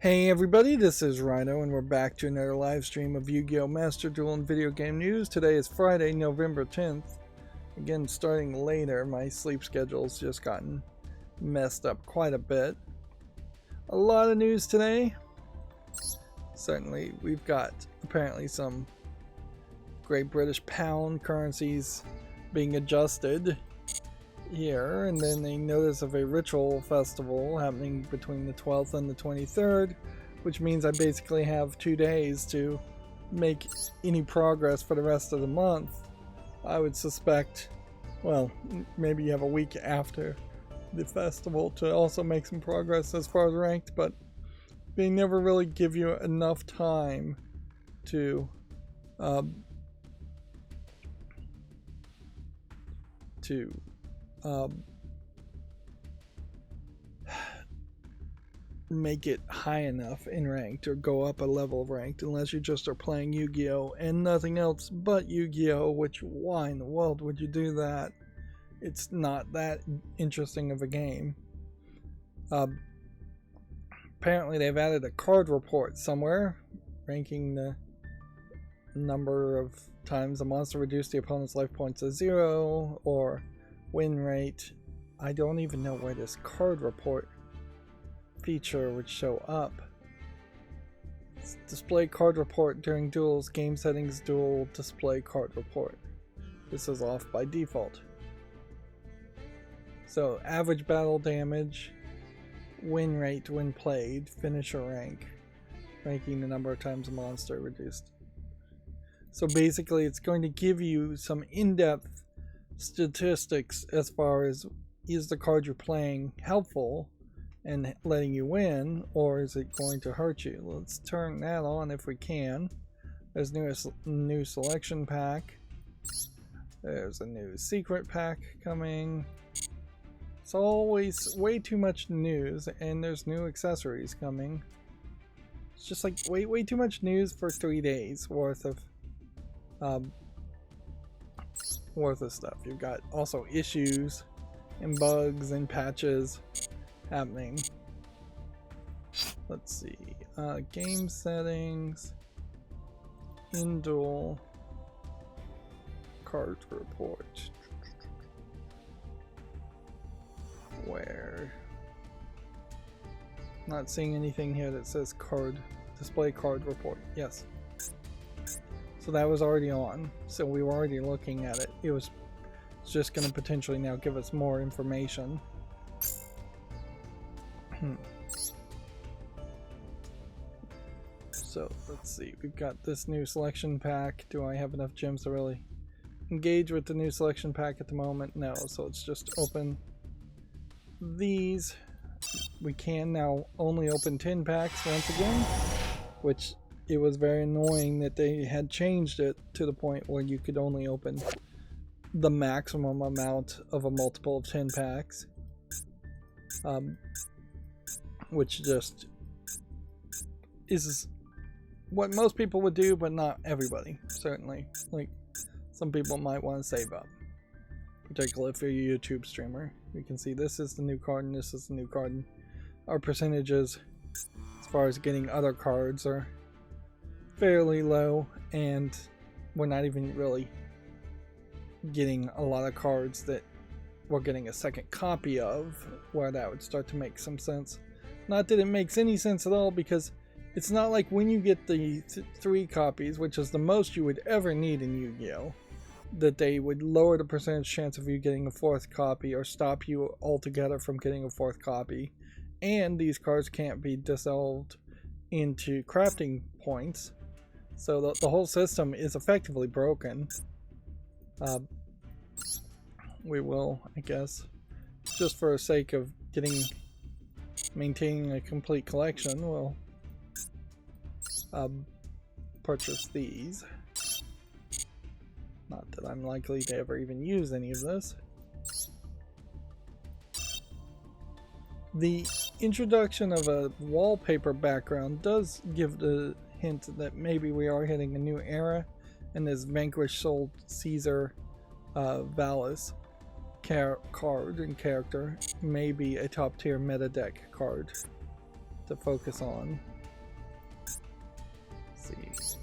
Hey everybody, this is Rydo and we're back to another live stream of Yu-Gi-Oh! Master Duel and video game news. Today is Friday, November 10th. Again, starting later, my sleep schedule's just gotten messed up quite a bit. A lot of news today. Certainly, we've got apparently some Great British Pound currencies being adjusted here, and then a notice of a ritual festival happening between the 12th and the 23rd, which means I basically have 2 days to make any progress for the rest of the month. I would suspect, well, maybe you have a week after the festival to also make some progress as far as ranked, but they never really give you enough time to make it high enough in ranked or go up a level of ranked unless you just are playing Yu-Gi-Oh! And nothing else but Yu-Gi-Oh! Which, why in the world would you do that? It's not that interesting of a game. Apparently they've added a card report somewhere ranking the number of times a monster reduced the opponent's life points to 0 or win rate. I don't even know where this card report feature would show up. Display card report during duels, game settings, duel, display card report. This is off by default. So average battle damage, win rate when played, finisher rank, ranking the number of times a monster reduced. So basically it's going to give you some in-depth statistics as far as, is the card you're playing helpful and letting you win, or is it going to hurt you? Let's turn that on if we can. There's new selection pack. There's a new secret pack coming. It's always way too much news, and there's new accessories coming. It's just like way too much news for 3 days worth of stuff. You've got also issues and bugs and patches happening. Let's see. Game settings, in duel, card report. Where? Not seeing anything here that says card display card report. Yes. So that was already on. So we were already looking at it. It's just going to potentially now give us more information. So let's see, we've got this new selection pack. Do I have enough gems to really engage with the new selection pack at the moment? No, so let's just open these. We can now only open 10 packs once again, which it was very annoying that they had changed it to the point where you could only open the maximum amount of a multiple of 10 packs. Which just is what most people would do, but not everybody, certainly. Like, some people might want to save up, particularly if you're a YouTube streamer. You can see this is the new card and this is the new card. And our percentages as far as getting other cards are fairly low, and we're not even really getting a lot of cards that we're getting a second copy of, where that would start to make some sense. Not that it makes any sense at all, because it's not like when you get the 3 copies, which is the most you would ever need in Yu-Gi-Oh!, that they would lower the percentage chance of you getting a 4th copy or stop you altogether from getting a 4th copy. And these cards can't be dissolved into crafting points. So the whole system is effectively broken. We will, I guess, just for the sake of maintaining a complete collection, we'll purchase these. Not that I'm likely to ever even use any of this. The introduction of a wallpaper background does give the hint that maybe we are hitting a new era, and this Vanquish Soul Caesar Valis card and character may be a top tier meta deck card to focus on. Let's see.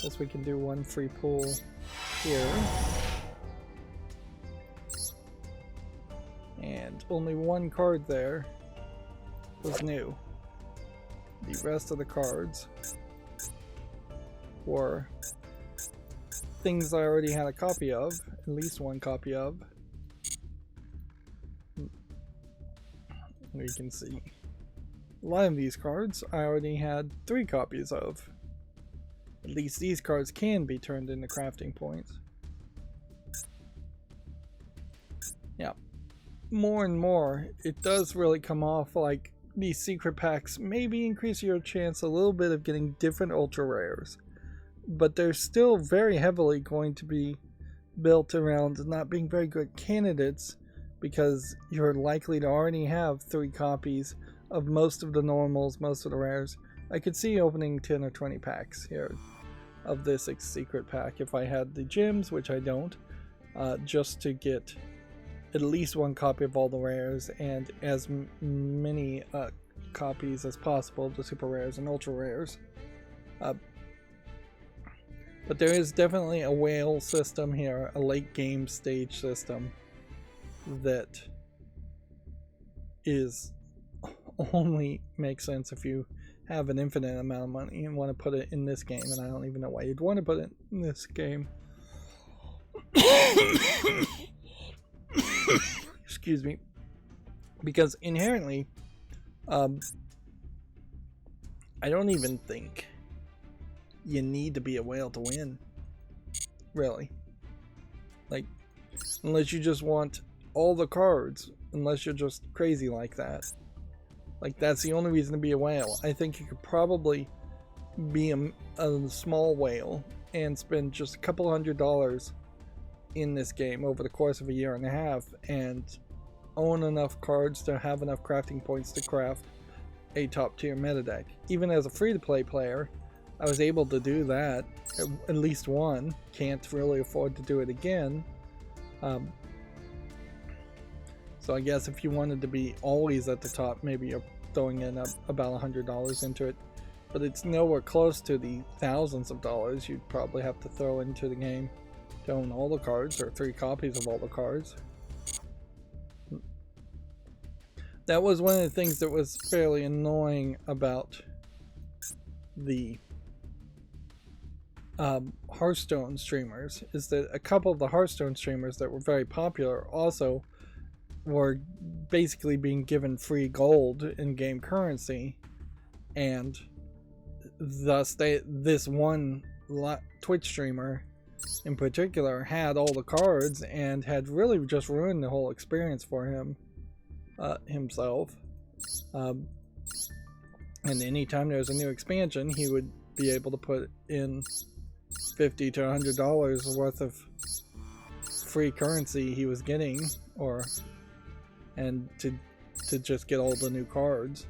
Guess we can do one free pull here. And only one card there was new. The rest of the cards were things I already had a copy of, at least one copy of. You can see a lot of these cards I already had 3 copies of. At least these cards can be turned into crafting points. Yeah, more and more it does really come off like these secret packs maybe increase your chance a little bit of getting different ultra rares, but they're still very heavily going to be built around not being very good candidates, because you're likely to already have 3 copies of most of the normals, most of the rares. I could see opening 10 or 20 packs here of this secret pack if I had the gems, which I don't, just to get at least 1 copy of all the rares and as many copies as possible of the super rares and ultra rares. But there is definitely a whale system here, a late game stage system that is only makes sense if you have an infinite amount of money and want to put it in this game, and I don't even know why you'd want to put it in this game. Excuse me. Because inherently, I don't even think you need to be a whale to win. Really. Like, unless you just want all the cards, unless you're just crazy like that. Like, that's the only reason to be a whale. I think you could probably be a small whale and spend just a couple $100 in this game over the course of a year and a half and own enough cards to have enough crafting points to craft a top tier meta deck. Even as a free-to-play player, I was able to do that at least one. Can't really afford to do it again. So I guess if you wanted to be always at the top, maybe you're throwing in about $100 into it. But it's nowhere close to the thousands of dollars you'd probably have to throw into the game to own all the cards, or 3 copies of all the cards. That was one of the things that was fairly annoying about the Hearthstone streamers, is that a couple of the Hearthstone streamers that were very popular also were basically being given free gold in-game currency, and thus this one Twitch streamer in particular had all the cards and had really just ruined the whole experience for himself. And anytime there was a new expansion, he would be able to put in $50 to $100 worth of free currency he was getting, and to just get all the new cards.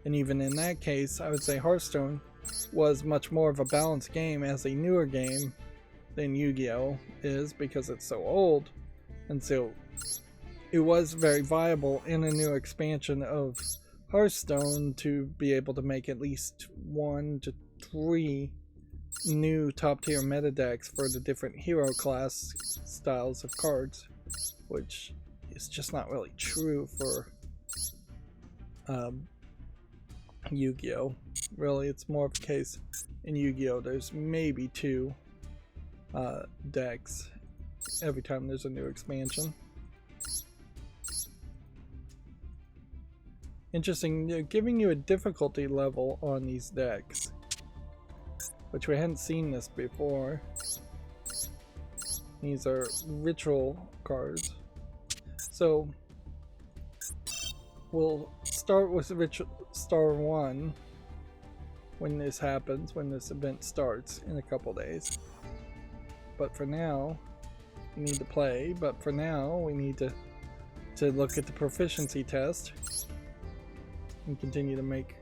And even in that case, I would say Hearthstone was much more of a balanced game as a newer game than Yu-Gi-Oh! Is, because it's so old. And so it was very viable in a new expansion of Hearthstone to be able to make at least 1 to 3 new top tier meta decks for the different hero class styles of cards, which is just not really true for Yu-Gi-Oh! Really, it's more of a case in Yu-Gi-Oh! There's maybe 2 decks every time there's a new expansion. Interesting, they're giving you a difficulty level on these decks, which we hadn't seen this before. These are ritual cards. So we'll start with Star 1 when this happens, when this event starts in a couple days. But for now, we need to play. But for now, we need to look at the proficiency test and continue to make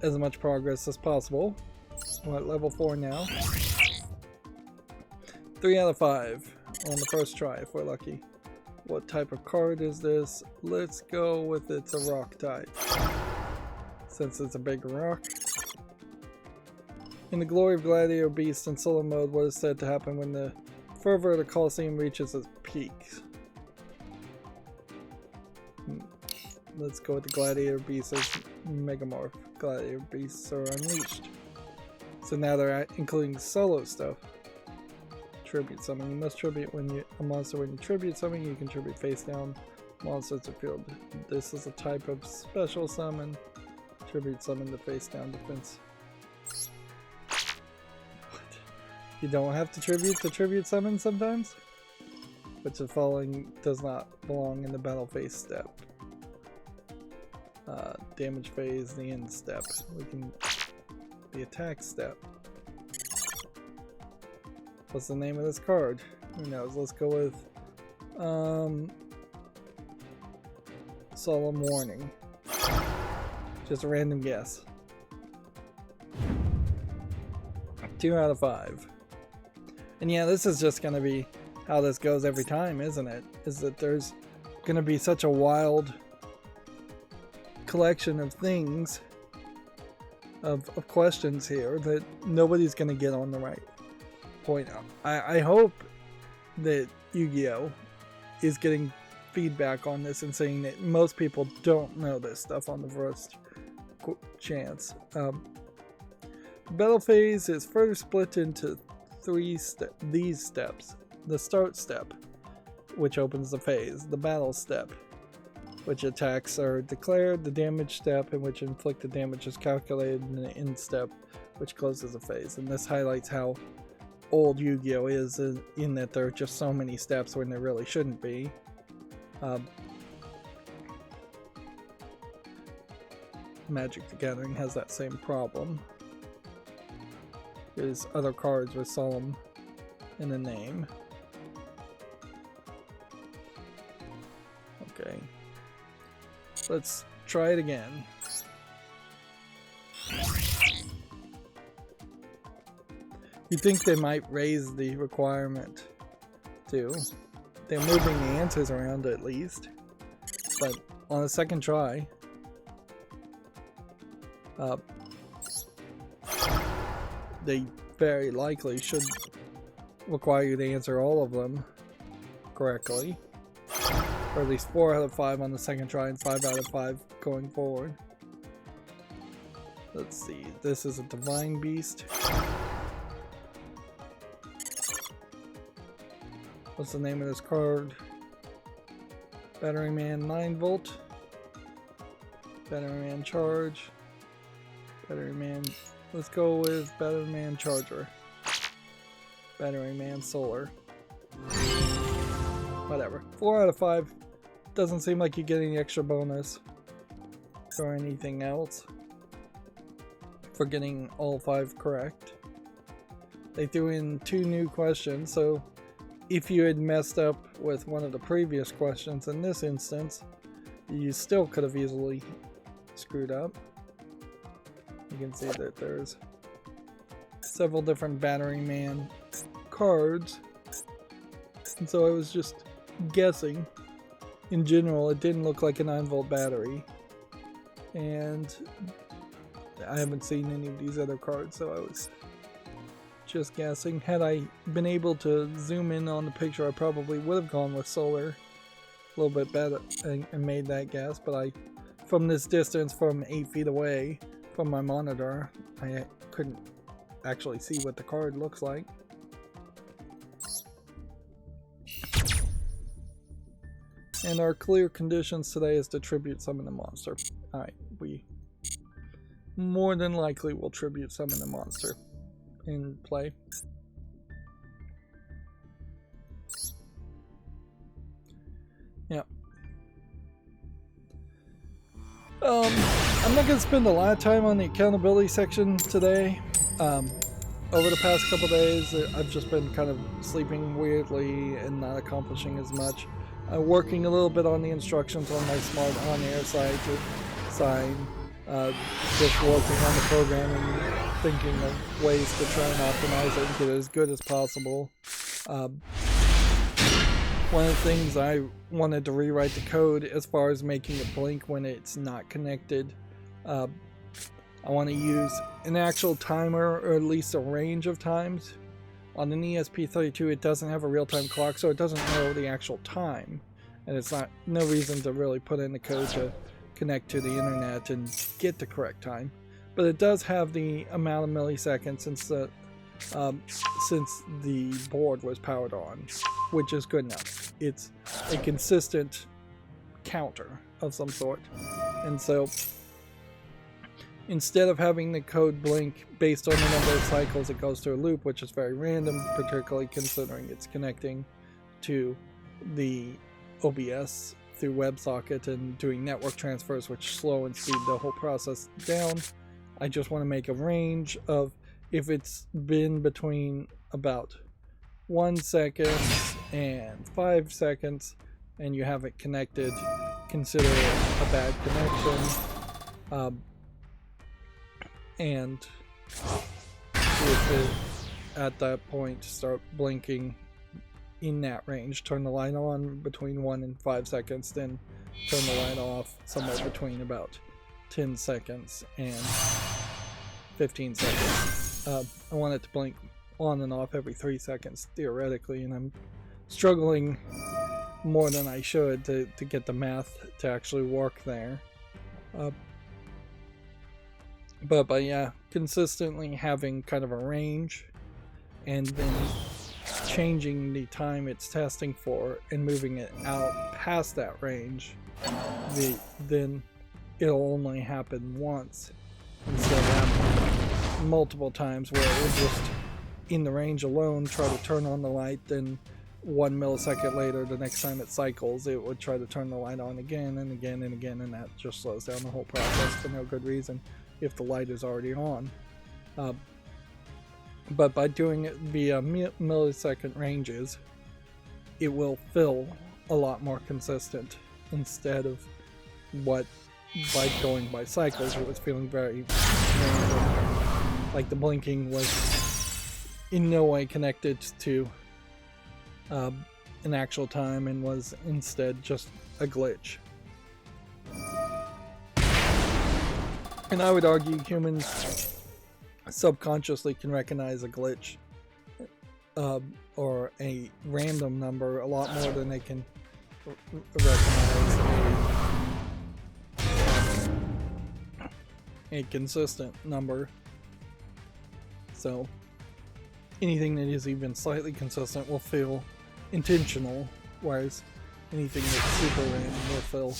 as much progress as possible. We're at level 4 now. 3 out of 5 on the first try if we're lucky. What type of card is this? Let's go with it's a rock type. Since it's a big rock. In the glory of Gladiator Beast in solo mode, what is said to happen when the fervor of the Colosseum reaches its peak? Let's go with the Gladiator Beast as Megamorph. Gladiator Beasts are unleashed. So now they're including solo stuff. Tribute summon. You must tribute a monster when you tribute summon. You can tribute face down monsters to field. This is a type of special summon. Tribute summon the face down defense. What? You don't have to tribute summon sometimes? Which the following does not belong in the battle phase step. Damage phase, the end step. The attack step. What's the name of this card? Who knows? Let's go with Solemn Warning. Just a random guess. 2 out of 5. And yeah, this is just gonna be how this goes every time, isn't it? Is that there's gonna be such a wild collection of things, of questions here, that nobody's gonna get on the right point. I hope that Yu-Gi-Oh! Is getting feedback on this and saying that most people don't know this stuff on the first chance. The battle phase is further split into these steps. The start step, which opens the phase. The battle step, which attacks are declared. The damage step, in which inflicted damage is calculated. And the end step, which closes the phase. And this highlights how old Yu-Gi-Oh! Is in that there are just so many steps when there really shouldn't be. Magic the Gathering has that same problem. There's other cards with Solemn in the name. Okay. Let's try it again. You think they might raise the requirement too. They're moving the answers around at least. But on a second try, they very likely should require you to answer all of them correctly. Or at least 4 out of 5 on the second try and 5 out of 5 going forward. Let's see, this is a Divine Beast. What's the name of this card? Battery Man 9 Volt. Battery Man Charge. Battery Man. Let's go with Battery Man Charger. Battery Man Solar. Whatever. 4 out of 5. Doesn't seem like you get any extra bonus or anything else for getting all 5 correct. They threw in 2 new questions, so if you had messed up with one of the previous questions in this instance, you still could have easily screwed up. You can see that there's several different Battery Man cards, and so I was just guessing. In general, it didn't look like a 9-volt battery, and I haven't seen any of these other cards, so I was just guessing. Had I been able to zoom in on the picture, I probably would have gone with Solar a little bit better and made that guess, but from this distance, from 8 feet away from my monitor, I couldn't actually see what the card looks like. And our clear conditions today is to tribute summon a monster. Alright, we more than likely will tribute summon a monster in play. Yeah. I'm not going to spend a lot of time on the accountability section today. Over the past couple days, I've just been kind of sleeping weirdly and not accomplishing as much. Working a little bit on the instructions on my smart on-air side to sign. Just working on the programming, thinking of ways to try and optimize it and get it as good as possible. One of the things I wanted to rewrite the code as far as making it blink when it's not connected. I want to use an actual timer, or at least a range of times. On an ESP32 it doesn't have a real-time clock, so it doesn't know the actual time. And it's no reason to really put in the code to connect to the internet and get the correct time. But it does have the amount of milliseconds since the board was powered on, which is good enough. It's a consistent counter of some sort. And so instead of having the code blink based on the number of cycles it goes through a loop, which is very random, particularly considering it's connecting to the OBS through WebSocket and doing network transfers, which slow and speed the whole process down. I just want to make a range of, if it's been between about 1 second and 5 seconds and you have it connected, consider it a bad connection. And if it, at that point, start blinking in that range, turn the light on between 1 and 5 seconds, then turn the light off somewhere between about 10 seconds and 15 seconds. I want it to blink on and off every 3 seconds theoretically, and I'm struggling more than I should to get the math to actually work there. But yeah, consistently having kind of a range and then changing the time it's testing for and moving it out past that range, then it'll only happen once instead of happening multiple times, where it would just, in the range alone, try to turn on the light, then 1 millisecond later, the next time it cycles, it would try to turn the light on again and again and again, and that just slows down the whole process for no good reason if the light is already on. But by doing it via millisecond ranges, it will feel a lot more consistent instead of what, by going by cycles, it was feeling very random. Like the blinking was in no way connected to an actual time and was instead just a glitch. And I would argue humans subconsciously can recognize a glitch or a random number a lot more than they can recognize a consistent number. So anything that is even slightly consistent will feel intentional, whereas anything that's super random will feel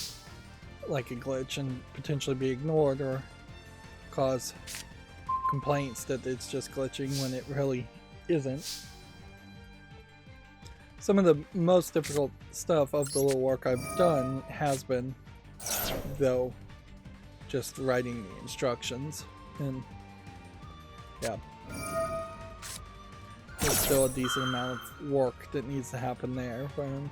like a glitch and potentially be ignored or cause complaints that it's just glitching when it really isn't. Some of the most difficult stuff of the little work I've done has been, though, just writing the instructions, and yeah, there's still a decent amount of work that needs to happen there, but I'm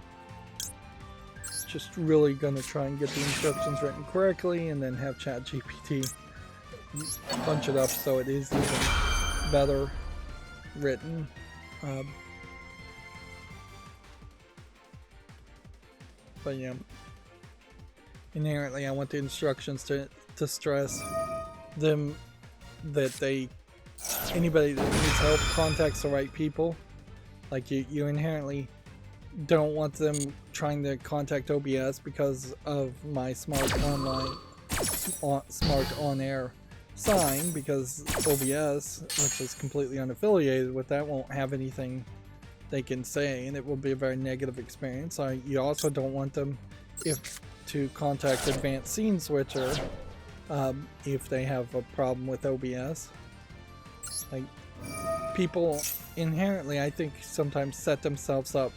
just really gonna try and get the instructions written correctly and then have ChatGPT punch it up so it is even better written. But yeah, inherently I want the instructions to stress them that anybody that needs help contacts the right people. Like you inherently don't want them trying to contact OBS because of my smart on-air sign, because OBS, which is completely unaffiliated with that, won't have anything they can say, and it will be a very negative experience. You also don't want them to contact Advanced Scene Switcher if they have a problem with OBS. Like, people inherently, I think, sometimes set themselves up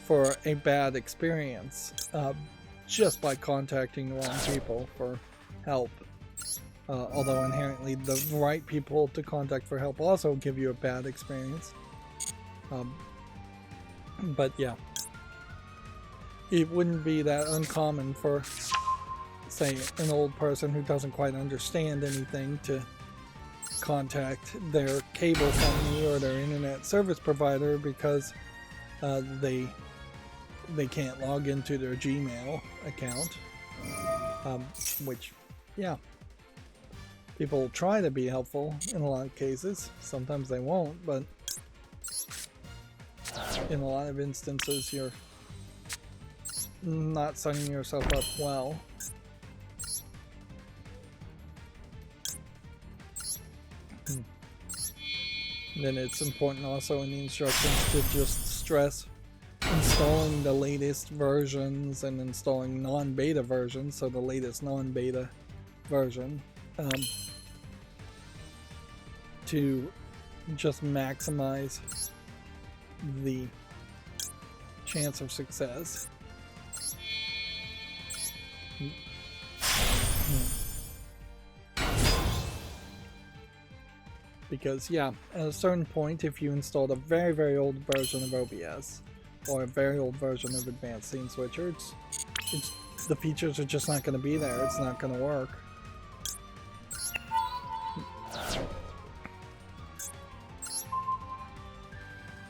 for a bad experience just by contacting the wrong people for help. Although inherently the right people to contact for help also give you a bad experience. But yeah, it wouldn't be that uncommon for, say, an old person who doesn't quite understand anything to contact their cable company or their internet service provider because they they can't log into their Gmail account, which, yeah, people try to be helpful in a lot of cases. Sometimes they won't, but in a lot of instances, you're not setting yourself up well. Then it's important also in the instructions to just stress installing the latest versions and installing non-beta versions, so the latest non-beta version, to just maximize the chance of success. Because, yeah, at a certain point, if you installed a very, very old version of OBS or a very old version of Advanced Scene Switcher, the features are just not going to be there. It's not going to work.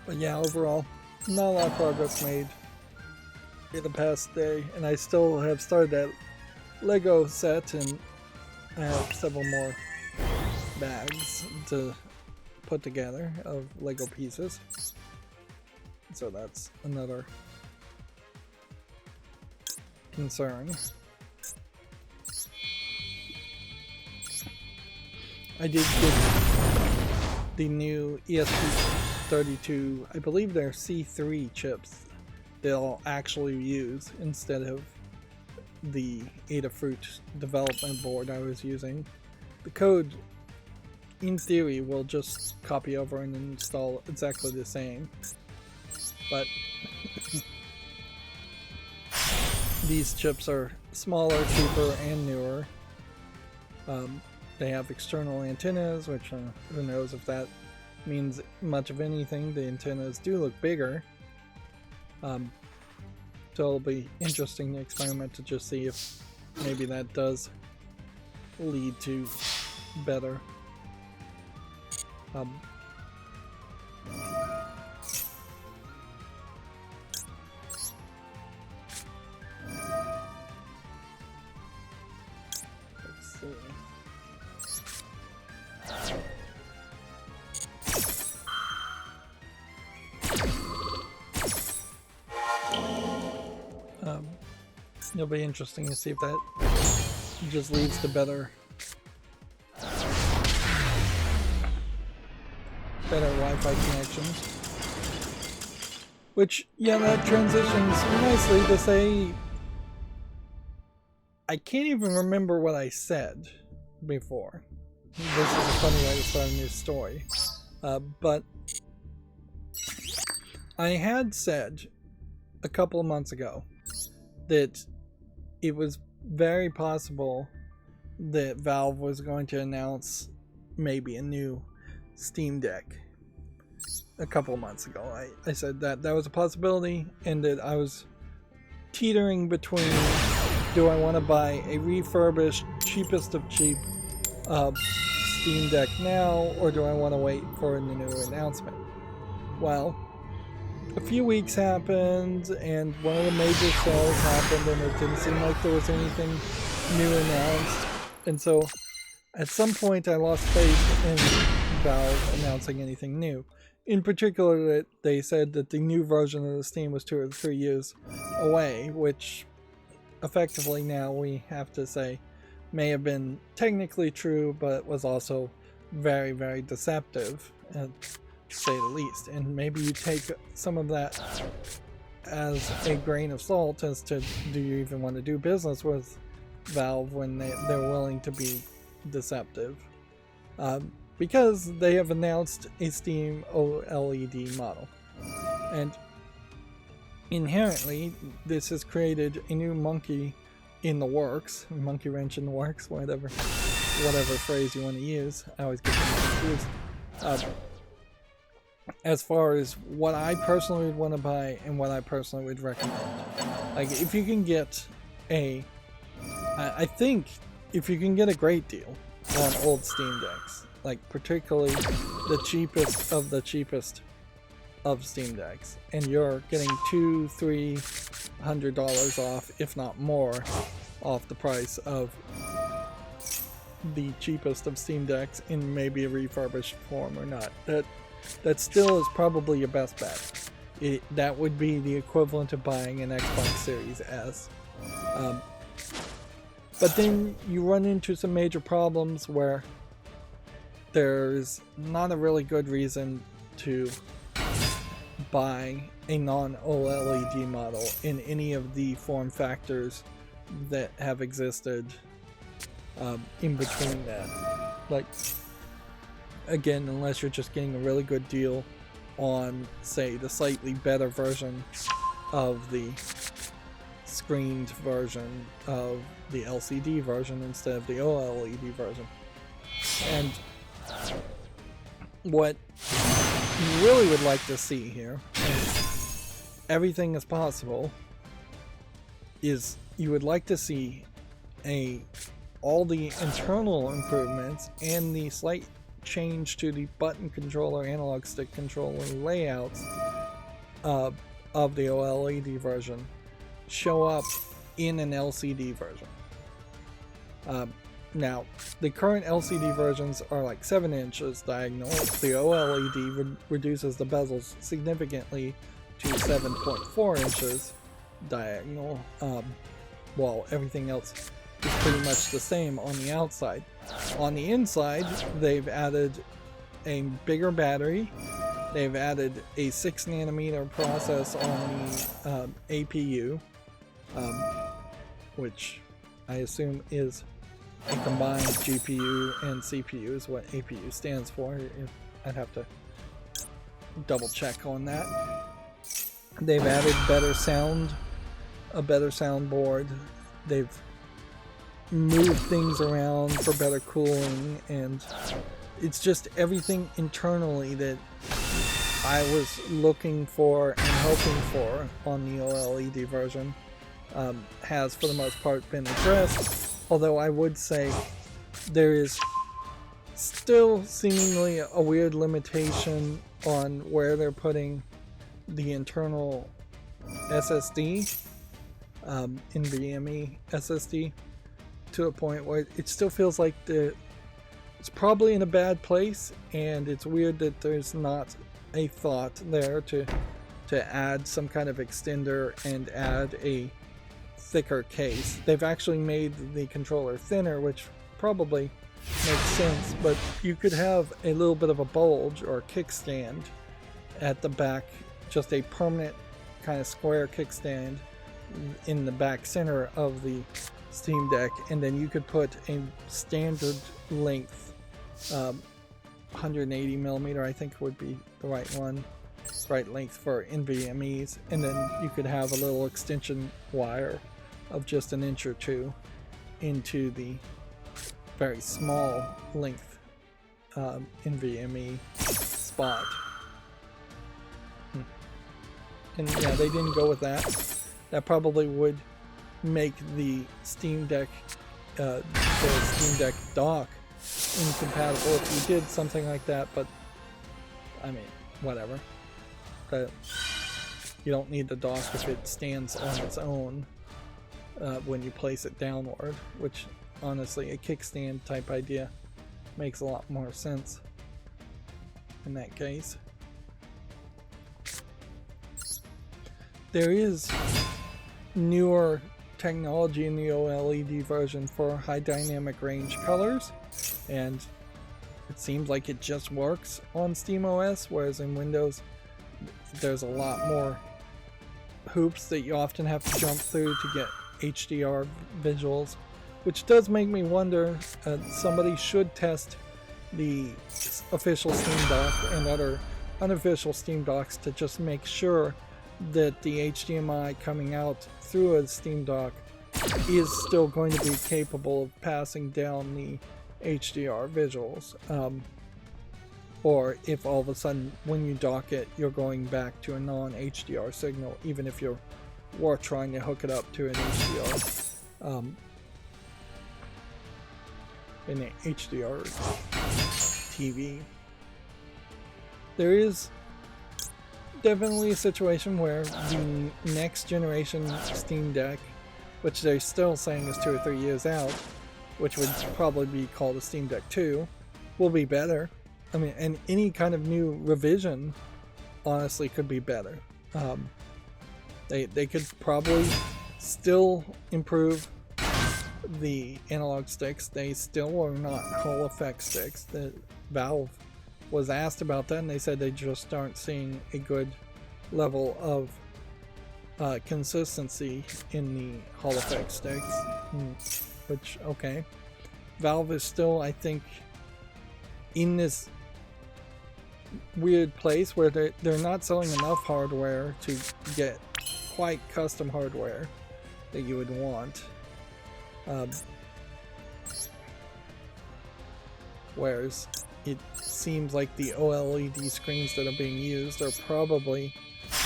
But yeah, overall, not a lot of progress made in the past day, and I still have started that Lego set, and I have several more bags to put together of Lego pieces. So that's another concern. I did get the new ESP32, I believe they're C3 chips that I'll actually use instead of the Adafruit development board I was using. The code, in theory, will just copy over and install exactly the same, but these chips are smaller, cheaper, and newer. They have external antennas, which who knows if that means much of anything. The antennas do look bigger, so it'll be interesting to experiment to just see if maybe that does lead to better let's see. It'll be interesting to see if that just leads to better Wi-Fi connections. Which, yeah, that transitions nicely to say, I can't even remember what I said before. This is a funny way to start a new story. But I had said a couple of months ago that it was very possible that Valve was going to announce maybe a new Steam Deck a couple of months ago. I said that was a possibility, and that I was teetering between, do I want to buy a refurbished, cheapest of cheap Steam Deck now, or do I want to wait for the new announcement? Well, a few weeks happened, and one of the major sales happened, and it didn't seem like there was anything new announced. And so, at some point, I lost faith in Valve announcing anything new. In particular, that they said that the new version of the Steam was 2 or 3 years away, which effectively now we have to say may have been technically true, but was also very, very deceptive, to say the least. And maybe you take some of that as a grain of salt as to, do you even want to do business with Valve when they're willing to be deceptive? Because they have announced a Steam OLED model. And inherently, this has created a new monkey in the works, monkey wrench in the works, whatever phrase you want to use. I always get confused. As far as what I personally would want to buy and what I personally would recommend. Like, if you can get I think if you can get a great deal on old Steam Decks, like particularly the cheapest of the cheapest of Steam Decks, and you're getting $200-300 off, if not more, off the price of the cheapest of Steam Decks in maybe a refurbished form or not. That still is probably your best bet. That would be the equivalent of buying an Xbox Series S. But then you run into some major problems where there's not a really good reason to buy a non-OLED model in any of the form factors that have existed in between that. Like, again, unless you're just getting a really good deal on, say, the slightly better version of the screened version of the LCD version instead of the OLED version. And what you really would like to see here, and everything is possible, is you would like to see all the internal improvements and the slight change to the button controller, analog stick controller layouts of the OLED version show up in an LCD version. Now, the current LCD versions are like 7 inches diagonal. The OLED reduces the bezels significantly to 7.4 inches diagonal, while everything else is pretty much the same on the outside. On the inside, they've added a bigger battery. They've added a 6nm process on the APU, which I assume is a combined GPU and CPU is what APU stands for. I'd have to double check on that. They've added better sound, a better soundboard. They've moved things around for better cooling, and it's just everything internally that I was looking for and hoping for on the OLED version has for the most part been addressed. Although I would say there is still seemingly a weird limitation on where they're putting the internal SSD, NVMe SSD, to a point where it still feels like it's probably in a bad place, and it's weird that there's not a thought there to add some kind of extender and add a thicker case. They've actually made the controller thinner, which probably makes sense, but you could have a little bit of a bulge or a kickstand at the back, just a permanent kind of square kickstand in the back center of the Steam Deck, and then you could put a standard length 180mm, I think would be the right one, right length for NVMe's, and then you could have a little extension wire of just an inch or two into the very small length NVMe spot. And yeah, they didn't go with that. That probably would make the Steam Deck dock incompatible if you did something like that, but I mean, whatever. You don't need the dock if it stands on its own when you place it downward, which honestly a kickstand type idea makes a lot more sense in that case. There is newer technology in the OLED version for high dynamic range colors, and it seems like it just works on SteamOS, whereas in Windows there's a lot more hoops that you often have to jump through to get HDR visuals, which does make me wonder, somebody should test the official Steam Dock and other unofficial Steam Docks to just make sure that the HDMI coming out through a Steam Dock is still going to be capable of passing down the HDR visuals, or if all of a sudden when you dock it you're going back to a non-HDR signal, even if you were trying to hook it up to an HDR an HDR TV. There definitely a situation where the next generation Steam Deck, which they're still saying is 2 or 3 years out, which would probably be called a Steam Deck 2, will be better. I mean, and any kind of new revision, honestly, could be better. They could probably still improve the analog sticks. They still are not Hall effect sticks. The Valve was asked about that, and they said they just aren't seeing a good level of consistency in the Hall effect sticks. Which, okay. Valve is still, I think, in this weird place where they're not selling enough hardware to get quite custom hardware that you would want. Whereas it seems like the OLED screens that are being used are probably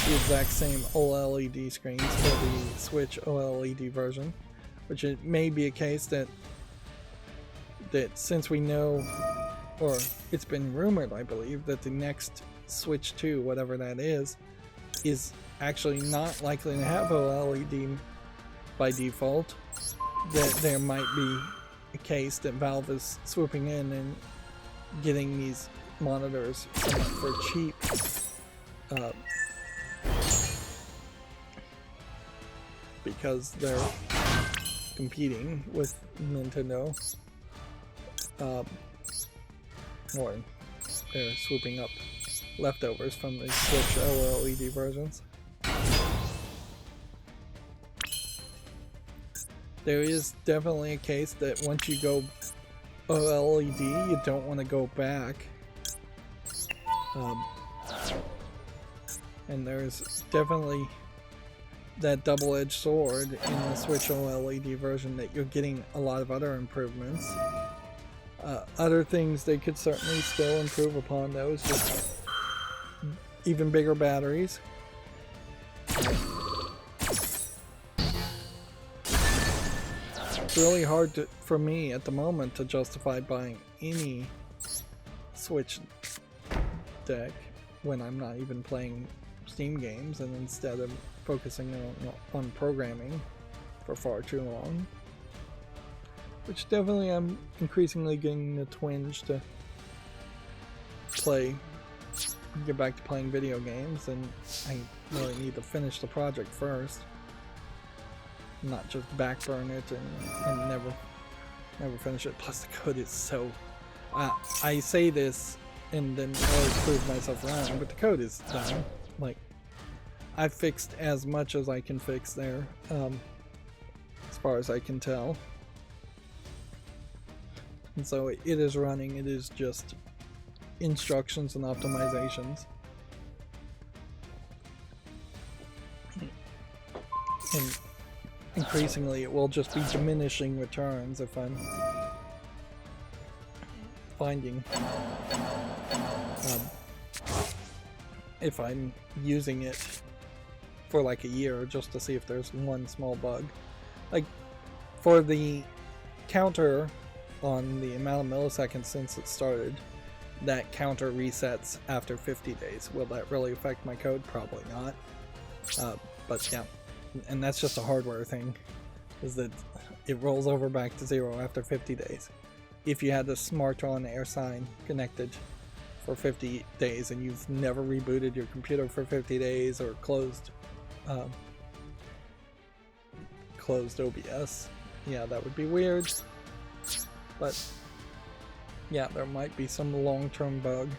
the exact same OLED screens for the Switch OLED version, which it may be a case that since we know, or it's been rumored, I believe, that the next Switch 2, whatever that is actually not likely to have OLED by default, that there might be a case that Valve is swooping in and getting these monitors for cheap, because they're competing with Nintendo, or they're swooping up leftovers from the Switch OLED versions. There is definitely a case that once you go OLED, you don't want to go back. And there's definitely that double-edged sword in the Switch OLED version, that you're getting a lot of other improvements. Other things they could certainly still improve upon, though, is just even bigger batteries. It's really hard for me at the moment to justify buying any Switch deck when I'm not even playing Steam games, and instead of focusing on programming for far too long. Which definitely I'm increasingly getting the twinge to get back to playing video games, and I really need to finish the project first. Not just backburn it and never finish it. Plus the code is so... I say this and then always prove myself wrong, but the code is done. Like, I've fixed as much as I can fix there, as far as I can tell. And so it is running. It is just instructions and optimizations. And increasingly it will just be diminishing returns if I'm finding if I'm using it for like a year just to see if there's one small bug. Like for the counter on the amount of milliseconds since it started, that counter resets after 50 days. Will that really affect my code? Probably not. But yeah, and that's just a hardware thing, is that it rolls over back to 0 after 50 days. If you had the smart on air sign connected for 50 days and you've never rebooted your computer for 50 days or closed OBS, yeah, that would be weird. But yeah, there might be some long-term bug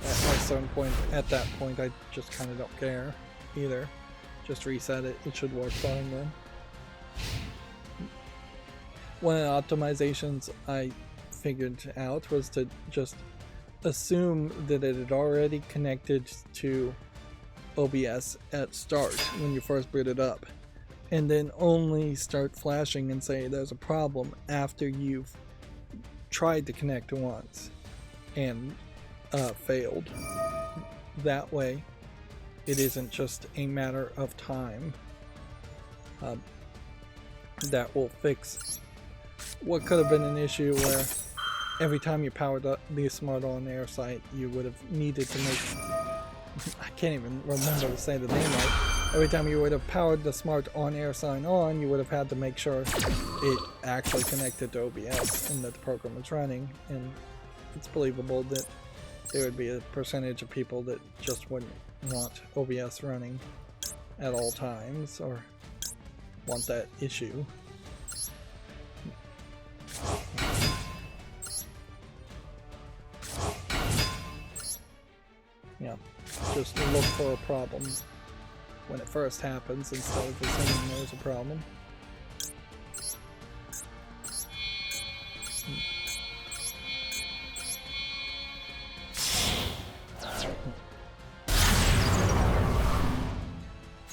at a certain point. At that point, I just kind of don't care either. Just reset it. It should work fine then. One of the optimizations I figured out was to just assume that it had already connected to OBS at start when you first boot it up, and then only start flashing and say there's a problem after you've tried to connect once and failed. That way it isn't just a matter of time. That will fix what could have been an issue where every time you powered up the smart on air site, you would have needed to make I can't even remember to say the name right. Every time you would have powered the smart on-air sign on, you would have had to make sure it actually connected to OBS and that the program was running. And it's believable that there would be a percentage of people that just wouldn't want OBS running at all times or want that issue. Yeah, just look for a problem when it first happens instead of assuming there's a problem.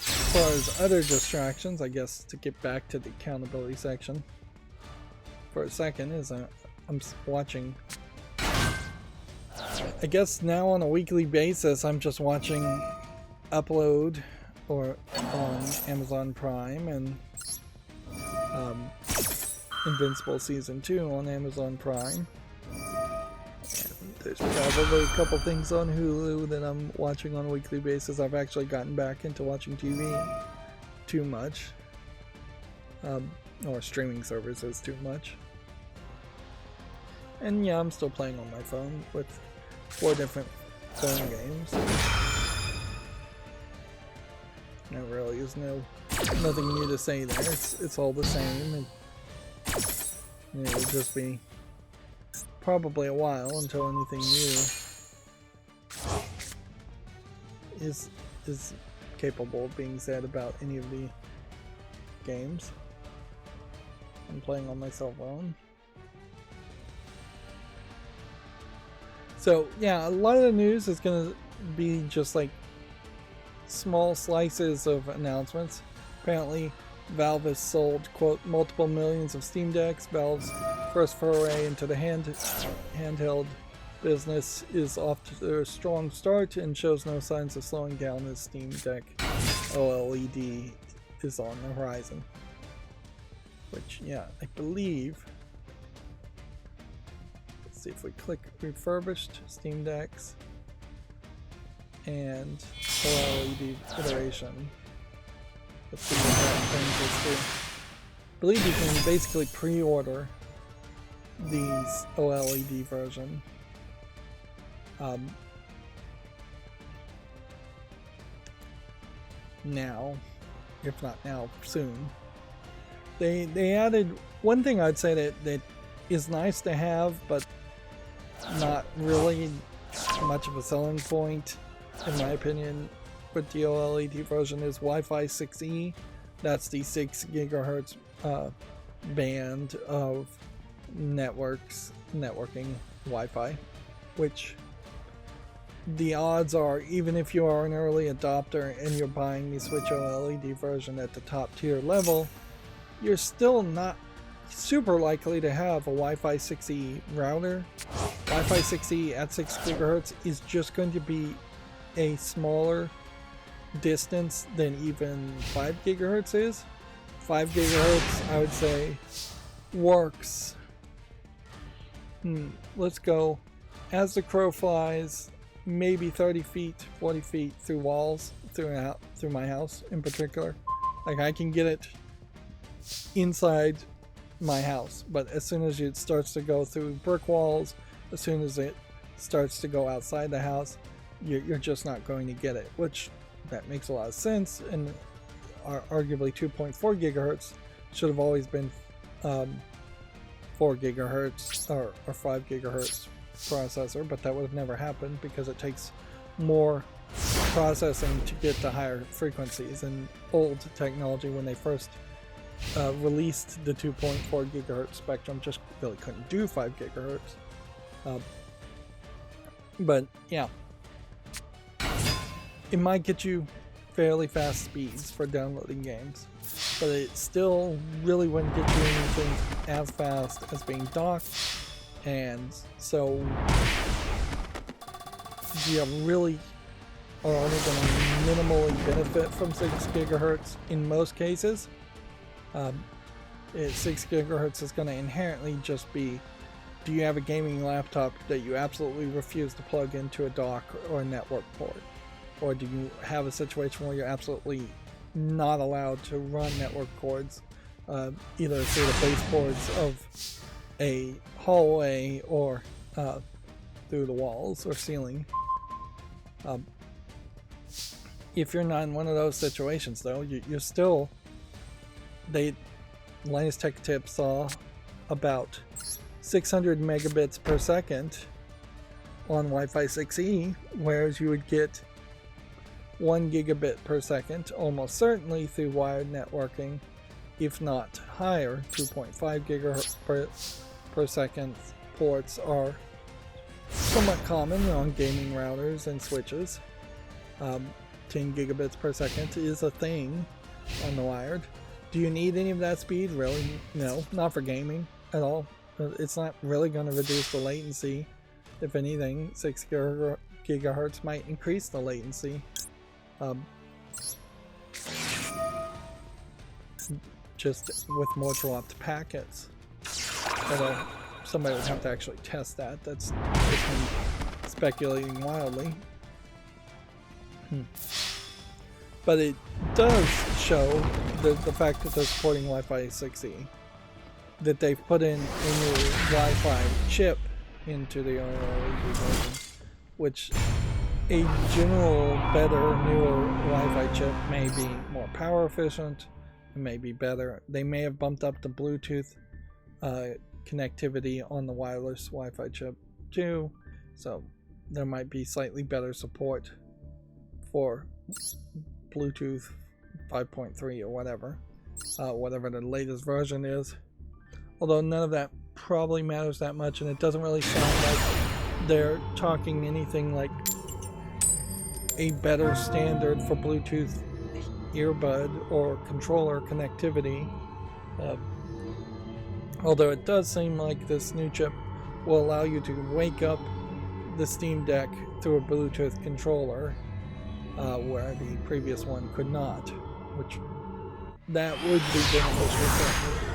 As far as other distractions, I guess to get back to the accountability section for a second, is I'm watching. I guess now on a weekly basis, I'm just watching Upload or on Amazon Prime and Invincible Season 2 on Amazon Prime. And there's probably a couple things on Hulu that I'm watching on a weekly basis. I've actually gotten back into watching TV too much. Or streaming services too much. And yeah, I'm still playing on my phone with 4 different phone games. There really is nothing new to say there. It's all the same, and it'll just be probably a while until anything new is capable of being said about any of the games I'm playing on my cell phone. So yeah, a lot of the news is gonna be just like small slices of announcements. Apparently, Valve has sold, quote, multiple millions of Steam Decks. Valve's first foray into the handheld business is off to a strong start and shows no signs of slowing down as Steam Deck OLED is on the horizon. Which, yeah, I believe... See if we click refurbished Steam Decks and OLED iteration. Let's see what that brings us to. I believe you can basically pre-order these OLED version. Now, if not now, soon. They added one thing I'd say that is nice to have, but not really much of a selling point, in my opinion, with the OLED version is Wi-Fi 6E. That's the 6 gigahertz band of networking Wi-Fi, which the odds are, even if you are an early adopter and you're buying the Switch OLED version at the top tier level, you're still not super likely to have a Wi-Fi 6E router. Wi-Fi 6E at 6 gigahertz is just going to be a smaller distance than even 5 gigahertz is. 5 gigahertz, I would say, works. Let's go. As the crow flies, maybe 30 feet, 40 feet through walls, through my house in particular. Like, I can get it inside my house, but as soon as it starts to go through brick walls, as soon as it starts to go outside the house, you're just not going to get it, which that makes a lot of sense. And arguably 2.4 gigahertz should have always been 4 gigahertz or 5 gigahertz processor, but that would have never happened because it takes more processing to get to higher frequencies. And old technology, when they first released the 2.4 gigahertz spectrum, just really couldn't do 5 gigahertz. But yeah, it might get you fairly fast speeds for downloading games, but it still really wouldn't get you anything as fast as being docked. And so you really are only going to minimally benefit from 6 gigahertz in most cases. 6 gigahertz is going to inherently just be, do you have a gaming laptop that you absolutely refuse to plug into a dock or a network port? Or do you have a situation where you're absolutely not allowed to run network cords, either through the baseboards of a hallway or through the walls or ceiling? If you're not in one of those situations, though, you're still... Linus Tech Tips saw about 600 megabits per second on Wi-Fi 6E, whereas you would get 1 gigabit per second almost certainly through wired networking, if not higher. 2.5 gigahertz per second ports are somewhat common on gaming routers and switches. 10 gigabits per second is a thing on the wired. Do you need any of that speed? Really? No, not for gaming at all. It's not really going to reduce the latency. If anything, 6 gigahertz might increase the latency. Just with more dropped packets. Although somebody would have to actually test that. That's just me speculating wildly. But it does show the fact that they're supporting Wi-Fi 6E. That they've put in a new Wi-Fi chip into the OLED version, which a general, better, newer Wi-Fi chip may be more power efficient, it may be better. They may have bumped up the Bluetooth connectivity on the wireless Wi-Fi chip too, so there might be slightly better support for Bluetooth 5.3 or whatever the latest version is. Although none of that probably matters that much, and it doesn't really sound like they're talking anything like a better standard for Bluetooth earbud or controller connectivity. Although it does seem like this new chip will allow you to wake up the Steam Deck through a Bluetooth controller, where the previous one could not, which that would be beneficial.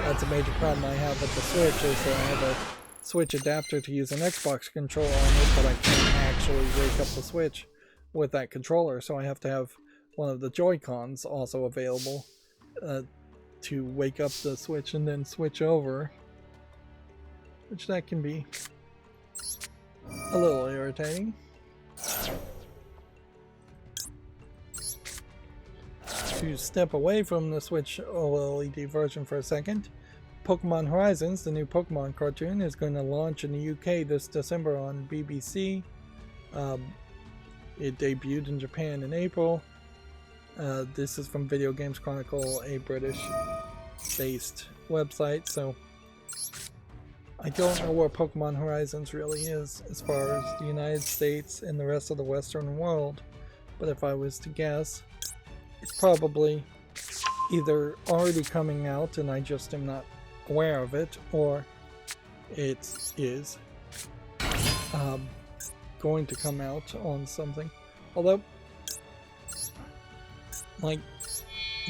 That's a major problem I have with the Switch, is that I have a Switch adapter to use an Xbox controller on it, but I can't actually wake up the Switch with that controller, so I have to have one of the Joy-Cons also available to wake up the Switch and then switch over, which that can be a little irritating. To step away from the Switch OLED version for a second, Pokemon Horizons, the new Pokemon cartoon, is going to launch in the UK this December on BBC. It debuted in Japan in April. This is from Video Games Chronicle, a British-based website, so I don't know where Pokemon Horizons really is as far as the United States and the rest of the Western world, but if I was to guess, it's probably either already coming out and I just am not aware of it, or it is going to come out on something. Although, like,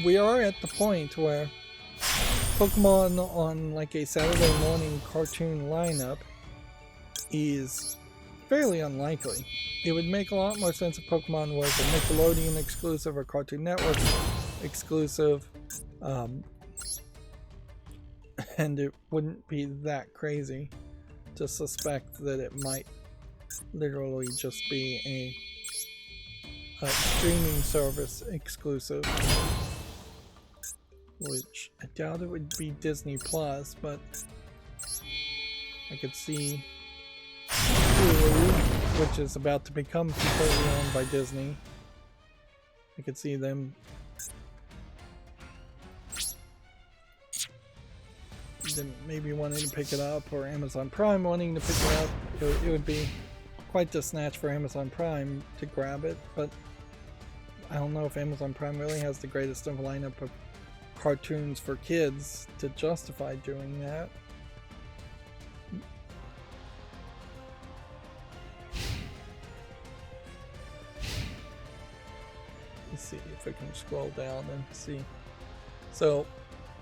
we are at the point where Pokemon on like a Saturday morning cartoon lineup is fairly unlikely. It would make a lot more sense if Pokemon was a Nickelodeon exclusive or Cartoon Network exclusive, and it wouldn't be that crazy to suspect that it might literally just be a streaming service exclusive, which I doubt it would be Disney Plus, but I could see Duel, which is about to become completely owned by Disney. I could see them maybe wanting to pick it up, or Amazon Prime wanting to pick it up. It would be quite the snatch for Amazon Prime to grab it, but I don't know if Amazon Prime really has the greatest of lineup of cartoons for kids to justify doing that. Let's see if I can scroll down and see. So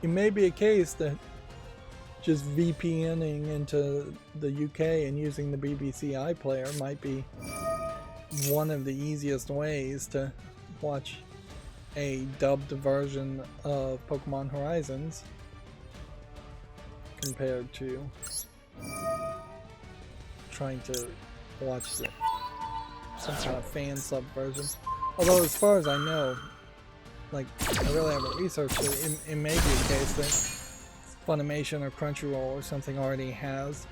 it may be a case that just VPNing into the UK and using the BBC iPlayer might be one of the easiest ways to watch a dubbed version of Pokemon Horizons compared to trying to watch some kind of fan sub version. Although as far as I know, like, I really haven't researched it, it may be the case that Funimation or Crunchyroll or something already has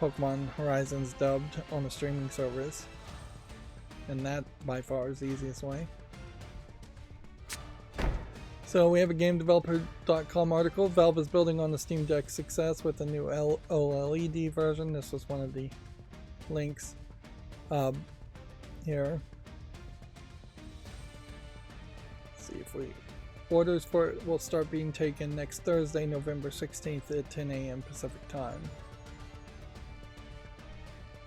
Pokemon Horizons dubbed on the streaming service, and that by far is the easiest way. So we have a GameDeveloper.com article. Valve is building on the Steam Deck success with a new OLED version. This was one of the links here. Let's see if orders for it will start being taken next Thursday, November 16th at 10 a.m. Pacific time.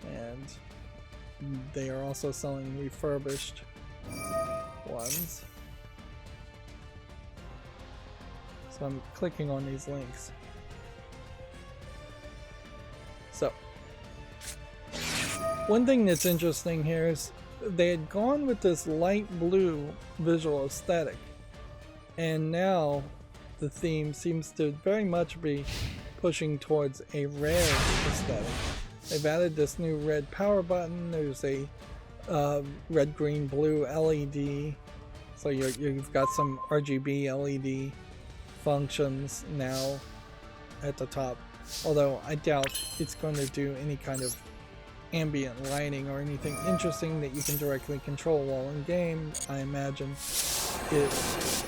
And they are also selling refurbished ones. So I'm clicking on these links. So, one thing that's interesting here is they had gone with this light blue visual aesthetic, and now the theme seems to very much be pushing towards a red aesthetic. They've added this new red power button. There's a red, green, blue LED. So you've got some RGB LED functions now at the top. Although I doubt it's going to do any kind of ambient lighting or anything interesting that you can directly control while in game. I imagine it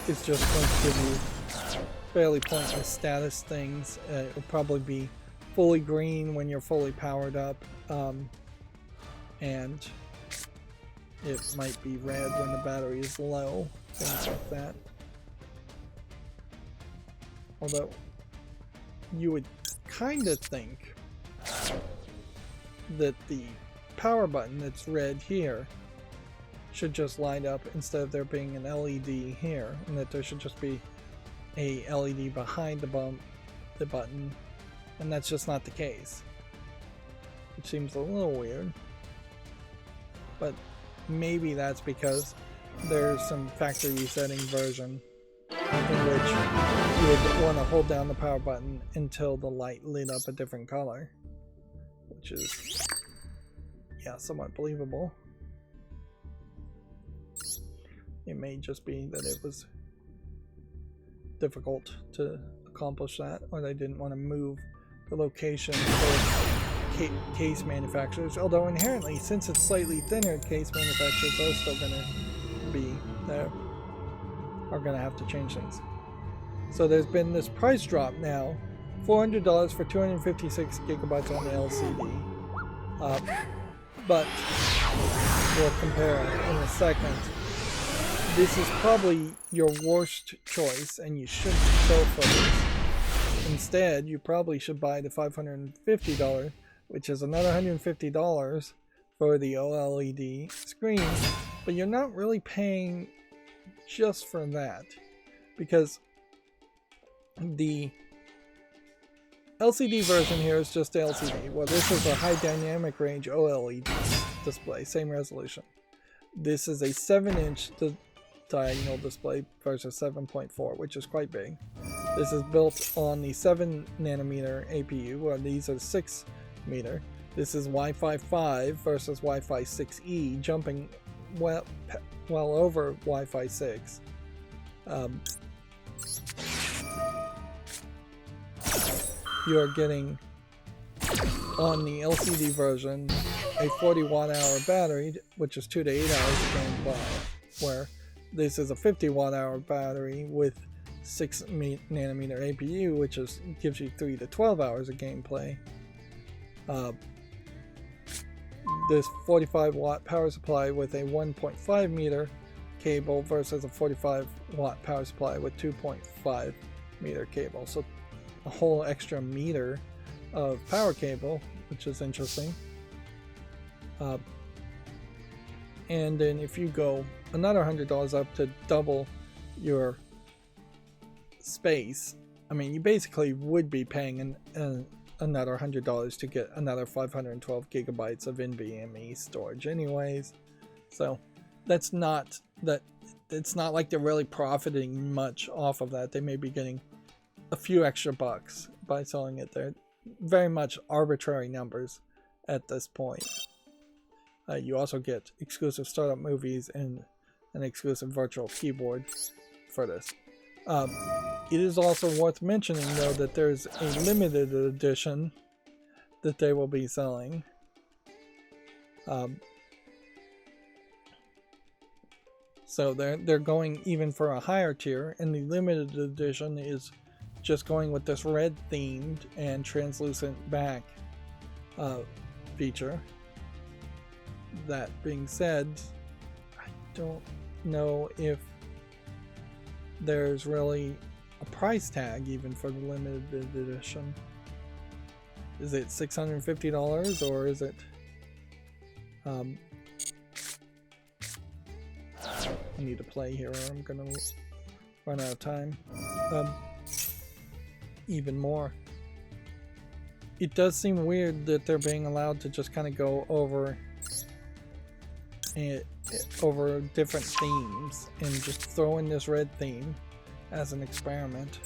is just going to give you fairly pointless status things. It will probably be fully green when you're fully powered up, and it might be red when the battery is low, things like that. Although you would kind of think that the power button that's red here should just light up instead of there being an LED here, and that there should just be a LED behind the button, and that's just not the case, which seems a little weird. But maybe that's because there's some factory resetting version in which you would want to hold down the power button until the light lit up a different color, which is, yeah, somewhat believable. It may just be that it was difficult to accomplish that, or they didn't want to move the location for case manufacturers, although inherently, since it's slightly thinner, case manufacturers are still going to be there, are going to have to change things. So there's been this price drop now, $400 for 256 gigabytes on the LCD, but we'll compare in a second. This is probably your worst choice, and you shouldn't go for this. Instead, you probably should buy the $550, which is another $150 for the OLED screen, but you're not really paying just for that, because the LCD version here is just LCD. Well, this is a high dynamic range OLED display, same resolution. This is a 7-inch diagonal display versus 7.4, which is quite big. This is built on the 7 nanometer APU, while these are 6 meter. This is Wi-Fi 5 versus Wi-Fi 6E, jumping well over Wi-Fi 6. You are getting, on the LCD version, a 40 watt-hour battery, which is 2 to 8 hours of gameplay, where this is a 50 watt-hour battery with 6 nanometer APU, which gives you 3 to 12 hours of gameplay. This 45 watt power supply with a 1.5 meter cable versus a 45 watt power supply with 2.5 meter cable. So a whole extra meter of power cable, which is interesting. And then if you go another $100 up to double your space, I mean, you basically would be paying another $100 to get another 512 gigabytes of NVMe storage anyways. So that's not that. It's not like they're really profiting much off of that. They may be getting a few extra bucks by selling it. They're very much arbitrary numbers at this point. You also get exclusive startup movies and an exclusive virtual keyboard for this. It is also worth mentioning, though, that there's a limited edition that they will be selling. So they're going even for a higher tier, and the limited edition is just going with this red themed and translucent back feature. That being said, I don't know if there's really a price tag even for the limited edition. Is it $650 or is it I need to play here or I'm gonna run out of time. Even more. It does seem weird that they're being allowed to just kind of go over different themes and just throw in this red theme as an experiment.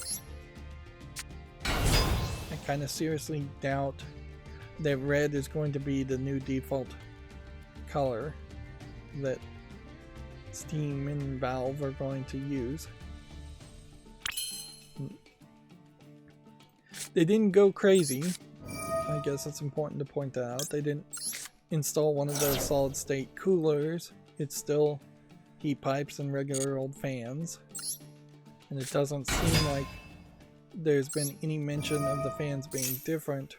I kind of seriously doubt that red is going to be the new default color that Steam and Valve are going to use. They didn't go crazy. I guess it's important to point that out. They didn't install one of those solid state coolers. It's still heat pipes and regular old fans. And it doesn't seem like there's been any mention of the fans being different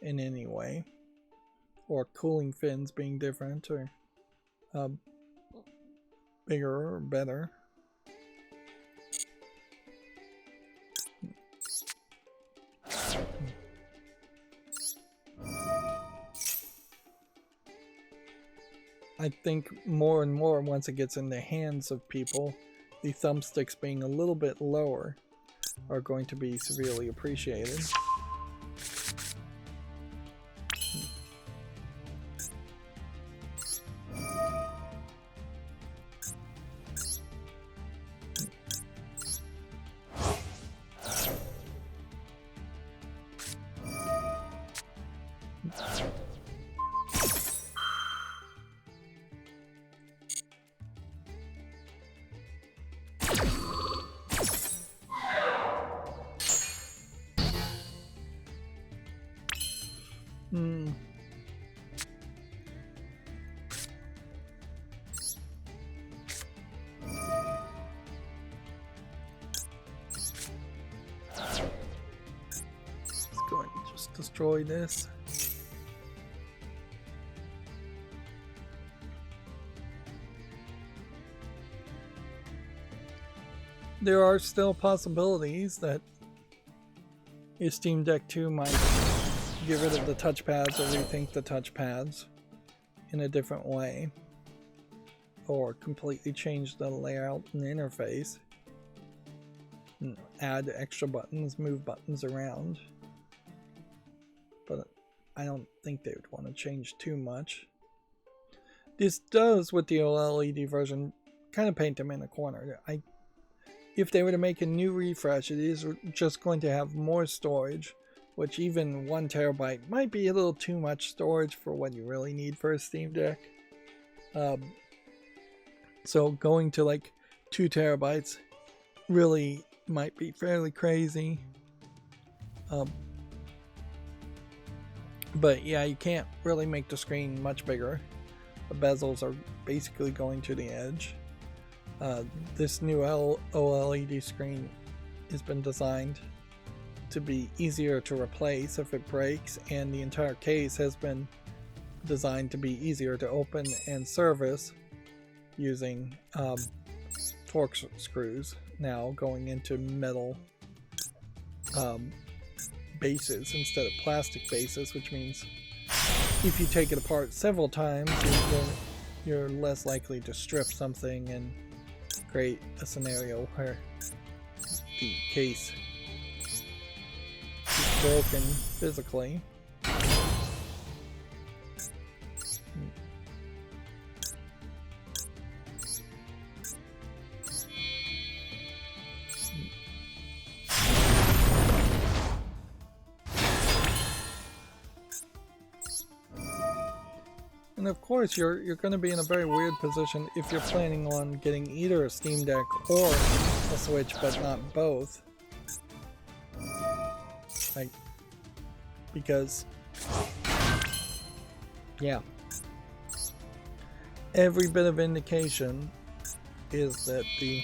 in any way. Or cooling fins being different or bigger or better. I think more and more, once it gets in the hands of people, the thumbsticks being a little bit lower are going to be severely appreciated. Destroy this. There are still possibilities that your Steam Deck 2 might get rid of the touchpads or rethink the touchpads in a different way, or completely change the layout and interface and add extra buttons, move buttons around. But I don't think they would want to change too much. This does, with the OLED version, kind of paint them in a corner. If they were to make a new refresh, it is just going to have more storage, which even 1 terabyte might be a little too much storage for what you really need for a Steam Deck. So going to like 2 terabytes really might be fairly crazy. But yeah, you can't really make the screen much bigger. The bezels are basically going to the edge. This new OLED screen has been designed to be easier to replace if it breaks, and the entire case has been designed to be easier to open and service using torque screws now going into metal bases instead of plastic bases, which means if you take it apart several times, you're less likely to strip something and create a scenario where the case broken physically. And of course, you're going to be in a very weird position if you're planning on getting either a Steam Deck or a Switch, but not both. Like, because, yeah, every bit of indication is that the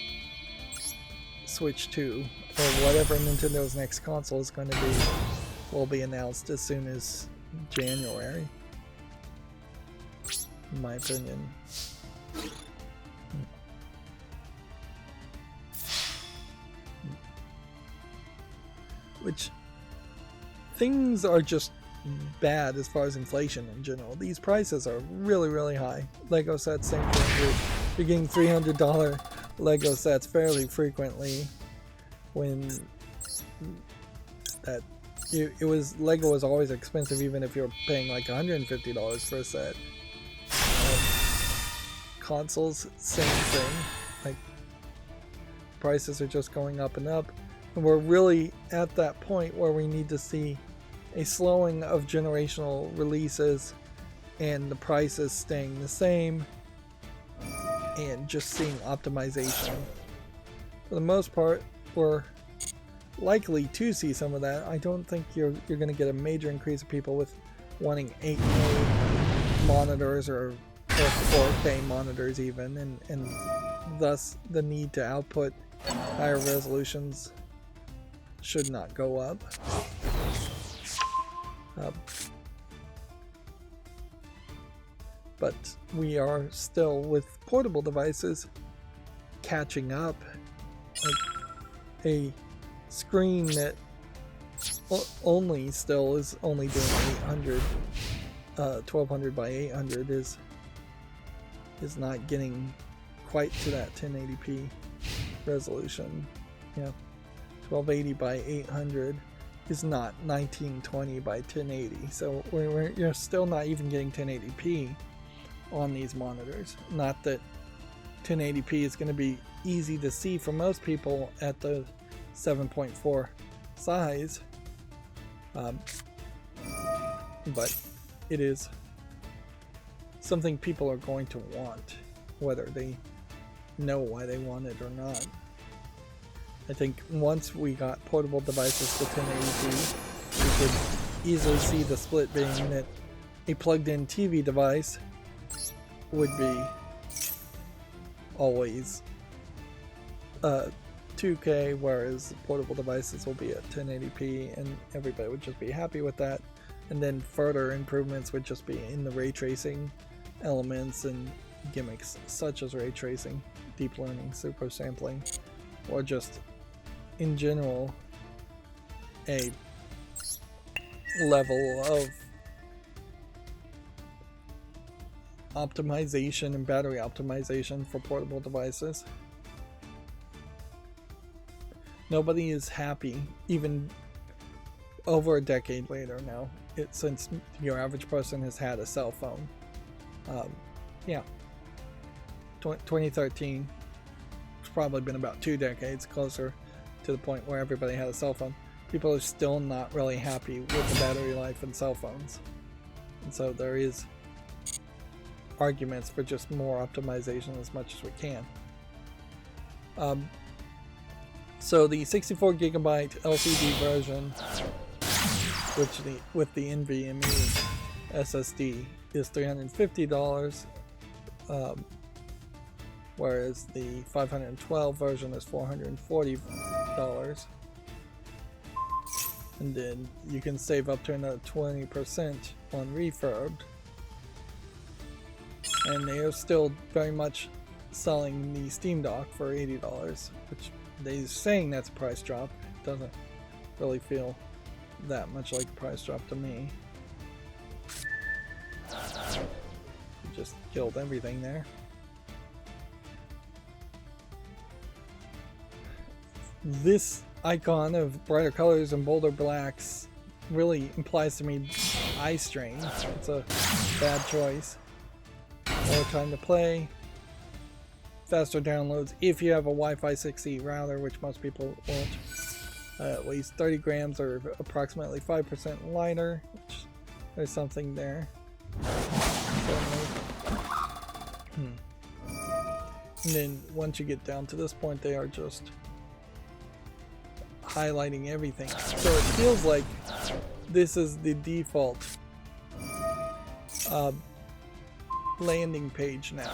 Switch 2 or whatever Nintendo's next console is going to be will be announced as soon as January. In my opinion. Which, things are just bad as far as inflation in general. These prices are really, really high. Lego sets, same thing. You're getting $300 Lego sets fairly frequently when that Lego was always expensive, even if you're paying like $150 for a set. Consoles, same thing. Like, prices are just going up and up, and we're really at that point where we need to see a slowing of generational releases and the prices staying the same and just seeing optimization. For the most part, we're likely to see some of that. I don't think you're going to get a major increase of people with wanting 8K monitors or 4K monitors even, and thus the need to output higher resolutions should not go up. But we are still, with portable devices, catching up. Like, a screen that only still is only doing 800, 1200 by 800 is not getting quite to that 1080p resolution. Yeah, 1280 by 800 is not 1920 by 1080. So you're still not even getting 1080p on these monitors. Not that 1080p is going to be easy to see for most people at the 7.4 size, but it is something people are going to want, whether they know why they want it or not. I think once we got portable devices to 1080p, we could easily see the split being that a plugged-in TV device would be always 2K, whereas portable devices will be at 1080p, and everybody would just be happy with that. And then further improvements would just be in the ray tracing elements and gimmicks such as ray tracing, deep learning, super sampling, or just in general a level of optimization and battery optimization for portable devices. Nobody is happy, even over a decade later now, since your average person has had a cell phone. 2013, it's probably been about 2 decades closer to the point where everybody had a cell phone. People are still not really happy with the battery life in cell phones. And so there is arguments for just more optimization as much as we can. So the 64 gigabyte LCD version, with the NVMe SSD, is $350, whereas the 512 version is $440. And then you can save up to another 20% on refurbed. And they are still very much selling the Steam Dock for $80, which they're saying that's a price drop. It doesn't really feel that much like a price drop to me. Just killed everything there. This icon of brighter colors and bolder blacks really implies to me eye strain. It's a bad choice. More time to play. Faster downloads if you have a Wi-Fi 6E router, which most people won't. At least 30 grams or approximately 5% lighter, which there's something there. And then once you get down to this point, they are just highlighting everything. So it feels like this is the default landing page now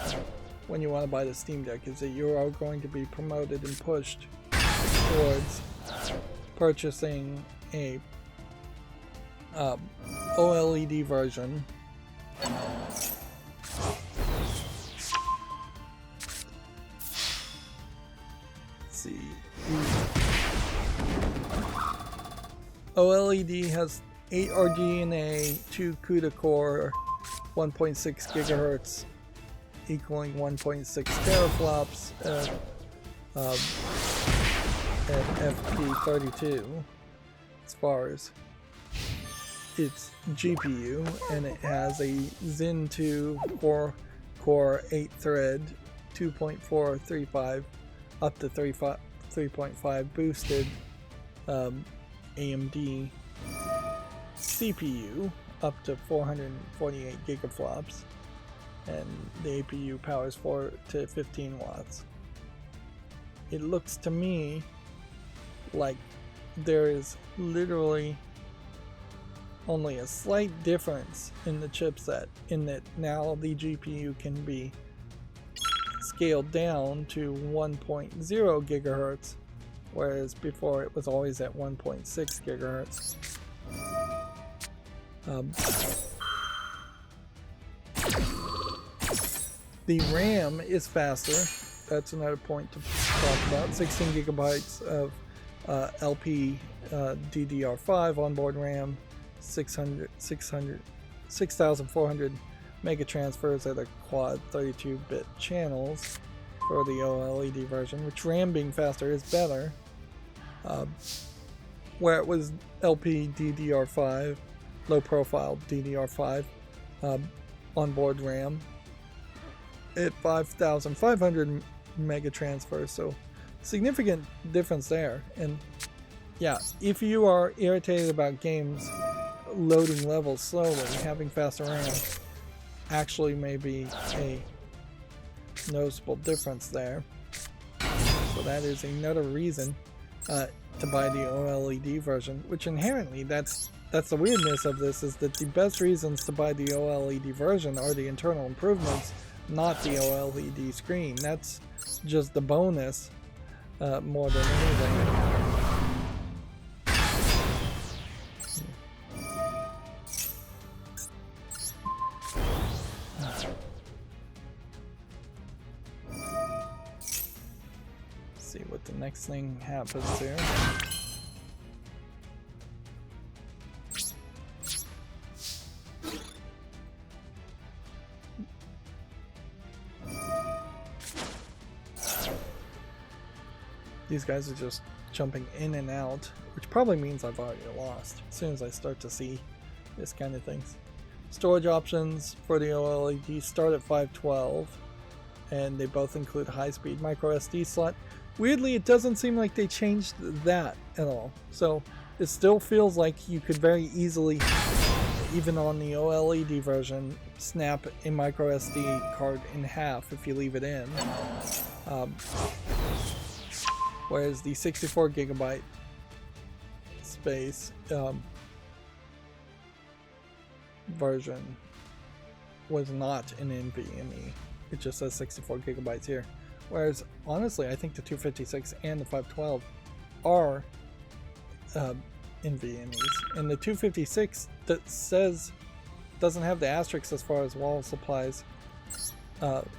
when you want to buy the Steam Deck, is that you are going to be promoted and pushed towards purchasing a OLED version. Let's see. OLED has 8 RDNA, 2 CUDA core, 1.6 gigahertz, equaling 1.6 teraflops at FP32 as far as its GPU, and it has a Zen 2 core 8 thread 2.435 up to 3.5 boosted AMD CPU up to 448 gigaflops, and the APU powers 4 to 15 watts. It looks to me like there is literally only a slight difference in the chipset, in that now the GPU can be scaled down to 1.0 gigahertz, whereas before it was always at 1.6 gigahertz. The RAM is faster. That's another point to talk about. 16 gigabytes of LP DDR5 onboard RAM, 6,400 mega transfers at a quad 32-bit channels for the OLED version, which RAM being faster is better. Where it was LP DDR5, low profile DDR5 onboard RAM at 5,500 mega transfers, so significant difference there. And yeah, if you are irritated about games loading levels slowly, having faster RAM actually may be a noticeable difference there. So that is another reason to buy the OLED version, which inherently that's the weirdness of this, is that the best reasons to buy the OLED version are the internal improvements, not the OLED screen. That's just the bonus more than anything. See what the next thing happens here. These guys are just jumping in and out, which probably means I've already lost as soon as I start to see this kind of things. Storage options for the OLED start at 512, and they both include high-speed micro SD slot. Weirdly, it doesn't seem like they changed that at all. So it still feels like you could very easily, even on the OLED version, snap a micro SD card in half if you leave it in. Whereas the 64 gigabyte space version was not an NVMe. It just says 64 gigabytes here. Whereas honestly, I think the 256 and the 512 are NVMe's, and the 256 that says doesn't have the asterisk as far as wall supplies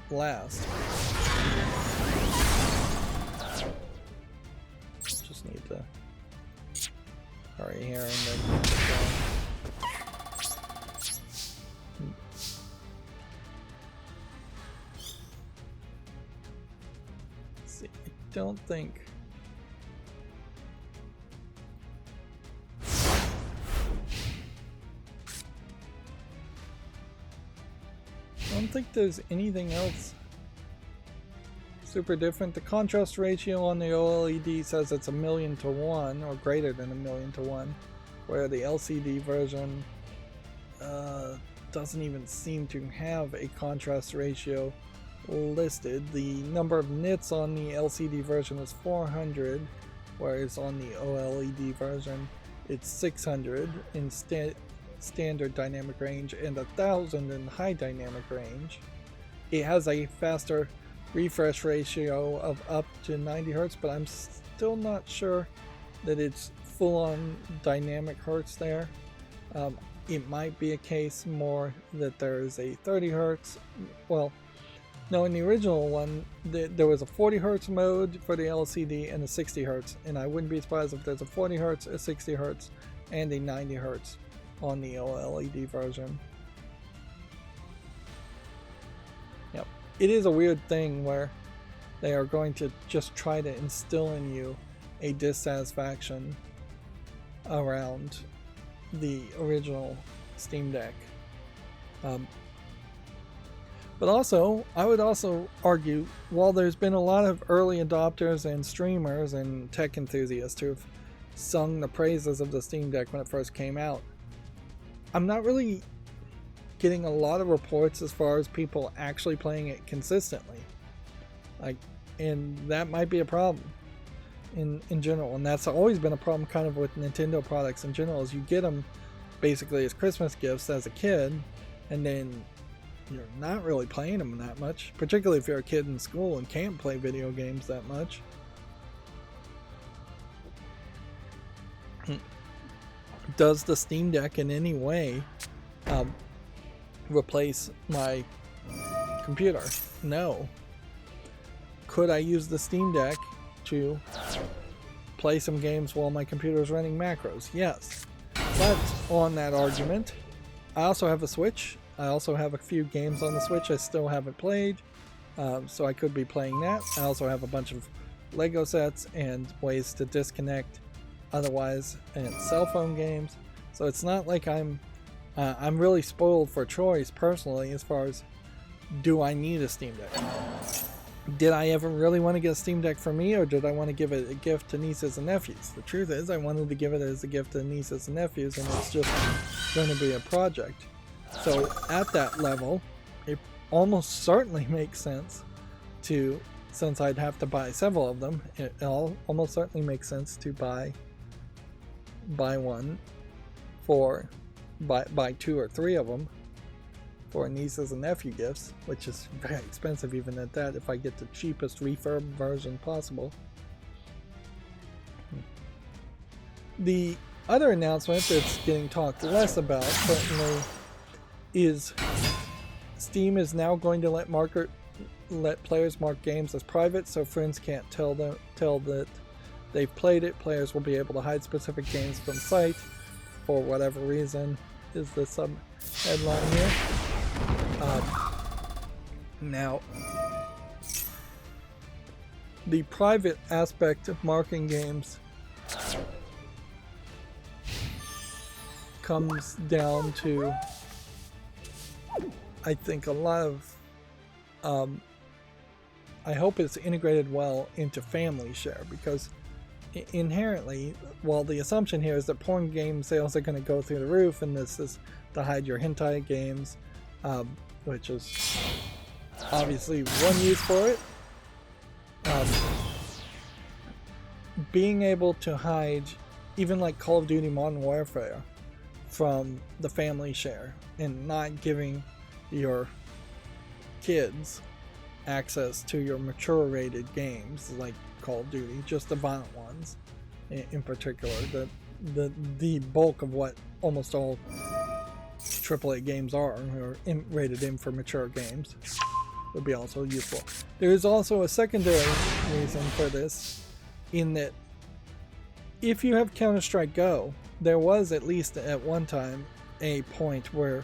last. Just need to hurry here and then keep it going. See, I don't think don't think there's anything else super different. The contrast ratio on the OLED says it's 1,000,000 to 1 or greater than 1,000,000 to 1, where the LCD version doesn't even seem to have a contrast ratio listed. The number of nits on the LCD version is 400, whereas on the OLED version it's 600 in standard dynamic range and 1,000 in high dynamic range. It has a faster refresh ratio of up to 90 Hz, but I'm still not sure that it's full-on dynamic hertz there. It might be a case more that there's a 30 Hz. Well, no, in the original one, there was a 40 Hz mode for the LCD and a 60 Hz, and I wouldn't be surprised if there's a 40 Hz, a 60 Hz, and a 90 Hz on the OLED version. Yep. It is a weird thing where they are going to just try to instill in you a dissatisfaction around the original Steam Deck. But also, I would also argue, while there's been a lot of early adopters and streamers and tech enthusiasts who have sung the praises of the Steam Deck when it first came out, I'm not really getting a lot of reports as far as people actually playing it consistently. And that might be a problem in general, and that's always been a problem kind of with Nintendo products in general, is you get them basically as Christmas gifts as a kid, and then you're not really playing them that much, particularly if you're a kid in school and can't play video games that much. Does the Steam Deck in any way replace my computer? No. Could I use the Steam Deck to play some games while my computer is running macros? Yes. But on that argument, I also have a Switch. I also have a few games on the Switch I still haven't played, so I could be playing that. I also have a bunch of Lego sets and ways to disconnect otherwise, and cell phone games. So it's not like I'm really spoiled for choice personally as far as, do I need a Steam Deck? Did I ever really want to get a Steam Deck for me, or did I want to give it a gift to nieces and nephews? The truth is, I wanted to give it as a gift to nieces and nephews, and it's just going to be a project. So at that level, it almost certainly makes sense to, since I'd have to buy several of them, it almost certainly makes sense to buy one for, buy 2 or 3 of them for nieces and nephew gifts, which is very expensive even at that if I get the cheapest refurb version possible. The other announcement that's getting talked less about certainly is Steam is now going to let players mark games as private, so friends can't tell that they've played it. Players will be able to hide specific games from site for whatever reason, is the sub headline here. Now, the private aspect of marking games comes down to, I think, a lot of I hope it's integrated well into family share, because inherently, while the assumption here is that porn game sales are going to go through the roof, and this is to hide your hentai games, which is obviously one use for it. Being able to hide even like Call of Duty Modern Warfare from the family share and not giving your kids access to your mature rated games like Call of Duty, just the violent ones in particular, the bulk of what almost all AAA games are rated M for mature games, would be also useful. There is also a secondary reason for this, in that if you have Counter-Strike Go, there was at least at one time a point where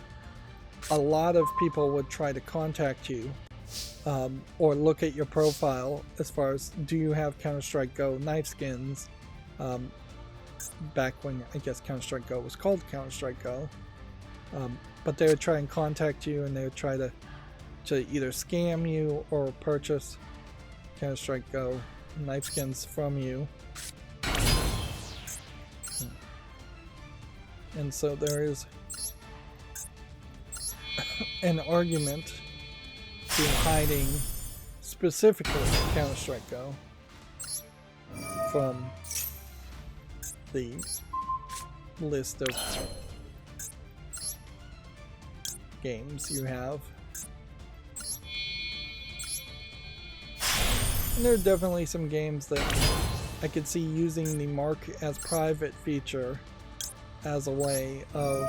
a lot of people would try to contact you or look at your profile as far as, do you have Counter-Strike Go knife skins, back when I guess Counter-Strike Go was called Counter-Strike Go. But they would try and contact you, and they would try to to either scam you or purchase Counter-Strike Go knife skins from you. And so there is an argument to hiding specifically Counter-Strike Go from the list of games you have. And there are definitely some games that I could see using the mark as private feature as a way of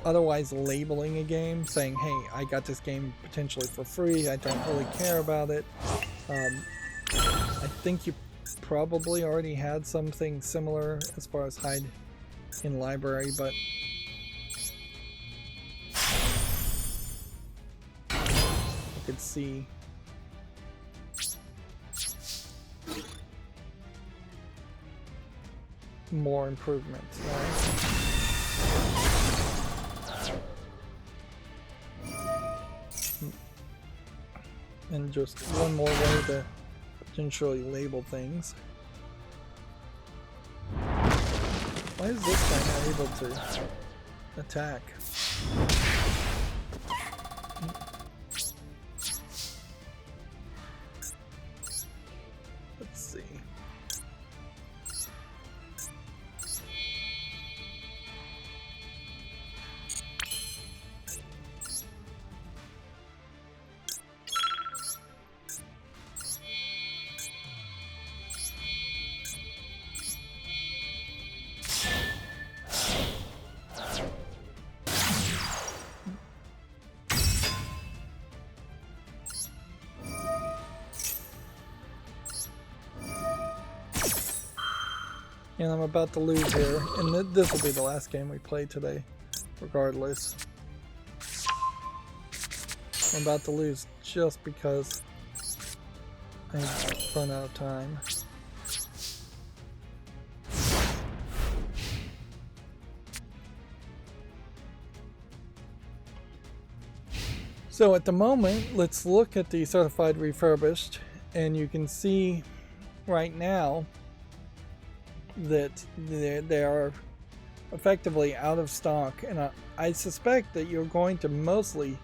otherwise labeling a game, saying, hey, I got this game potentially for free, I don't really care about it. I think you probably already had something similar as far as hide in library, but I could see more improvements, right? And just one more way to potentially label things. Why is this guy not able to attack? Let's see. And I'm about to lose here, and this will be the last game we play today, regardless. I'm about to lose just because I've run out of time. So at the moment, let's look at the certified refurbished, and you can see right now that they are effectively out of stock, and I suspect that you're going to mostly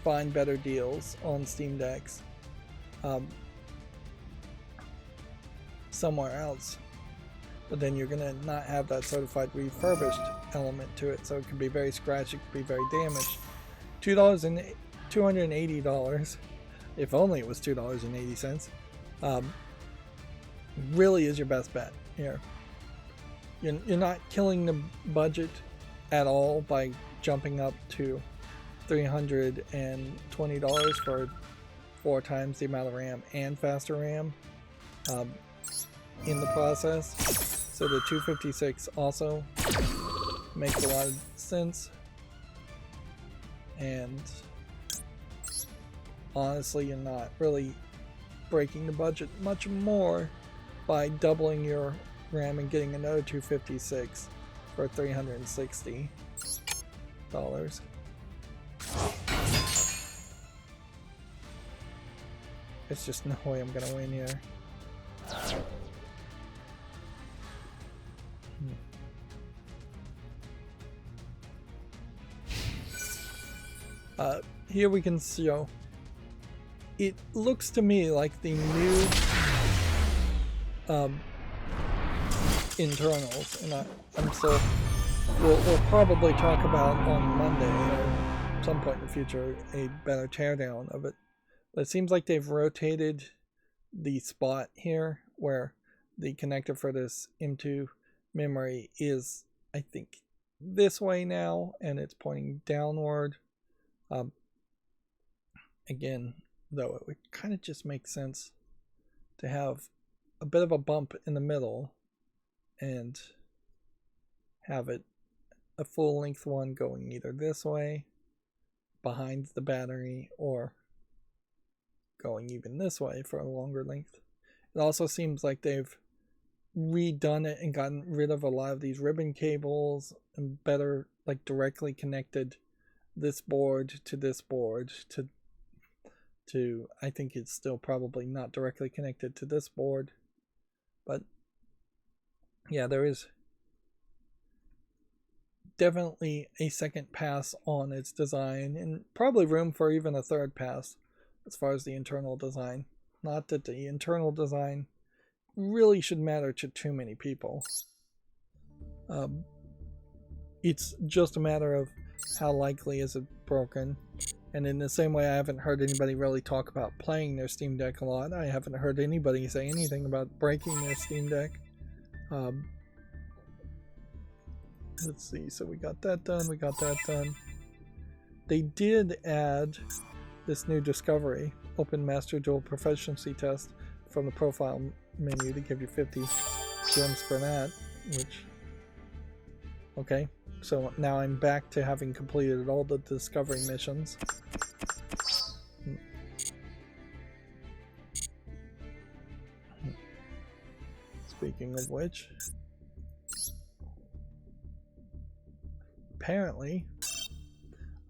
find better deals on Steam Decks somewhere else, but then you're gonna not have that certified refurbished element to it, so it can be very scratchy, it can be very damaged. $280, if only it was $2.80, really is your best bet here. You're not killing the budget at all by jumping up to $320 for 4 times the amount of RAM and faster RAM in the process. So the 256 also makes a lot of sense. And honestly, you're not really breaking the budget much more by doubling your RAM and getting another 256 for $360. It's just no way I'm gonna win here. Here we can see, it looks to me like the new internals, and I'm still, we'll probably talk about on Monday or some point in the future a better teardown of it. But it seems like they've rotated the spot here where the connector for this M2 memory is, I think, this way now, and it's pointing downward. Again, though, it would kind of just make sense to have a bit of a bump in the middle and have it a full length one going either this way behind the battery or going even this way for a longer length. It also seems like they've redone it and gotten rid of a lot of these ribbon cables and better like directly connected this board to this board to I think it's still probably not directly connected to this board, but yeah, there is definitely a second pass on its design and probably room for even a third pass as far as the internal design. Not that the internal design really should matter to too many people. It's just a matter of how likely is it broken. And in the same way, I haven't heard anybody really talk about playing their Steam Deck a lot. I haven't heard anybody say anything about breaking their Steam Deck. Let's see, so we got that done, we got that done. They did add this new discovery, Open Master Duel Proficiency Test, from the profile menu to give you 50 gems for that, which, okay, so now I'm back to having completed all the discovery missions. Speaking of which, apparently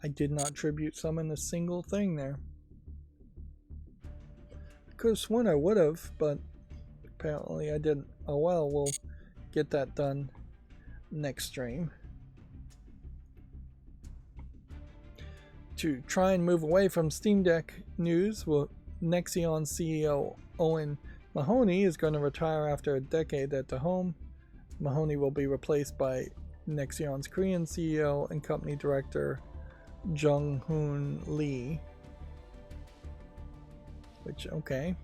I did not tribute summon a single thing there. I could have sworn I would have, but apparently I didn't. Oh well, we'll get that done next stream. To try and move away from Steam Deck news, Nexion CEO Owen Mahoney is going to retire after a decade at the home. Mahoney will be replaced by Nexion's Korean CEO and company director Jung-hoon Lee. Which, okay.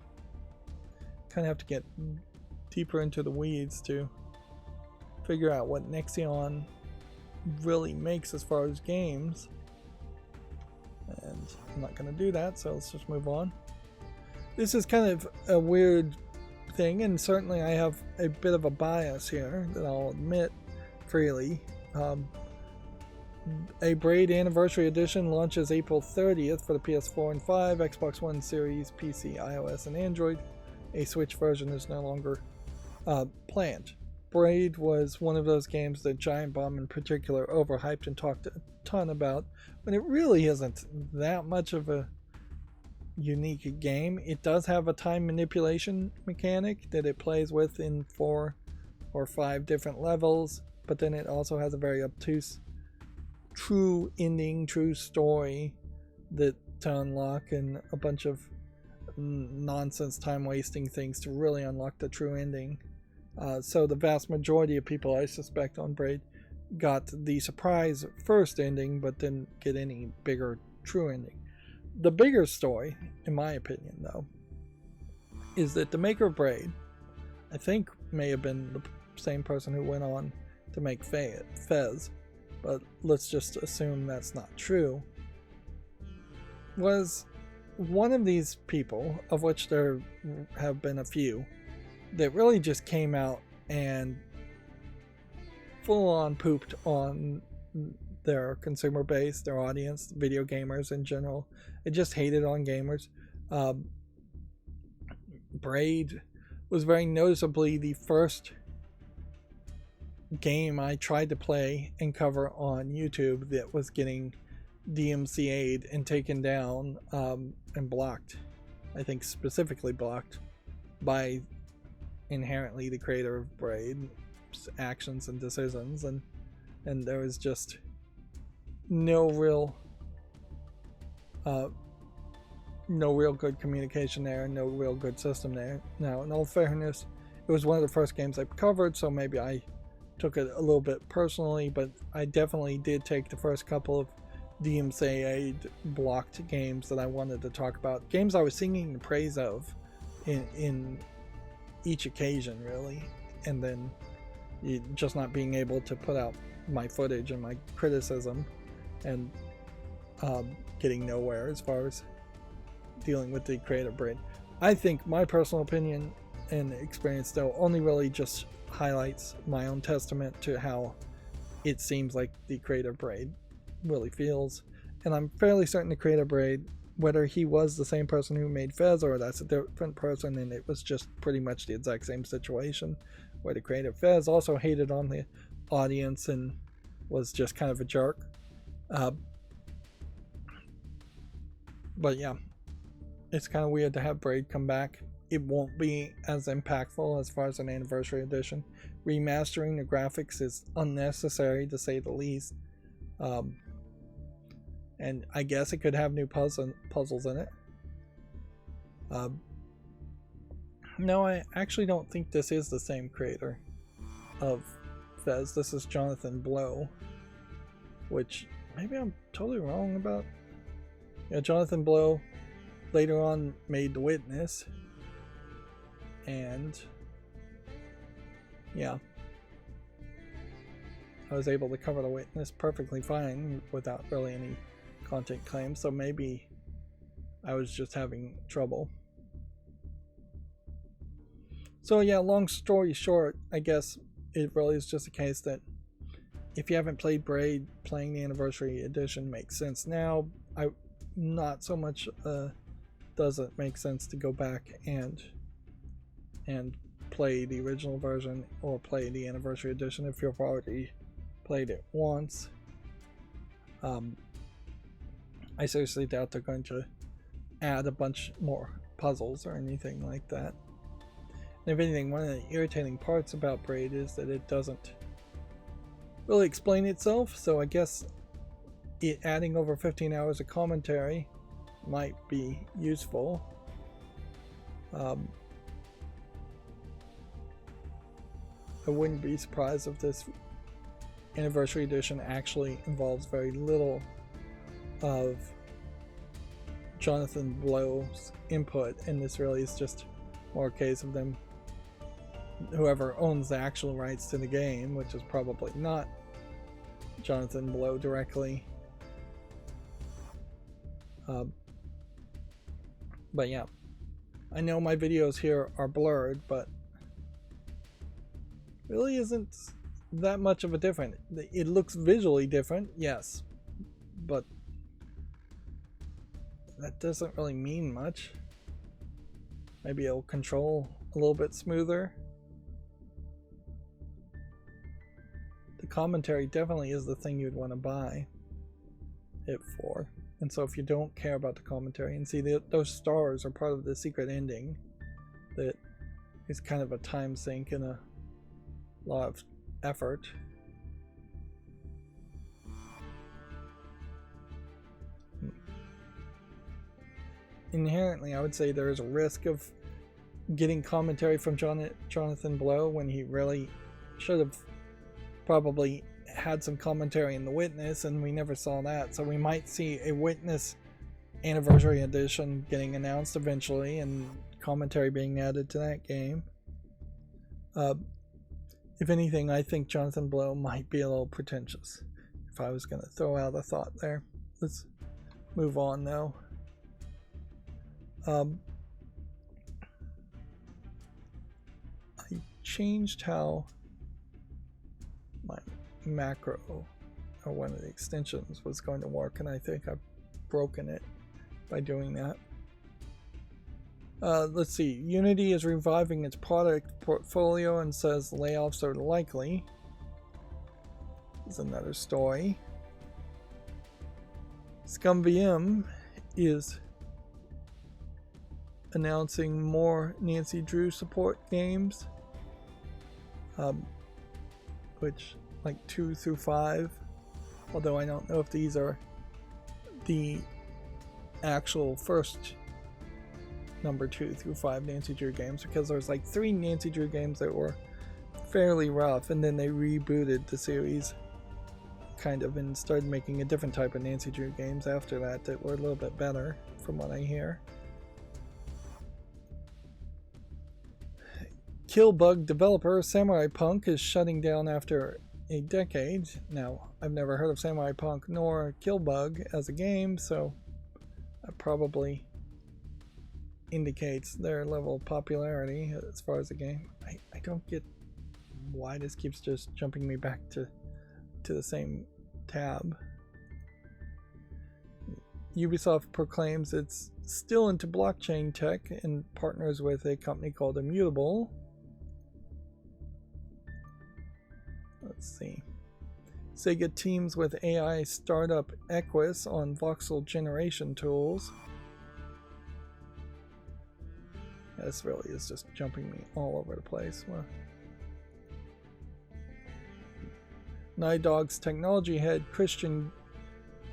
Kind of have to get deeper into the weeds to figure out what Nexion really makes as far as games. And I'm not going to do that, so let's just move on. This is kind of a weird thing, and certainly I have a bit of a bias here that I'll admit freely. A Braid Anniversary Edition launches April 30th for the PS4 and 5, Xbox One Series, PC, iOS, and Android. A Switch version is no longer planned. Braid was one of those games that Giant Bomb in particular overhyped and talked a ton about, when it really isn't that much of a unique game. It does have a time manipulation mechanic that it plays with in 4 or 5 different levels, but then it also has a very obtuse true ending, true story that to unlock, and a bunch of nonsense time wasting things to really unlock the true ending. So the vast majority of people, I suspect, on Braid got the surprise first ending, but didn't get any bigger true ending. The bigger story, in my opinion, though, is that the maker of Braid, I think may have been the same person who went on to make Fez, but let's just assume that's not true, was one of these people, of which there have been a few, that really just came out and full on pooped on their consumer base, their audience, video gamers in general. It just hated on gamers. Braid was very noticeably the first game I tried to play and cover on YouTube that was getting DMCA'd and taken down and blocked. I think specifically blocked by inherently the creator of Braid's actions and decisions, and there was just no real good communication there, no real good system there. Now, in all fairness, it was one of the first games I covered, so maybe I took it a little bit personally, but I definitely did take the first couple of DMCA'd blocked games that I wanted to talk about, games I was singing the praise of in each occasion, really, and then just not being able to put out my footage and my criticism, and getting nowhere as far as dealing with the creative Braid. I think my personal opinion and experience, though, only really just highlights my own testament to how it seems like the creative Braid really feels. And I'm fairly certain the creative Braid, whether he was the same person who made Fez or that's a different person and it was just pretty much the exact same situation, where the creator Fez also hated on the audience and was just kind of a jerk. But yeah, it's kind of weird to have Braid come back. It won't be as impactful as far as an anniversary edition. Remastering the graphics is unnecessary, to say the least. And I guess it could have new puzzles in it. No, I actually don't think this is the same creator of Fez. This is Jonathan Blow, which maybe I'm totally wrong about. Yeah, Jonathan Blow later on made The Witness, and yeah, I was able to cover The Witness perfectly fine without really any content claims, so maybe I was just having trouble. So yeah, long story short, I guess it really is just a case that if you haven't played Braid, playing the Anniversary Edition makes sense now. Not so much does it make sense to go back and play the original version or play the Anniversary Edition if you've already played it once. I seriously doubt they're going to add a bunch more puzzles or anything like that. And if anything, one of the irritating parts about Braid is that it doesn't really explain itself, so I guess it adding over 15 hours of commentary might be useful. I wouldn't be surprised if this Anniversary Edition actually involves very little of Jonathan Blow's input, and this really is just more a case of them, whoever owns the actual rights to the game, which is probably not Jonathan Blow directly. But yeah, I know my videos here are blurred, but really isn't that much of a difference. It looks visually different, yes, but that doesn't really mean much. Maybe it'll control a little bit smoother. The commentary definitely is the thing you'd want to buy it for. And so if you don't care about the commentary, and see those stars are part of the secret ending that is kind of a time sink and a lot of effort. Inherently, I would say there is a risk of getting commentary from Jonathan Blow when he really should have probably had some commentary in The Witness, and we never saw that. So we might see a Witness Anniversary Edition getting announced eventually and commentary being added to that game. If anything, I think Jonathan Blow might be a little pretentious, if I was going to throw out a thought there. Let's move on though. I changed how my macro, or one of the extensions, was going to work, and I think I've broken it by doing that. Let's see. Unity is reviving its product portfolio and says layoffs are likely. There's another story. ScumVM is announcing more Nancy Drew support games, which like 2 through 5, although I don't know if these are the actual first number 2 through 5 Nancy Drew games, because there's like 3 Nancy Drew games that were fairly rough, and then they rebooted the series kind of and started making a different type of Nancy Drew games after that that were a little bit better, from what I hear. Killbug developer Samurai Punk is shutting down after a decade. Now, I've never heard of Samurai Punk nor Killbug as a game, so that probably indicates their level of popularity as far as the game. I don't get why this keeps just jumping me back to the same tab. Ubisoft proclaims it's still into blockchain tech and partners with a company called Immutable. let's see. Sega teams with AI startup Equus on voxel generation tools. This really is just jumping me all over the place. Well, Night Dog's technology head Christian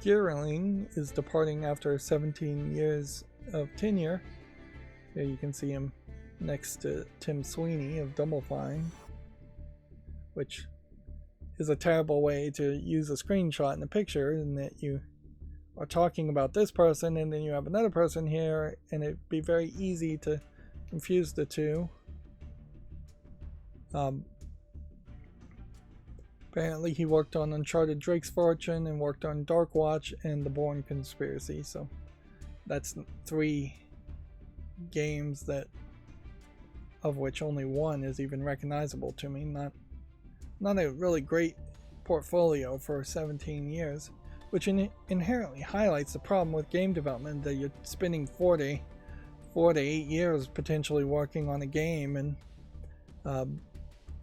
Geerling is departing after 17 years of tenure. Here you can see him next to Tim Sweeney of Double Fine, which is a terrible way to use a screenshot in a picture, in that you are talking about this person and then you have another person here, and it'd be very easy to confuse the two. Apparently he worked on Uncharted Drake's Fortune and worked on Dark Watch and The Bourne Conspiracy, so that's 3 games that, of which only one is even recognizable to me. Not a really great portfolio for 17 years, which inherently highlights the problem with game development, that you're spending 4 to 8 years potentially working on a game, and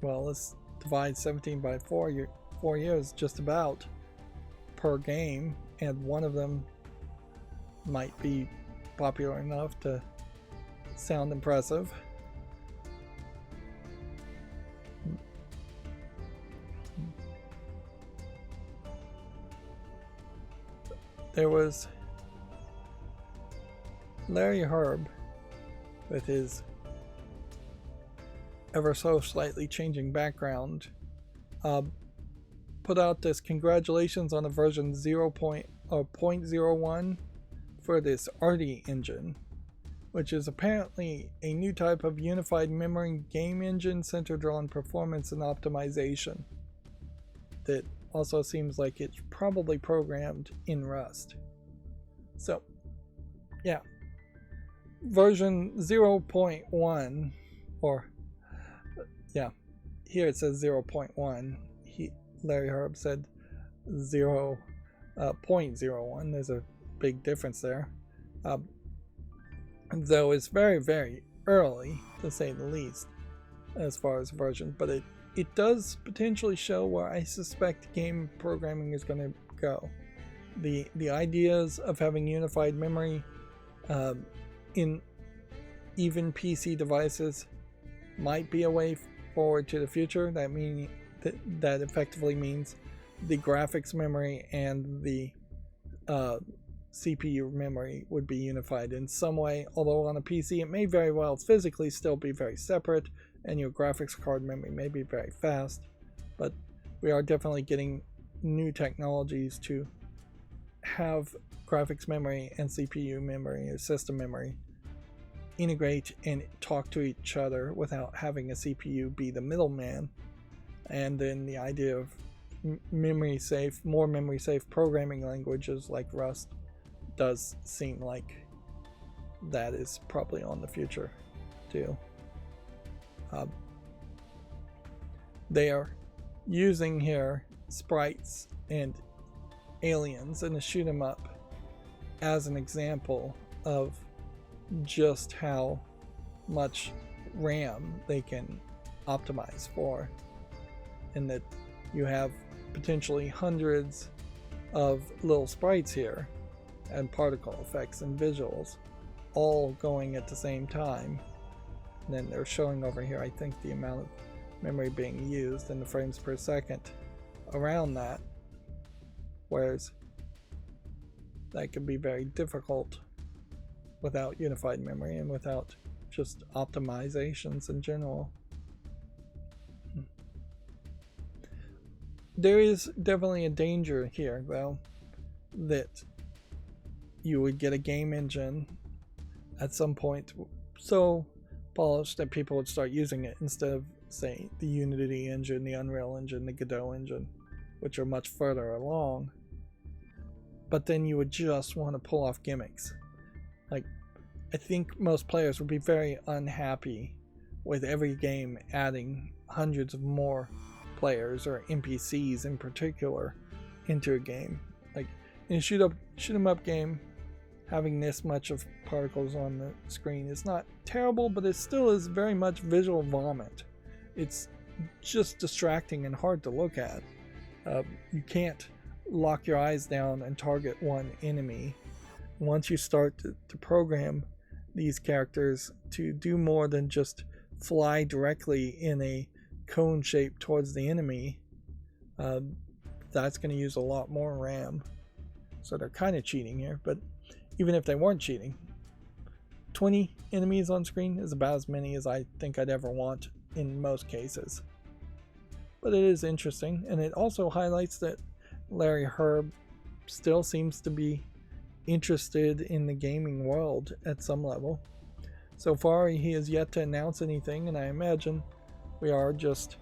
well, let's divide 17 by 4 years just about per game, and one of them might be popular enough to sound impressive. There was Larry Herb with his ever so slightly changing background, put out this congratulations on the version 0.01 for this RD engine, which is apparently a new type of unified memory game engine centered on performance and optimization that also seems like it's probably programmed in Rust. So, yeah. Version 0.1, or, yeah, here it says 0.1. Larry Herb said 0.01. There's a big difference there. Though it's very, very early, to say the least, as far as version, but it does potentially show where I suspect game programming is going to go. The ideas of having unified memory in even PC devices might be a way forward to the future. That effectively means the graphics memory and the CPU memory would be unified in some way, although on a PC it may very well physically still be very separate, and your graphics card memory may be very fast, but we are definitely getting new technologies to have graphics memory and CPU memory or system memory integrate and talk to each other without having a CPU be the middleman. And then the idea of more memory safe programming languages like Rust does seem like that is probably on the future too. They are using here sprites and aliens in a shoot 'em up as an example of just how much RAM they can optimize for, and that you have potentially hundreds of little sprites here and particle effects and visuals all going at the same time. And then they're showing over here, I think, the amount of memory being used and the frames per second around that, whereas that can be very difficult without unified memory and without just optimizations in general. There is definitely a danger here, though, that you would get a game engine at some point so polished that people would start using it instead of, say, the Unity engine, the Unreal engine, the Godot engine, which are much further along. But then you would just want to pull off gimmicks. Like, I think most players would be very unhappy with every game adding hundreds of more players, or NPCs in particular, into a game. Like, in a shoot 'em up game, having this much of particles on the screen is not terrible, but it still is very much visual vomit. It's just distracting and hard to look at. You can't lock your eyes down and target one enemy. Once you start to program these characters to do more than just fly directly in a cone shape towards the enemy, that's going to use a lot more RAM. So they're kind of cheating here, but even if they weren't cheating, 20 enemies on screen is about as many as I think I'd ever want in most cases. But it is interesting, and it also highlights that Larry Herb still seems to be interested in the gaming world at some level. So far, he has yet to announce anything, and I imagine we are just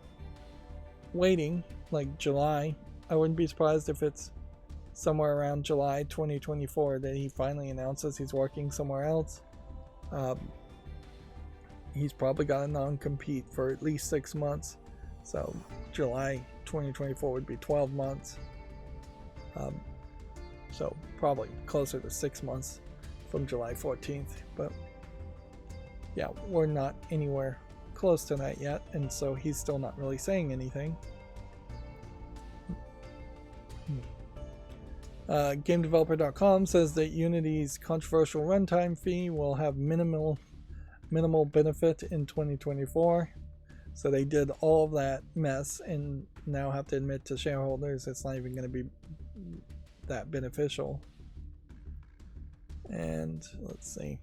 waiting, like July. I wouldn't be surprised if it's somewhere around July 2024 that he finally announces he's working somewhere else. He's probably got a non-compete for at least 6 months, so July 2024 would be 12 months. So probably closer to 6 months from July 14th, but yeah, we're not anywhere close to that yet, and so he's still not really saying anything. GameDeveloper.com says that Unity's controversial runtime fee will have minimal benefit in 2024. So they did all of that mess and now have to admit to shareholders it's not even going to be that beneficial. And let's see.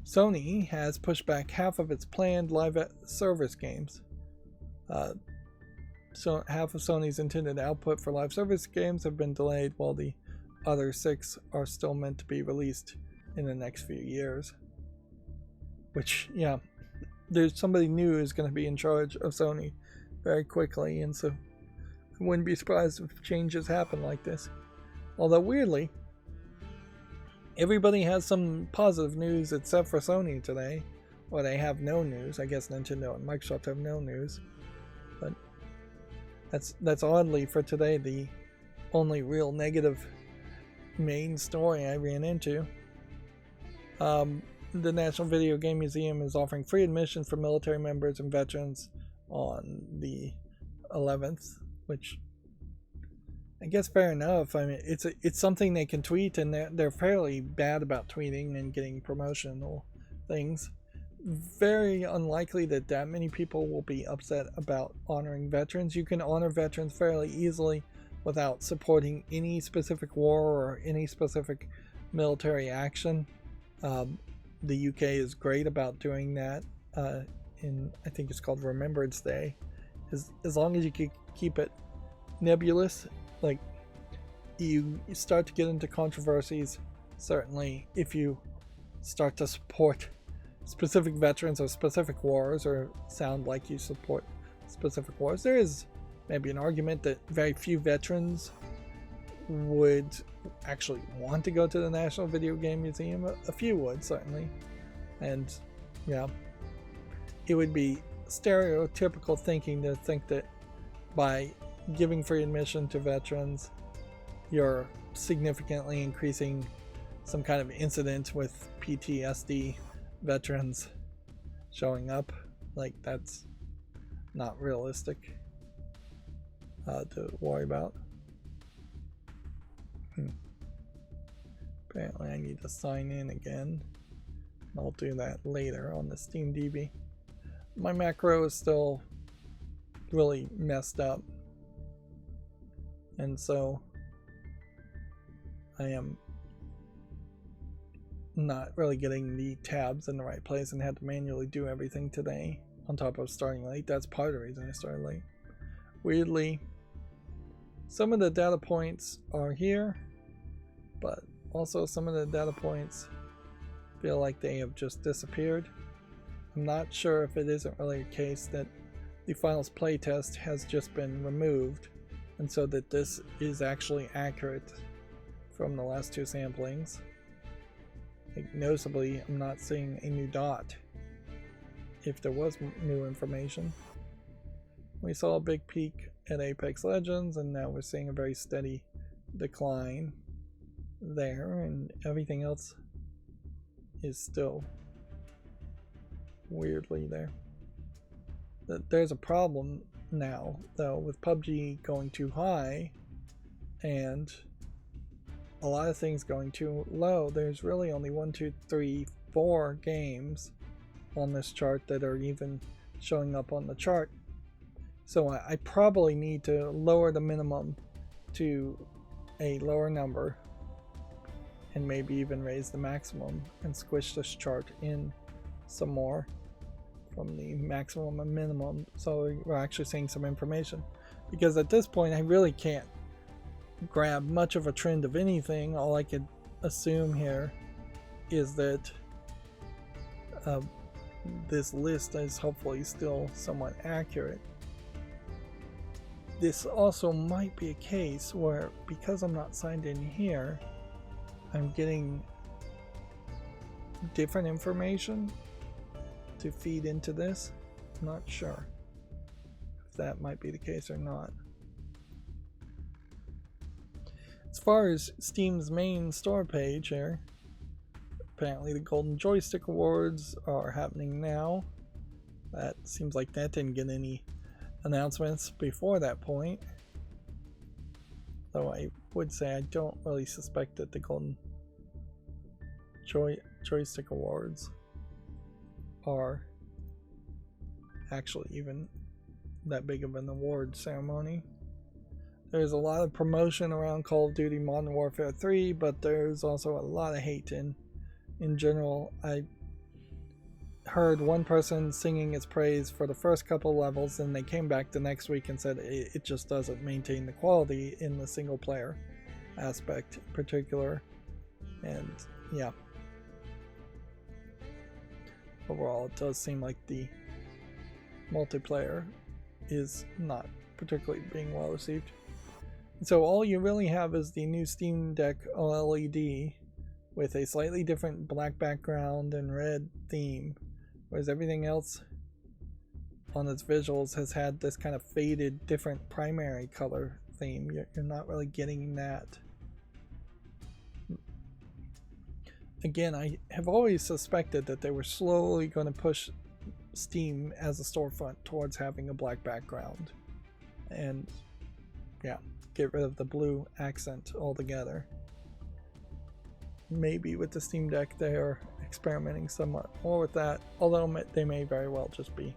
Sony has pushed back half of its planned live service games. So half of Sony's intended output for live service games have been delayed, while the other 6 are still meant to be released in the next few years. Which, yeah, there's somebody new who's going to be in charge of Sony very quickly, and so I wouldn't be surprised if changes happen like this. Although weirdly, everybody has some positive news except for Sony today, or they have no news. I guess Nintendo and Microsoft have no news, but that's oddly for today the only real negative main story I ran into. The National Video Game Museum is offering free admission for military members and veterans on the 11th, which I guess fair enough. I mean, it's something they can tweet, and they're fairly bad about tweeting and getting promotional things. Very unlikely that many people will be upset about honoring veterans. You can honor veterans fairly easily without supporting any specific war or any specific military action. The UK is great about doing that. I think it's called Remembrance Day. As long as you can keep it nebulous, like you start to get into controversies. Certainly, if you start to support specific veterans or specific wars, or sound like you support specific wars, there is maybe an argument that very few veterans would actually want to go to the National Video Game Museum. A few would, certainly. And yeah, it would be stereotypical thinking to think that by giving free admission to veterans, you're significantly increasing some kind of incident with PTSD veterans showing up. Like, that's not realistic to worry about. Apparently I need to sign in again. I'll do that later on the SteamDB. My macro is still really messed up, and so I am not really getting the tabs in the right place and had to manually do everything today on top of starting late. That's part of the reason I started late. Weirdly, some of the data points are here, but also some of the data points feel like they have just disappeared. I'm not sure if it isn't really a case that the finals playtest has just been removed, and so that this is actually accurate from the last 2 samplings. Like, noticeably, I'm not seeing a new dot if there was new information. We saw a big peak at Apex Legends, and now we're seeing a very steady decline there, and everything else is still weirdly there. There's a problem now, though, with PUBG going too high and a lot of things going too low. There's really only 1, 2, 3, 4 games on this chart that are even showing up on the chart. So I probably need to lower the minimum to a lower number and maybe even raise the maximum and squish this chart in some more from the maximum and minimum, so we're actually seeing some information. Because at this point I really can't grab much of a trend of anything. All I could assume here is that this list is hopefully still somewhat accurate. This also might be a case where, because I'm not signed in here, I'm getting different information to feed into this. I'm not sure if that might be the case or not. As far as Steam's main store page here, apparently the Golden Joystick Awards are happening now. That seems like that didn't get any announcements before that point. Though I would say I don't really suspect that the Golden Joystick Awards are actually even that big of an award ceremony. There's a lot of promotion around Call of Duty Modern Warfare 3, but there's also a lot of hate in general. I heard one person singing its praise for the first couple levels, and they came back the next week and said it just doesn't maintain the quality in the single player aspect in particular. And yeah, overall it does seem like the multiplayer is not particularly being well received. And so all you really have is the new Steam Deck OLED with a slightly different black background and red theme, whereas everything else on its visuals has had this kind of faded different primary color theme. You're not really getting that. Again, I have always suspected that they were slowly going to push Steam as a storefront towards having a black background and yeah, get rid of the blue accent altogether. Maybe with the Steam Deck they are experimenting somewhat more with that, although they may very well just be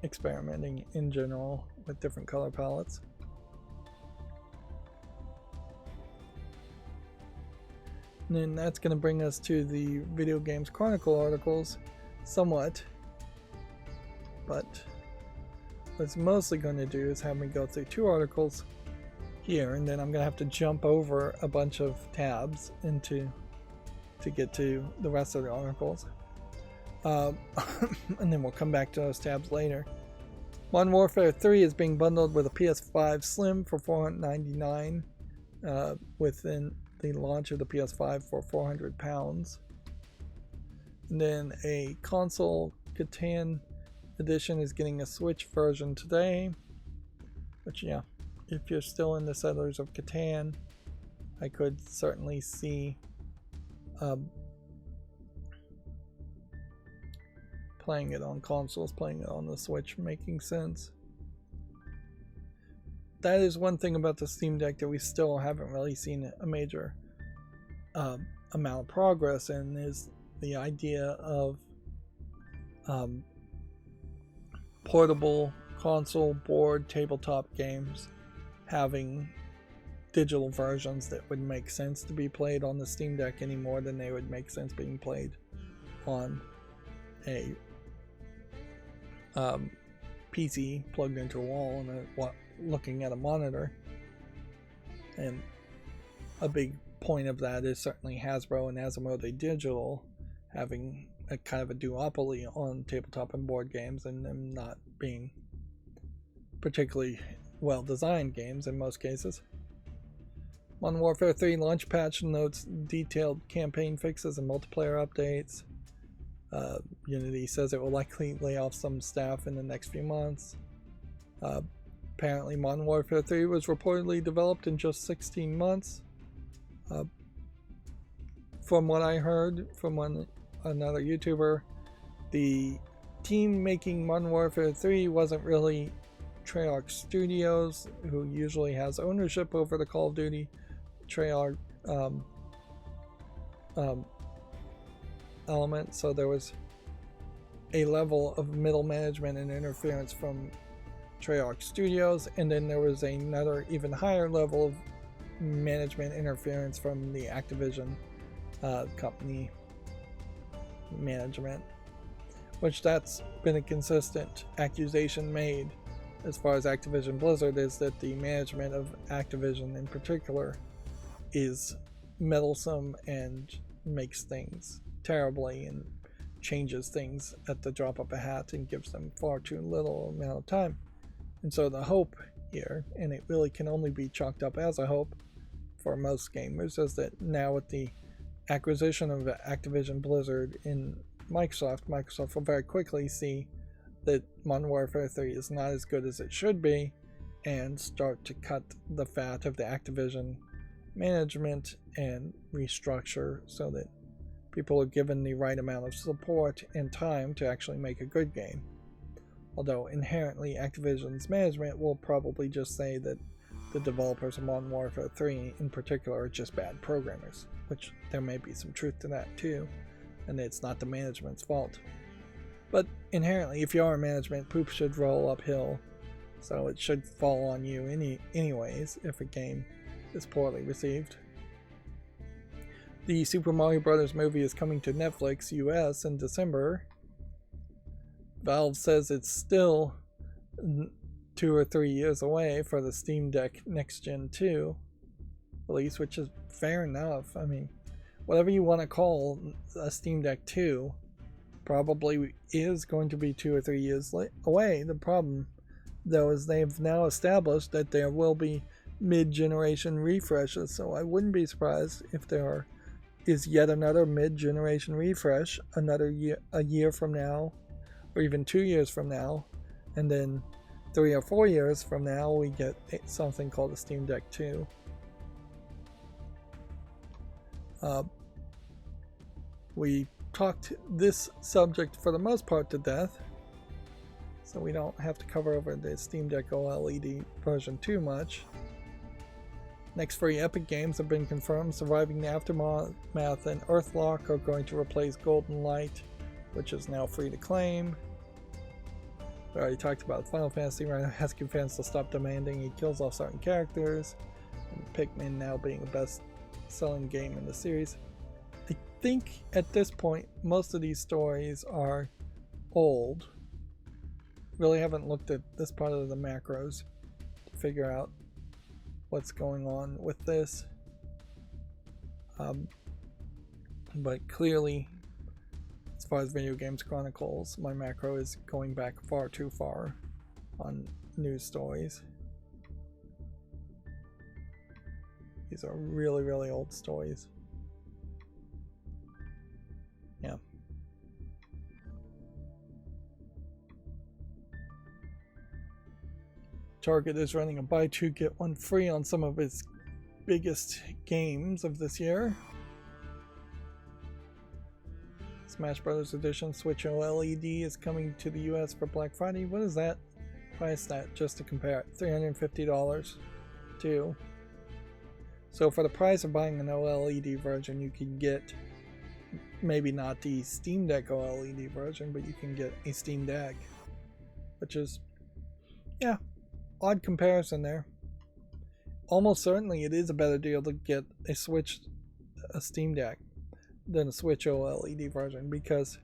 experimenting in general with different color palettes. And then that's going to bring us to the Video Games Chronicle articles somewhat, but what it's mostly going to do is have me go through 2 articles here, and then I'm going to have to jump over a bunch of tabs to get to the rest of the articles. And then we'll come back to those tabs later. Modern Warfare 3 is being bundled with a PS5 Slim for $499 within the launch of the PS5 for £400. And then a console Catan edition is getting a Switch version today, which yeah, if you're still in the Settlers of Catan, I could certainly see playing it on consoles, playing it on the Switch making sense. That is one thing about the Steam Deck that we still haven't really seen a major amount of progress in, is the idea of portable console, board, tabletop games having digital versions that would make sense to be played on the Steam Deck any more than they would make sense being played on a PC plugged into a wall and looking at a monitor. And a big point of that is certainly Hasbro and Asmodee Digital having a kind of a duopoly on tabletop and board games, and them not being particularly well designed games in most cases. Modern Warfare 3 launch patch notes detailed campaign fixes and multiplayer updates. Unity says it will likely lay off some staff in the next few months. Apparently Modern Warfare 3 was reportedly developed in just 16 months. From what I heard from another YouTuber, the team making Modern Warfare 3 wasn't really Treyarch Studios, who usually has ownership over the Call of Duty. Treyarch element, so there was a level of middle management and interference from Treyarch Studios, and then there was another even higher level of management interference from the Activision company management, which that's been a consistent accusation made as far as Activision Blizzard, is that the management of Activision in particular is meddlesome and makes things terribly and changes things at the drop of a hat and gives them far too little amount of time. And so the hope here, and it really can only be chalked up as a hope for most gamers, is that now with the acquisition of Activision Blizzard in Microsoft will very quickly see that Modern Warfare 3 is not as good as it should be and start to cut the fat of the Activision management and restructure so that people are given the right amount of support and time to actually make a good game. Although inherently Activision's management will probably just say that the developers of Modern Warfare 3 in particular are just bad programmers, which there may be some truth to that too, and it's not the management's fault. But inherently, if you are management, poop should roll uphill, so it should fall on you anyways if a game is poorly received. The Super Mario Bros. Movie is coming to Netflix US in December. Valve says it's still 2 or 3 years away for the Steam Deck Next Gen 2 release, which is fair enough. I mean, whatever you want to call a Steam Deck 2 probably is going to be 2 or 3 years away. The problem, though, is they've now established that there will be mid-generation refreshes, so I wouldn't be surprised if there is yet another mid-generation refresh a year from now, or even 2 years from now, and then 3 or 4 years from now we get something called a Steam Deck 2. We talked this subject for the most part to death, so we don't have to cover over the Steam Deck OLED version too much. Next 3 Epic games have been confirmed. Surviving the Aftermath and Earthlock are going to replace Golden Light, which is now free to claim. We already talked about Final Fantasy, asking fans to stop demanding he kills off certain characters, and Pikmin now being the best selling game in the series. I think at this point most of these stories are old. Really haven't looked at this part of the macros to figure out what's going on with this. But clearly, as far as Video Games Chronicles, my macro is going back far too far on news stories. These are really, really old stories. Yeah. Target is running a buy 2 get 1 free on some of its biggest games of this year. Smash Bros. Edition Switch OLED is coming to the US for Black Friday. What is that price that, just to compare it? $350 too. So for the price of buying an OLED version, you can get maybe not the Steam Deck OLED version, but you can get a Steam Deck, which is, yeah, odd comparison there. Almost certainly it is a better deal to get a Steam Deck than a Switch OLED version, because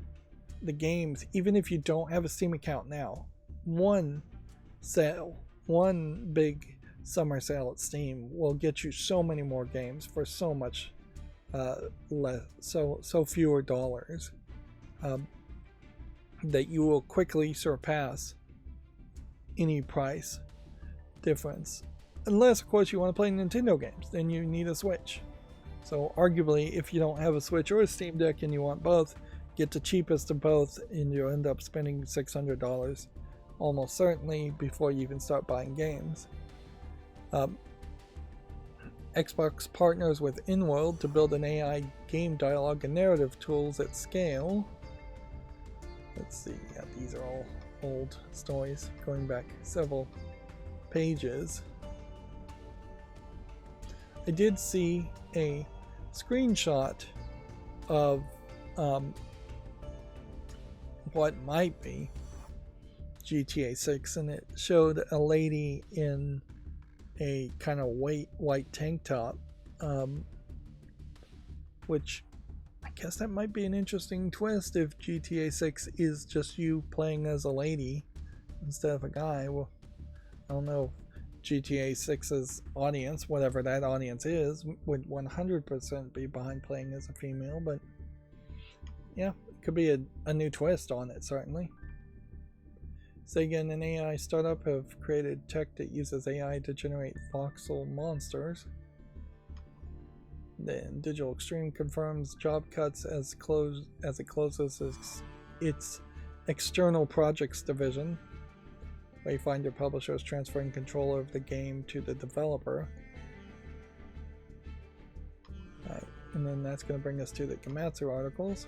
the games, even if you don't have a Steam account now, one big summer sale at Steam will get you so many more games for so much less, so fewer dollars, that you will quickly surpass any price difference, unless of course you want to play Nintendo games, then you need a Switch. So arguably, if you don't have a Switch or a Steam Deck and you want both, get the cheapest of both and you'll end up spending $600 almost certainly before you even start buying games. Xbox partners with InWorld to build an AI game dialogue and narrative tools at scale. Let's see. Yeah, these are all old stories going back several pages. I did see a screenshot of what might be GTA 6, and it showed a lady in a kind of white tank top, which I guess that might be an interesting twist if GTA 6 is just you playing as a lady instead of a guy. Well, I don't know. GTA 6's audience, whatever that audience is, would 100% be behind playing as a female, but yeah, it could be a new twist on it, certainly. Sega and an AI startup have created tech that uses AI to generate voxel monsters. Then Digital Extreme confirms job cuts as it closes its external projects division. Wayfinder Publishers transferring control of the game to the developer. Alright, and then that's going to bring us to the Gematsu articles.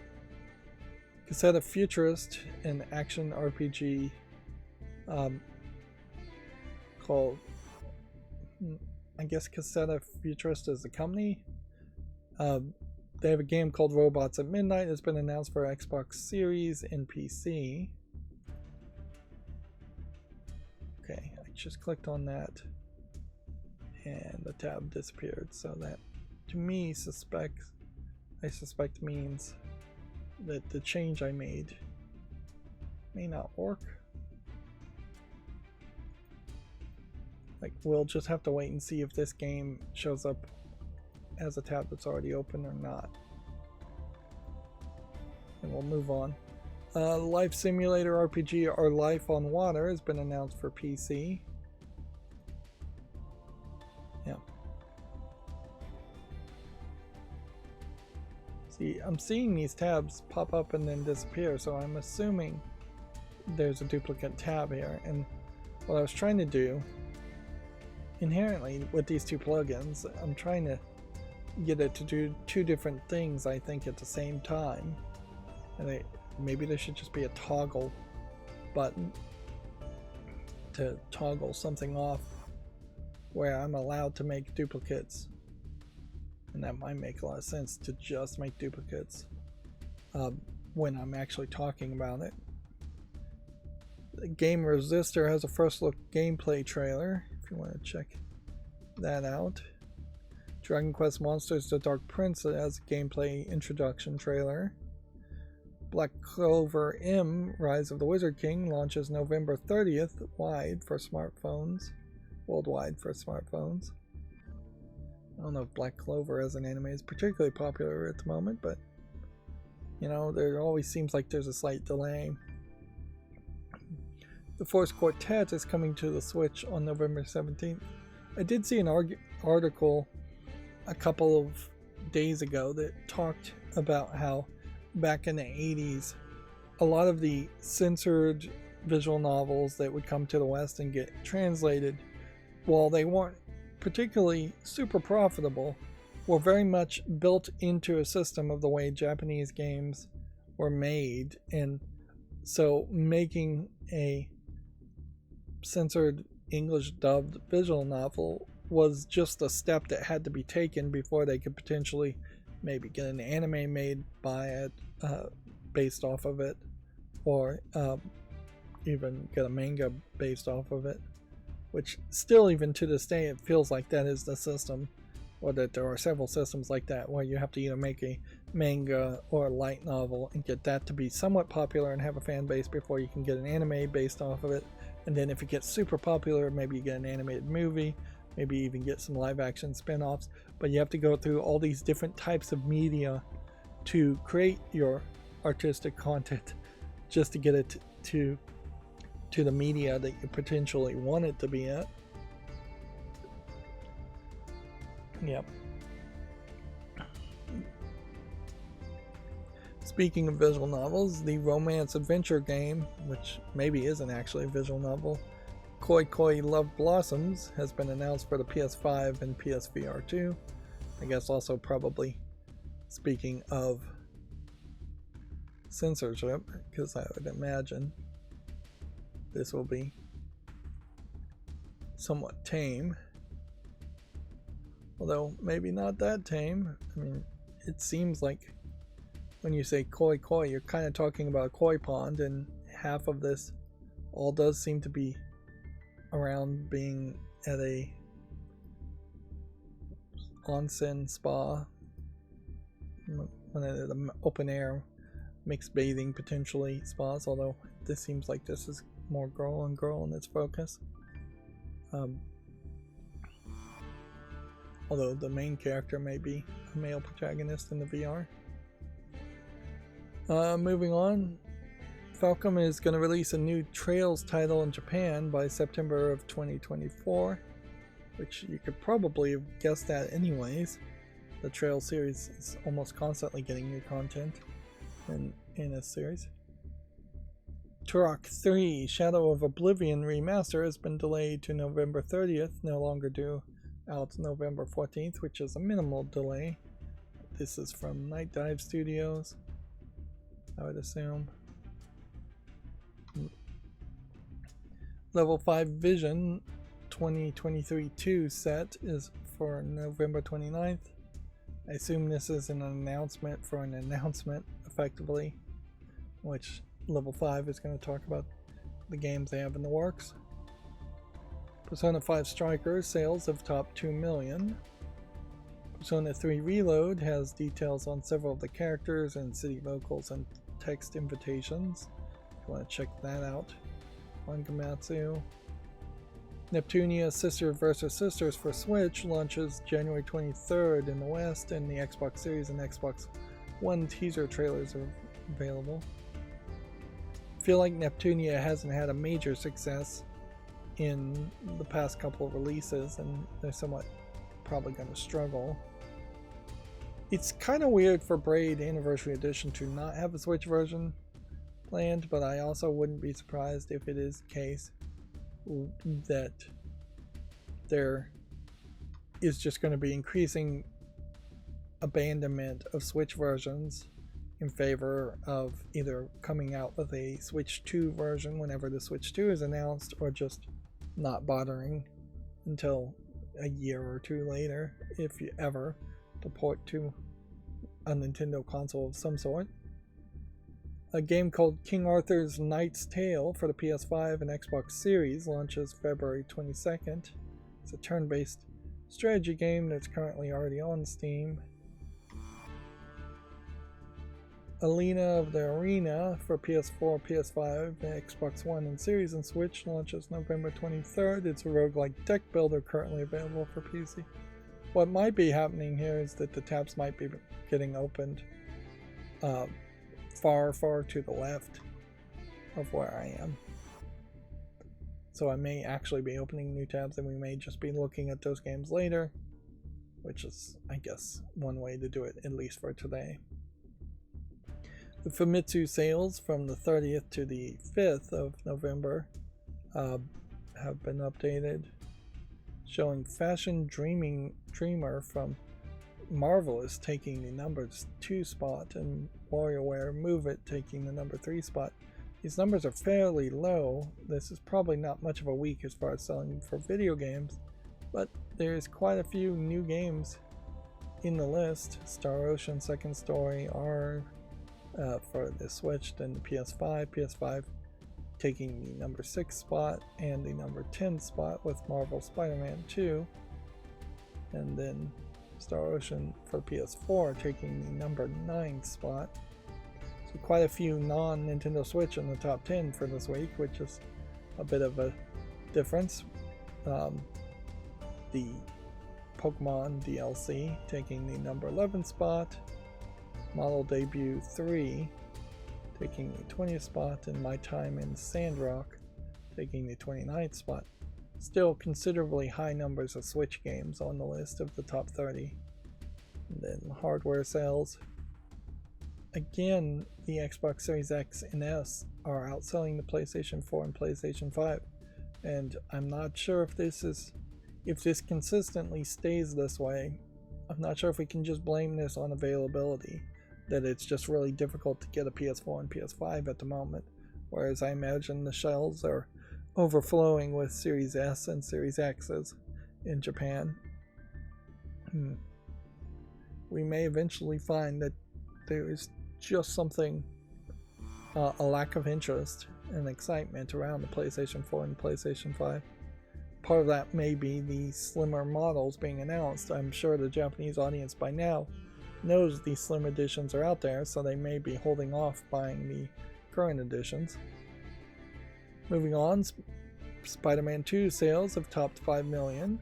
Cassetta Futurist, an action RPG called, I guess Cassetta Futurist is the company. They have a game called Robots at Midnight. It's been announced for Xbox Series and PC. Okay, I just clicked on that and the tab disappeared, so that to me I suspect means that the change I made may not work. Like, we'll just have to wait and see if this game shows up as a tab that's already open or not. And we'll move on. Life Simulator RPG Our Life on Water has been announced for PC. Yeah. See, I'm seeing these tabs pop up and then disappear, so I'm assuming there's a duplicate tab here. And what I was trying to do inherently with these two plugins, I'm trying to get it to do two different things, I think, at the same time. And maybe there should just be a toggle button to toggle something off where I'm allowed to make duplicates. And that might make a lot of sense, to just make duplicates when I'm actually talking about it. The Game Resistor has a first look gameplay trailer, if you want to check that out. Dragon Quest Monsters The Dark Prince has a gameplay introduction trailer. Black Clover M Rise of the Wizard King launches November 30th worldwide for smartphones. I don't know if Black Clover as an anime is particularly popular at the moment, but you know, there always seems like there's a slight delay. The Force Quartet is coming to the Switch on November 17th. I did see an article a couple of days ago that talked about how back in the 80s, a lot of the censored visual novels that would come to the West and get translated, while they weren't particularly super profitable, were very much built into a system of the way Japanese games were made. And so making a censored English dubbed visual novel was just a step that had to be taken before they could potentially maybe get an anime made by it, based off of it, or even get a manga based off of it, which still, even to this day, it feels like that is the system, or that there are several systems like that where you have to either make a manga or a light novel and get that to be somewhat popular and have a fan base before you can get an anime based off of it. And then if it gets super popular, maybe you get an animated movie, maybe even get some live action spin-offs, but you have to go through all these different types of media to create your artistic content just to get it to the media that you potentially want it to be at. Yep. Speaking of visual novels, the romance adventure game, which maybe isn't actually a visual novel, Koi Koi Love Blossoms, has been announced for the PS5 and PSVR 2. I guess also probably speaking of censorship, because I would imagine this will be somewhat tame. Although maybe not that tame. I mean, it seems like when you say koi koi, you're kind of talking about a koi pond, and half of this all does seem to be around being at a onsen spa, one of the open air mixed bathing potentially spas, although this seems like this is more girl on girl in its focus. Although the main character may be a male protagonist in the VR. Moving on, Falcom is going to release a new Trails title in Japan by September of 2024, which you could probably have guessed that anyways. The Trails series is almost constantly getting new content in this series. Turok 3 Shadow of Oblivion Remaster has been delayed to November 30th, no longer due out November 14th, which is a minimal delay. This is from Night Dive Studios, I would assume. Level 5 Vision 2023-2 set is for November 29th. I assume this is an announcement for an announcement, effectively, which Level 5 is going to talk about the games they have in the works. Persona 5 Strikers sales have topped 2 million. Persona 3 Reload has details on several of the characters and city locals and text invitations. If you want to check that out on Gamatsu. Neptunia Sister vs. Sisters for Switch launches January 23rd in the West, and the Xbox Series and Xbox One teaser trailers are available. I feel like Neptunia hasn't had a major success in the past couple of releases, and they're somewhat probably going to struggle. It's kind of weird for Braid Anniversary Edition to not have a Switch version planned, but I also wouldn't be surprised if it is the case that there is just going to be increasing abandonment of Switch versions in favor of either coming out with a Switch 2 version whenever the Switch 2 is announced, or just not bothering until a year or two later, if you ever, to port to a Nintendo console of some sort. A game called King Arthur's Knight's Tale for the PS5 and Xbox Series launches February 22nd. It's a turn-based strategy game that's currently already on Steam. Alina of the Arena for PS4, PS5, Xbox One, and Series and Switch launches November 23rd. It's a roguelike deck builder currently available for PC. What might be happening here is that the tabs might be getting opened far to the left of where I am. So I may actually be opening new tabs, and we may just be looking at those games later, which is, I guess, one way to do it, at least for today. The Famitsu sales from the 30th to the 5th of November have been updated, showing Fashion Dreamer from Marvelous taking the number 2 spot and WarioWare Move It taking the number 3 spot. These numbers are fairly low. This is probably not much of a week as far as selling for video games, but there's quite a few new games in the list. Star Ocean Second Story are for the Switch, then the PS5 taking the number 6 spot and the number 10 spot with Marvel Spider-Man 2, and then Star Ocean for PS4 taking the number 9 spot. So quite a few non-Nintendo Switch in the top 10 for this week, which is a bit of a difference. The Pokemon DLC taking the number 11 spot, Model Debut 3 taking the 20th spot, and My Time in Sandrock taking the 29th spot. Still considerably high numbers of Switch games on the list of the top 30. And then hardware sales. Again, the Xbox Series X and S are outselling the PlayStation 4 and PlayStation 5. And I'm not sure if this consistently stays this way. I'm not sure if we can just blame this on availability. that it's just really difficult to get a PS4 and PS5 at the moment. Whereas I imagine the shelves are overflowing with Series S and Series X's in Japan. We may eventually find that there is just something, a lack of interest and excitement around the PlayStation 4 and PlayStation 5. Part of that may be the slimmer models being announced. I'm sure the Japanese audience by now knows these slim editions are out there, so they may be holding off buying the current editions. Moving on, Spider-Man 2 sales have topped 5 million.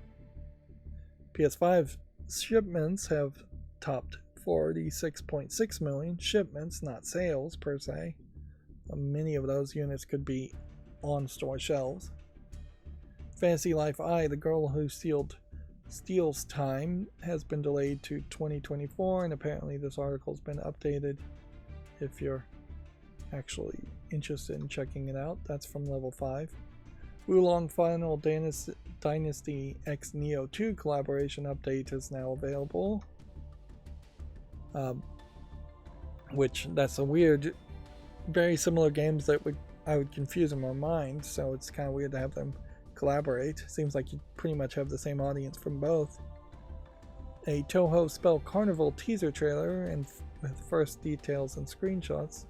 PS5 shipments have topped 46.6 million shipments, not sales per se. Many of those units could be on store shelves. Fantasy Life I, the girl who steals time, has been delayed to 2024, and apparently this article's been updated if you're actually interested in checking it out. That's from level 5. Wulong Final Dynasty X Neo 2 collaboration update is now available. Which, that's a weird, very similar games that I would confuse in my mind, so it's kind of weird to have them collaborate. Seems like you pretty much have the same audience from both. A Toho Spell Carnival teaser trailer and with first details and screenshots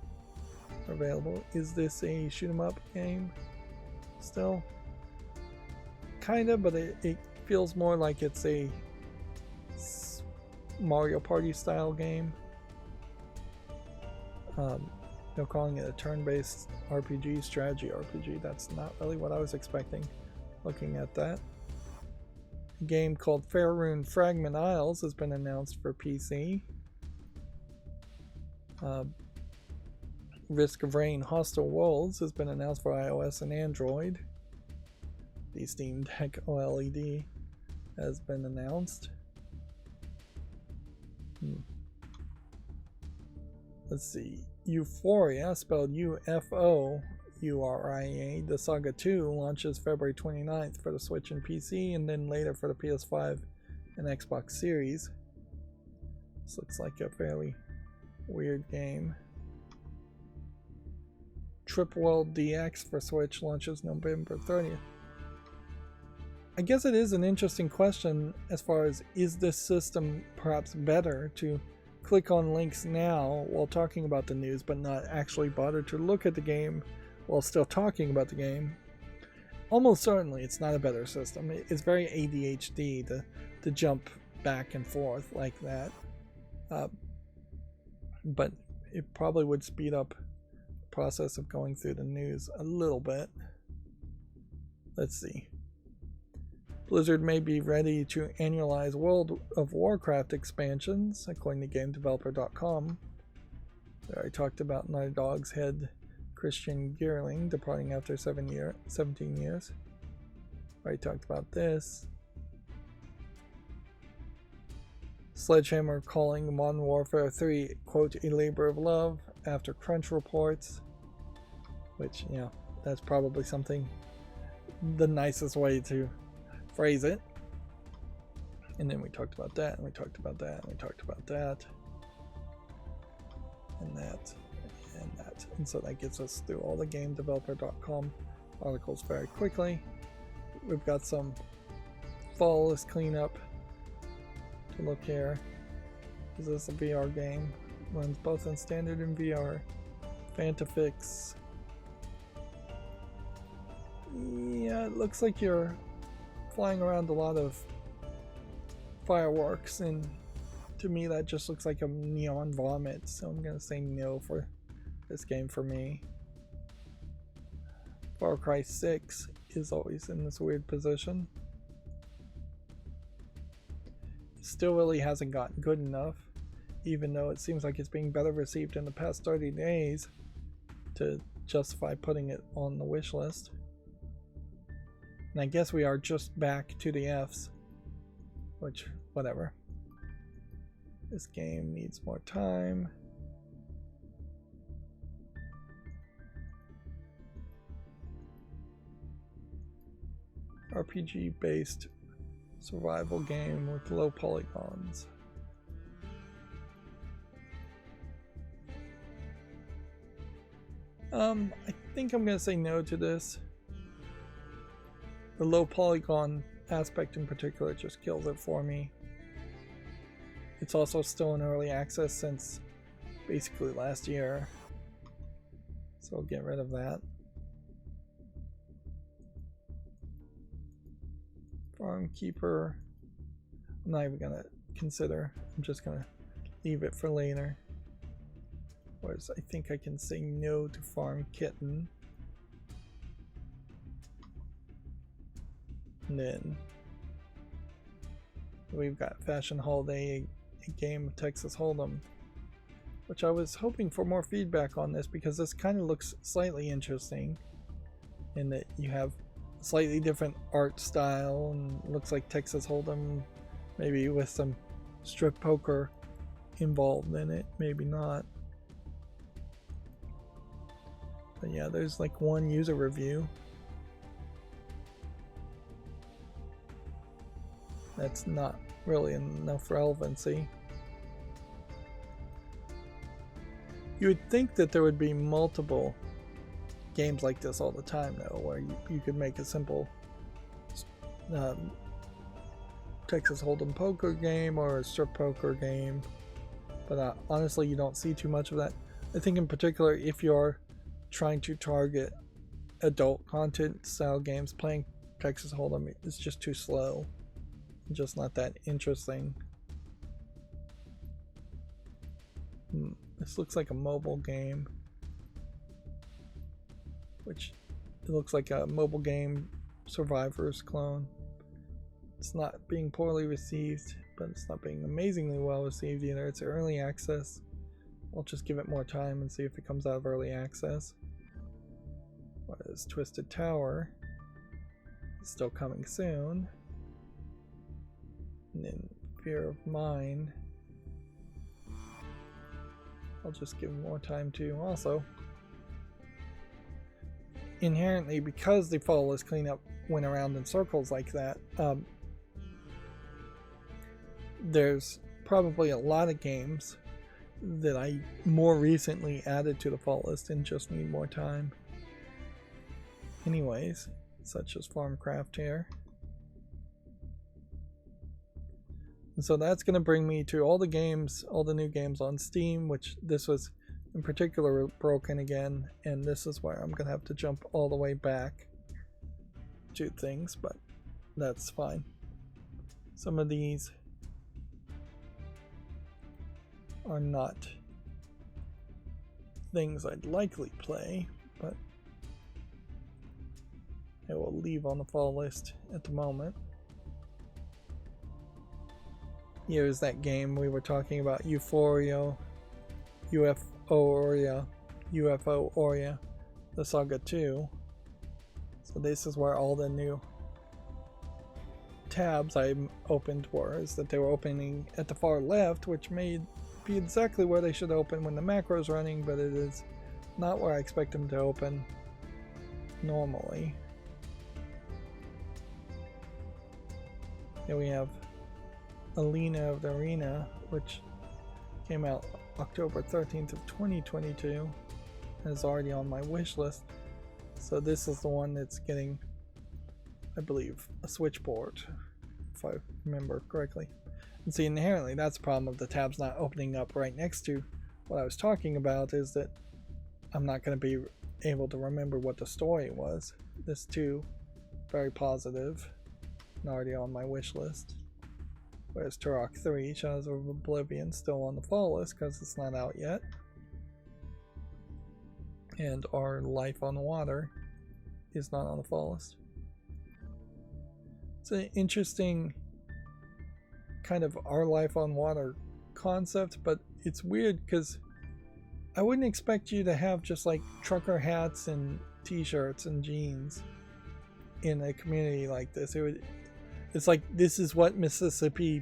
are available. Is this a shoot 'em up game? Still? Kinda, but it feels more like it's a Mario Party style game. They're calling it a turn-based RPG, strategy RPG. That's not really what I was expecting looking at that. A game called Faerun Fragment Isles has been announced for PC. Risk of Rain Hostile Worlds has been announced for iOS and Android. The Steam Deck OLED has been announced. Let's see. Euphoria, spelled UFOURIA, the Saga 2 launches February 29th for the Switch and PC, and then later for the PS5 and Xbox Series. This looks like a fairly weird game. Trip World DX for Switch launches November 30th. I guess it is an interesting question as far as, is this system perhaps better to click on links now while talking about the news but not actually bother to look at the game while still talking about the game? Almost certainly it's not a better system. It's very ADHD to jump back and forth like that. But it probably would speed up the process of going through the news a little bit. Let's see. Blizzard may be ready to annualize World of Warcraft expansions, according to GameDeveloper.com. I talked about Naughty Dog's head Christian Geerling departing after 17 years. I talked about this. Sledgehammer calling Modern Warfare 3, quote, a labor of love after crunch reports. Which, you know, that's probably something, the nicest way to phrase it. And then we talked about that, and we talked about that, and we talked about that, and that, and that. And so that gets us through all the GameDeveloper.com articles very quickly. We've got some flawless cleanup to look here. Is this a VR game? Runs both in standard and VR. Fantafix. Yeah, it looks like you're flying around a lot of fireworks, and to me that just looks like a neon vomit, so I'm gonna say no for this game for me. Far Cry 6 is always in this weird position. Still really hasn't gotten good enough, even though it seems like it's being better received in the past 30 days to justify putting it on the wish list. And I guess we are just back to the Fs, which, whatever. This game needs more time. RPG-based survival game with low polygons. I think I'm gonna say no to this. The low polygon aspect in particular just kills it for me. It's also still in early access since basically last year, so I'll get rid of that. Farm Keeper, I'm not even gonna consider. I'm just gonna leave it for later. Whereas I think I can say no to Farm Kitten. And then we've got Fashion Holiday, a game of Texas Hold'em, which I was hoping for more feedback on this because this kind of looks slightly interesting in that you have a slightly different art style and looks like Texas Hold'em, maybe with some strip poker involved in it, maybe not. But yeah, there's like one user review. That's not really enough relevancy. You would think that there would be multiple games like this all the time though, where you could make a simple Texas Hold'em poker game or a strip poker game, but honestly you don't see too much of that. I think in particular if you're trying to target adult content style games, playing Texas Hold'em is just too slow. Just not that interesting. This looks like a mobile game, which it looks like a mobile game Survivors clone. It's not being poorly received, but it's not being amazingly well received either. It's early access. I'll just give it more time and see if it comes out of early access. What is Twisted Tower? It's still coming soon. And then Fear of Mine, I'll just give more time to. Also, inherently, because the fall list cleanup went around in circles like that, there's probably a lot of games that I more recently added to the fall list and just need more time. Anyways, such as Farmcraft here. And so that's going to bring me to all the games, all the new games on Steam, which this was in particular broken again, and this is where I'm going to have to jump all the way back to things, but that's fine. Some of these are not things I'd likely play, but I will leave on the fall list at the moment. Here's that game we were talking about, UFO Oria, the Saga 2. So this is where all the new tabs I opened were, is that they were opening at the far left, which may be exactly where they should open when the macro is running, but it is not where I expect them to open normally. Here we have Alina of the Arena, which came out October 13th of 2022 and is already on my wish list. So this is the one that's getting, I believe, a switchboard, if I remember correctly. And see, inherently that's the problem of the tabs not opening up right next to what I was talking about, is that I'm not going to be able to remember what the story was. This too, very positive and already on my wish list. Whereas Turok 3, Shadows of Oblivion, still on the fall list because it's not out yet. And Our Life on Water is not on the fall list. It's an interesting kind of Our Life on Water concept, but it's weird because I wouldn't expect you to have just like trucker hats and t-shirts and jeans in a community like this. It's like this is what Mississippi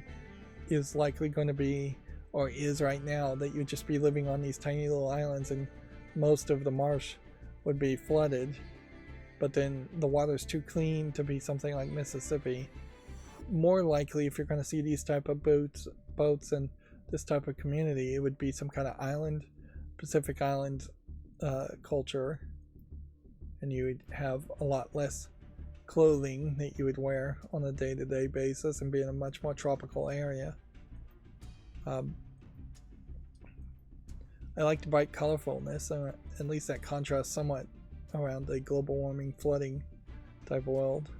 is likely going to be, or is right now, that you'd just be living on these tiny little islands and most of the marsh would be flooded, but then the water's too clean to be something like Mississippi. More likely, if you're going to see these type of boats and this type of community, it would be some kind of island, Pacific Island culture, and you would have a lot less clothing that you would wear on a day-to-day basis and be in a much more tropical area. I like the bright colorfulness, at least that contrasts somewhat around the global warming flooding type world.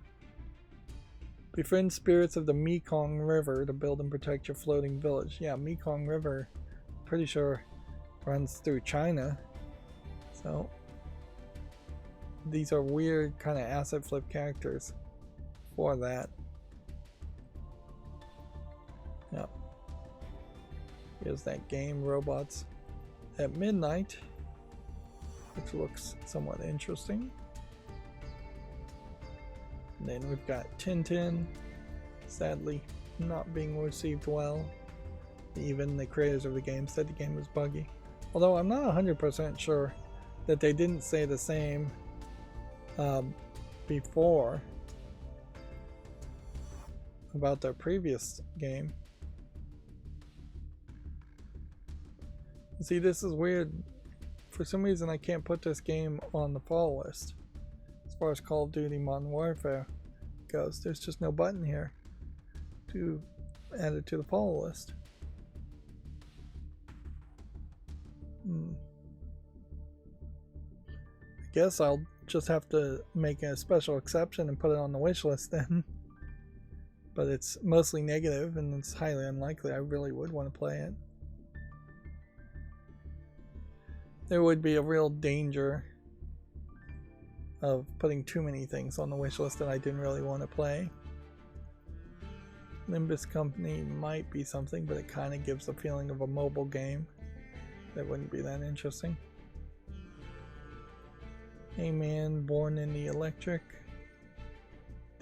Befriend spirits of the Mekong River to build and protect your floating village. Yeah, Mekong River, pretty sure runs through China. So these are weird kind of asset flip characters for that. Yep. Here's that game, Robots at Midnight, which looks somewhat interesting. And then we've got Tintin, sadly not being received well. Even the creators of the game said the game was buggy. Although I'm not 100% sure that they didn't say the same before about their previous game. See, this is weird. For some reason I can't put this game on the fall list. As far as Call of Duty Modern Warfare goes, there's just no button here to add it to the follow list. I guess I'll just have to make a special exception and put it on the wish list then. But it's mostly negative and it's highly unlikely I really would want to play it. There would be a real danger of putting too many things on the wish list that I didn't really want to play. Nimbus Company might be something, but it kind of gives the feeling of a mobile game that wouldn't be that interesting. A Man Born in the Electric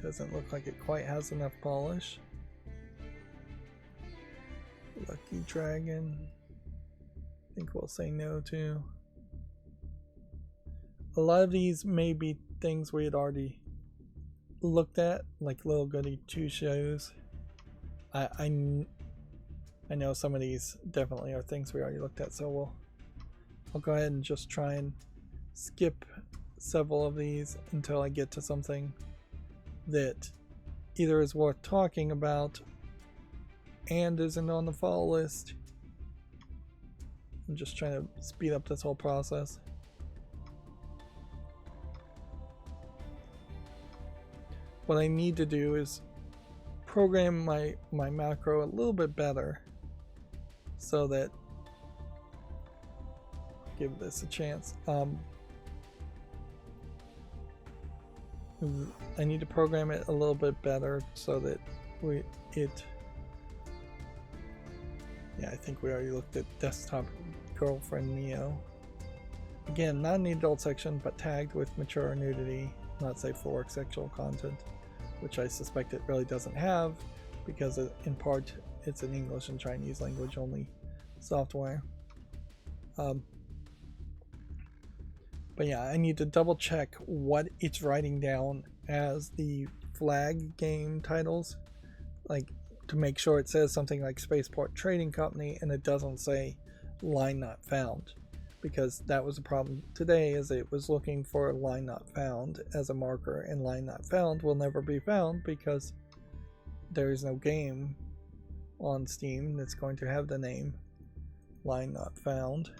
doesn't look like it quite has enough polish. Lucky Dragon, I think we'll say no to. A lot of these may be things we had already looked at, like Little Goody 2 Shows. I know some of these definitely are things we already looked at, so I'll go ahead and just try and skip several of these until I get to something that either is worth talking about and isn't on the fall list. I'm just trying to speed up this whole process. What I need to do is program my macro a little bit better so that, give this a chance. I need to program it a little bit better so that yeah, I think we already looked at Desktop Girlfriend Neo. Again, not in the adult section, but tagged with mature nudity, not safe for work sexual content, which I suspect it really doesn't have because in part it's an English and Chinese language only software. But yeah, I need to double check what it's writing down as the flag game titles, like to make sure it says something like Spaceport Trading Company and it doesn't say line not found, because that was a problem today, is it was looking for line not found as a marker, and line not found will never be found because there is no game on Steam that's going to have the name line not found.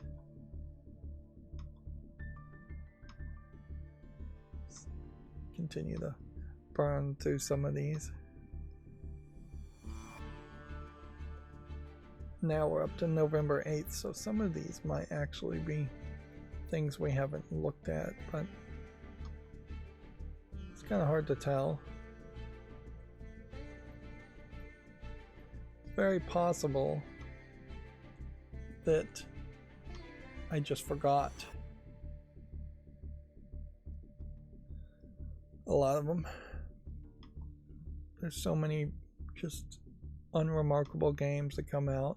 Continue to burn through some of these. Now we're up to November 8th, so some of these might actually be things we haven't looked at, but it's kind of hard to tell. It's very possible that I just forgot a lot of them. There's so many just unremarkable games that come out.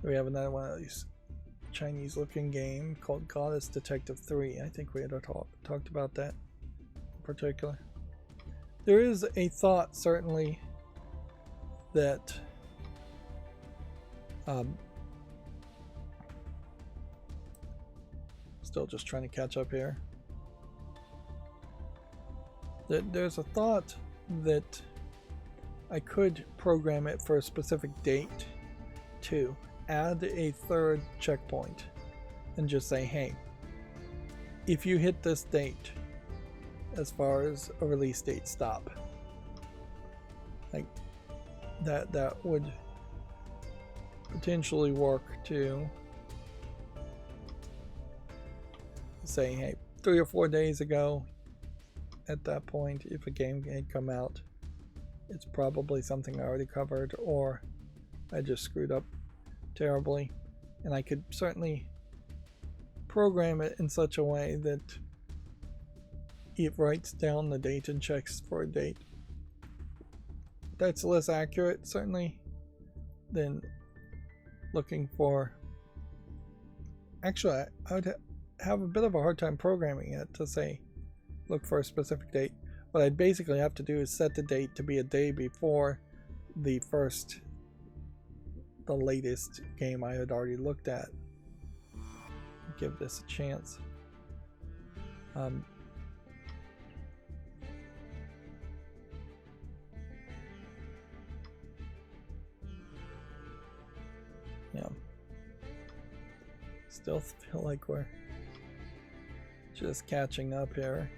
We have another one of these Chinese looking game called Goddess Detective 3. I think we had talked about that in particular. There is a thought, certainly, that still just trying to catch up here. There's a thought that I could program it for a specific date to add a third checkpoint and just say, hey, if you hit this date, as far as a release date, stop. Like that would potentially work to say, hey, 3 or 4 days ago, at that point, if a game had come out, it's probably something I already covered, or I just screwed up terribly. And I could certainly program it in such a way that it writes down the date and checks for a date. That's less accurate, certainly, than looking for... Actually, I would have a bit of a hard time programming it to say, look for a specific date. What I'd basically have to do is set the date to be a day before the latest game I had already looked at. Give this a chance. Yeah. Still feel like we're just catching up here.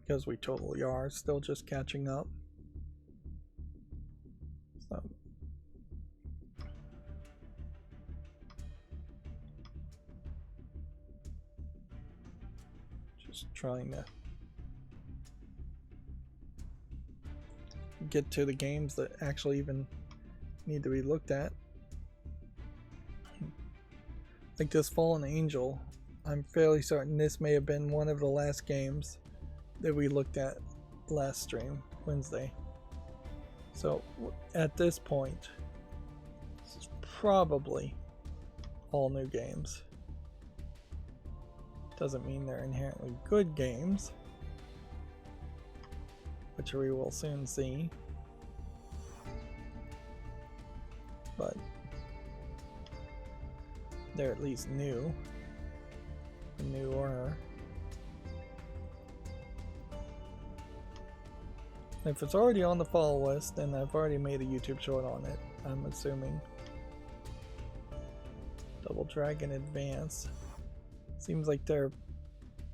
Because we totally are still just catching up. So just trying to get to the games that actually even need to be looked at. Like this Fallen Angel, I'm fairly certain this may have been one of the last games that we looked at last stream, Wednesday. So at this point, this is probably all new games. Doesn't mean they're inherently good games, which we will soon see. But they're at least new. Newer. If it's already on the follow list, then I've already made a YouTube short on it, I'm assuming. Double Dragon Advance. Seems like they're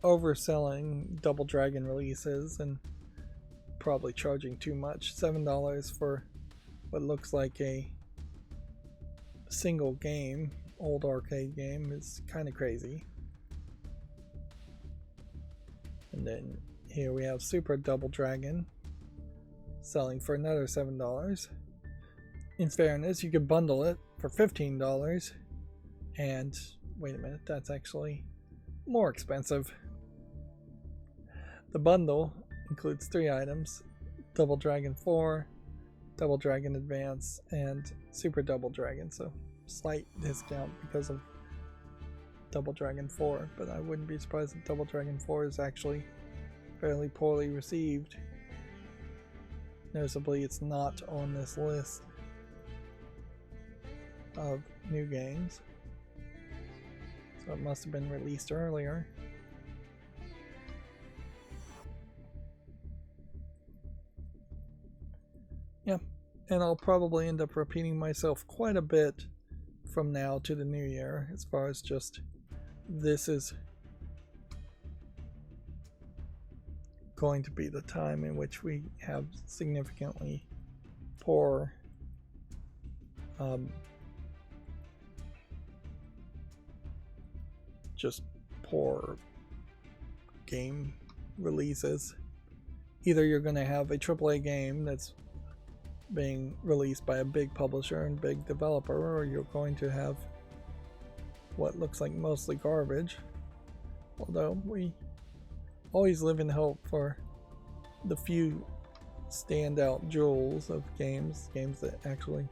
overselling Double Dragon releases and probably charging too much. $7 for what looks like a single game, old arcade game, is kind of crazy. And then here we have Super Double Dragon selling for another $7. In fairness, you could bundle it for $15. And wait a minute, that's actually more expensive. The bundle includes 3 items: Double Dragon 4, Double Dragon Advance, and Super Double Dragon. So slight discount because of Double Dragon 4, but I wouldn't be surprised if Double Dragon 4 is actually fairly poorly received. Noticeably, it's not on this list of new games, so it must have been released earlier. Yeah, and I'll probably end up repeating myself quite a bit from now to the new year, as far as just this is going to be the time in which we have significantly poor just poor game releases. Either you're going to have a AAA game that's being released by a big publisher and big developer, or you're going to have what looks like mostly garbage. Although we always live in hope for the few standout jewels of games that actually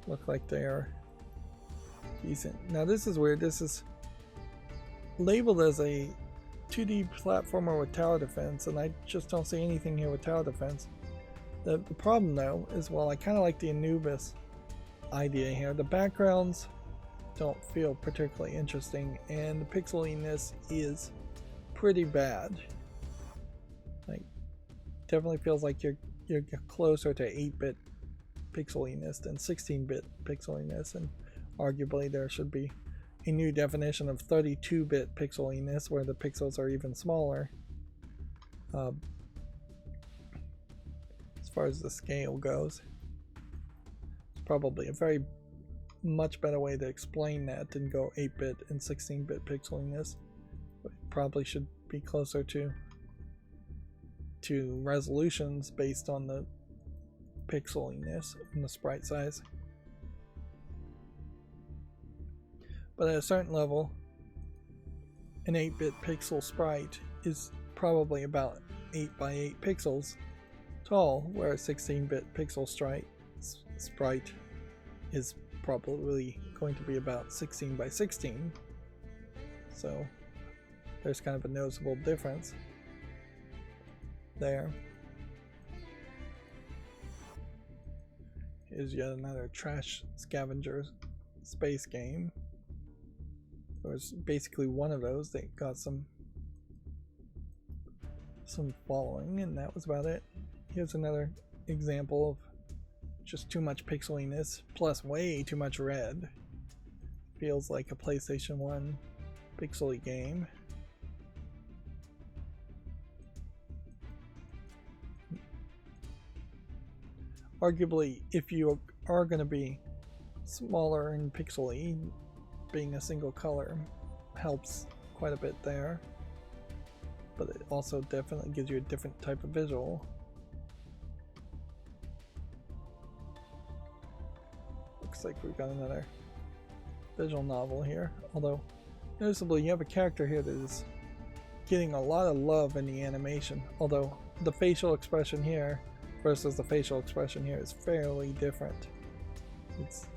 look like they are decent. Now this is weird. This is labeled as a 2D platformer with tower defense, and I just don't see anything here with tower defense. The problem though is, while I kind of like the Anubis idea here, the backgrounds don't feel particularly interesting, and the pixeliness is pretty bad. Like, definitely feels like you're closer to 8-bit pixeliness than 16-bit pixeliness, and arguably there should be a new definition of 32-bit pixeliness where the pixels are even smaller. As far as the scale goes, it's probably a very much better way to explain that than go 8-bit and 16-bit pixeliness. But it probably should be closer to resolutions based on the pixeliness and the sprite size. But at a certain level, an 8-bit pixel sprite is probably about 8 by 8 pixels tall, where a 16-bit pixel sprite is probably going to be about 16 by 16. So there's kind of a noticeable difference there. Here's yet another trash scavenger space game. There was basically one of those that got some following, and that was about it. Here's another example of just too much pixeliness plus way too much red. Feels like a PlayStation 1 pixely game. Arguably, if you are going to be smaller and pixely, being a single color helps quite a bit there, but it also definitely gives you a different type of visual. Looks like we've got another visual novel here, although noticeably you have a character here that is getting a lot of love in the animation, although the facial expression here versus the facial expression here is fairly different. It's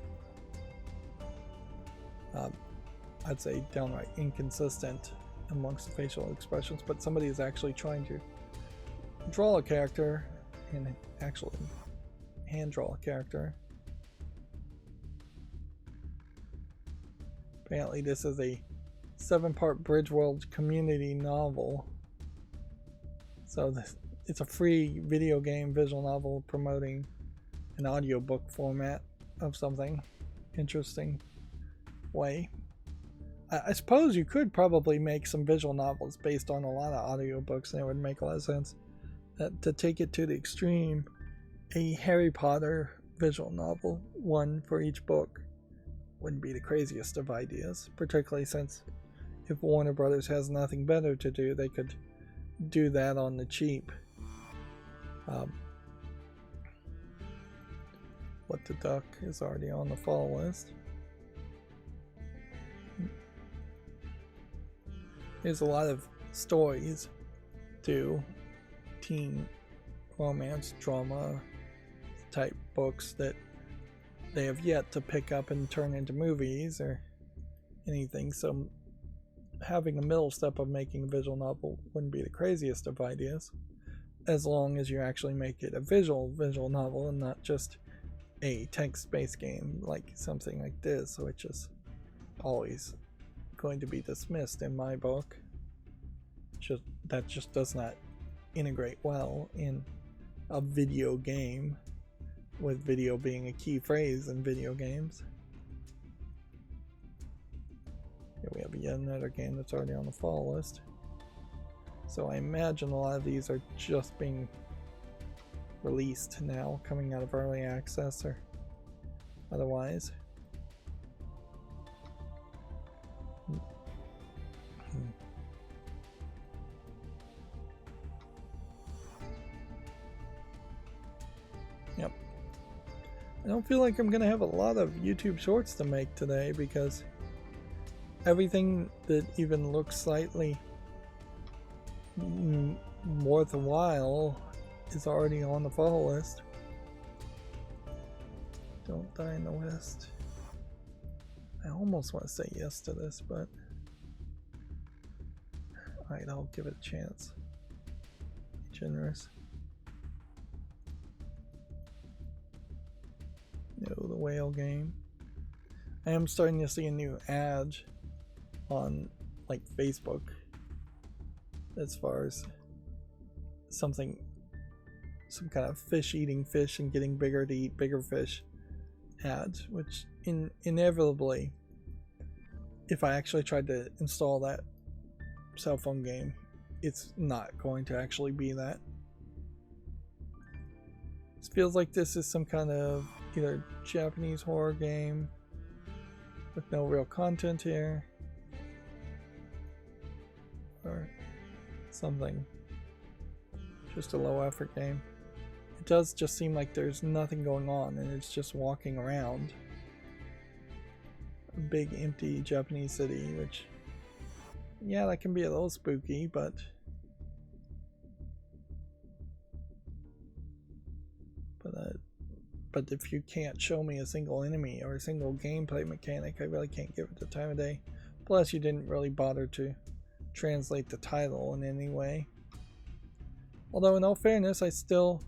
I'd say downright inconsistent amongst the facial expressions, but somebody is actually trying to draw a character and actually hand draw a character. Apparently this is a 7-part Bridge World community novel. So it's a free video game visual novel promoting an audiobook format of something interesting way. I suppose you could probably make some visual novels based on a lot of audiobooks, and it would make a lot of sense. To take it to the extreme, a Harry Potter visual novel, one for each book, wouldn't be the craziest of ideas, particularly since if Warner Brothers has nothing better to do, they could do that on the cheap. What the Duck is already on the follow list. There's a lot of stories to teen romance, drama type books that they have yet to pick up and turn into movies or anything, so having a middle step of making a visual novel wouldn't be the craziest of ideas, as long as you actually make it a visual novel and not just a text-based game like something like this, which is always going to be dismissed in my book. That just does not integrate well in a video game, with video being a key phrase in video games. Here we have yet another game that's already on the fall list. So I imagine a lot of these are just being released now, coming out of early access or otherwise. Yep. I don't feel like I'm gonna have a lot of YouTube shorts to make today, because everything that even looks slightly worthwhile is already on the follow list. Don't Die in the West. I almost want to say yes to this, but alright, I'll give it a chance. Be generous. No, the whale game. I am starting to see a new ad on like Facebook as far as some kind of fish eating fish and getting bigger to eat bigger fish ads, which inevitably, if I actually tried to install that cell phone game, it's not going to actually be that. It feels like this is some kind of either Japanese horror game with no real content here, or something, just a low effort game. It does just seem like there's nothing going on and it's just walking around a big empty Japanese city, which, yeah, that can be a little spooky, but if you can't show me a single enemy or a single gameplay mechanic, I really can't give it the time of day. Plus, you didn't really bother to translate the title in any way. Although, in all fairness, I still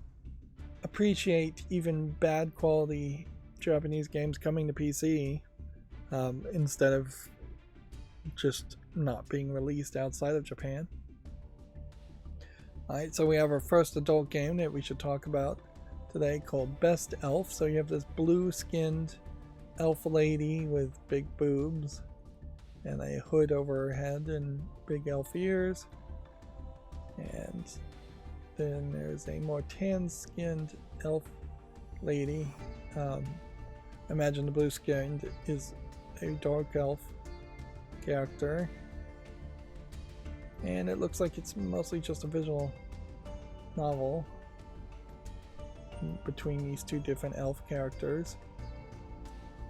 appreciate even bad quality Japanese games coming to PC instead of just not being released outside of Japan. Alright, so we have our first adult game that we should talk about today called Best Elf. So you have this blue skinned elf lady with big boobs and a hood over her head and big elf ears, and then there's a more tan skinned elf lady. Imagine the blue skinned is a dark elf character, and it looks like it's mostly just a visual novel between these two different elf characters.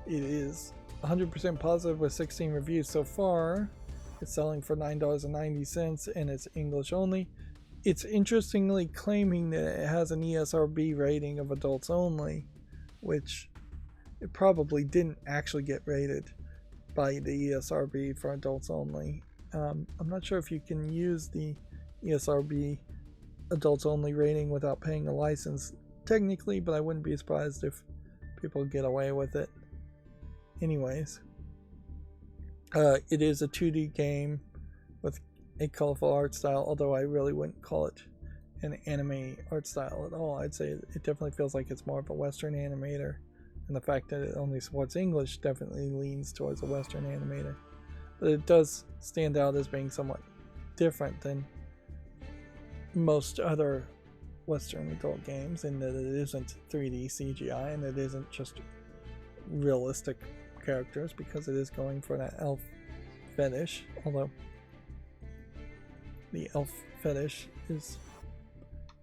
It is 100% positive with 16 reviews so far. It's selling for $9.90 and it's English only. It's interestingly claiming that it has an ESRB rating of adults only, which it probably didn't actually get rated by the ESRB for adults only. I'm not sure if you can use the ESRB adults only rating without paying a license technically, but I wouldn't be surprised if people get away with it. Anyways, it is a 2D game with a colorful art style, although I really wouldn't call it an anime art style at all. I'd say it definitely feels like it's more of a Western animator, and the fact that it only supports English definitely leans towards a Western animator. But it does stand out as being somewhat different than most other Western adult games in that it isn't 3D CGI and it isn't just realistic characters, because it is going for that elf fetish, although the elf fetish is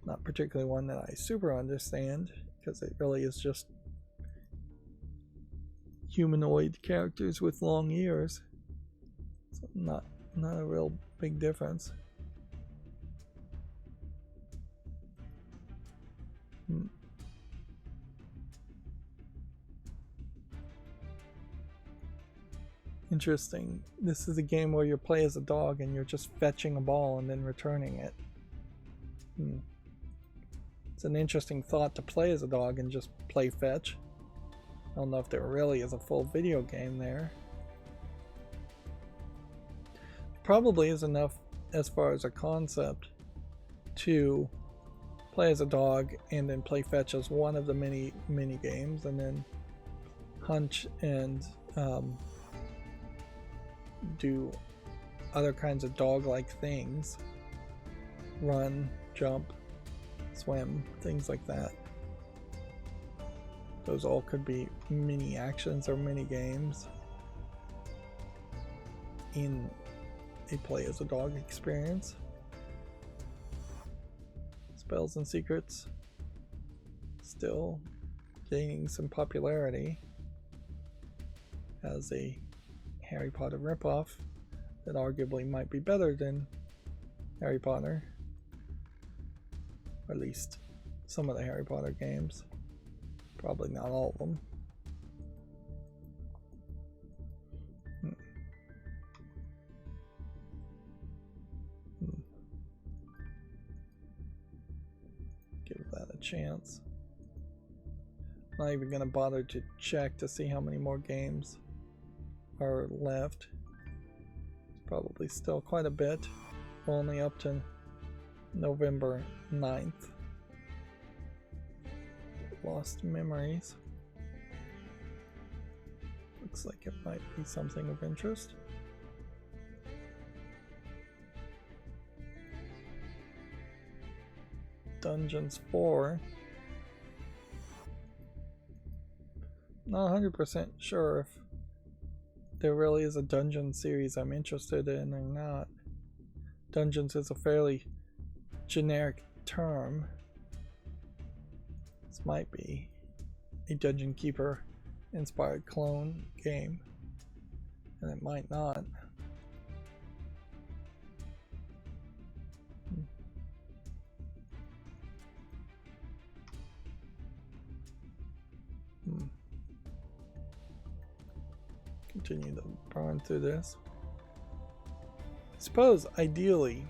not particularly one that I super understand, because it really is just humanoid characters with long ears. So not a real big difference. Interesting. This is a game where you play as a dog and you're just fetching a ball and then returning it. It's an interesting thought to play as a dog and just play fetch. I don't know if there really is a full video game there. Probably is enough as far as a concept to play as a dog and then play fetch as one of the many mini games, and then hunt and do other kinds of dog-like things, run, jump, swim, things like that. Those all could be mini actions or mini games in a play as a dog experience. Spells and Secrets still gaining some popularity as a Harry Potter ripoff that arguably might be better than Harry Potter, or at least some of the Harry Potter games. Probably not all of them. Give that a chance. Not even gonna bother to check to see how many more games are left. It's probably still quite a bit. Only up to November 9th. Lost Memories. Looks like it might be something of interest. Dungeons 4. Not 100% sure if there really is a dungeon series I'm interested in or not. Dungeons is a fairly generic term. This might be a Dungeon Keeper inspired clone game, and it might not. Continue to burn through this. I suppose ideally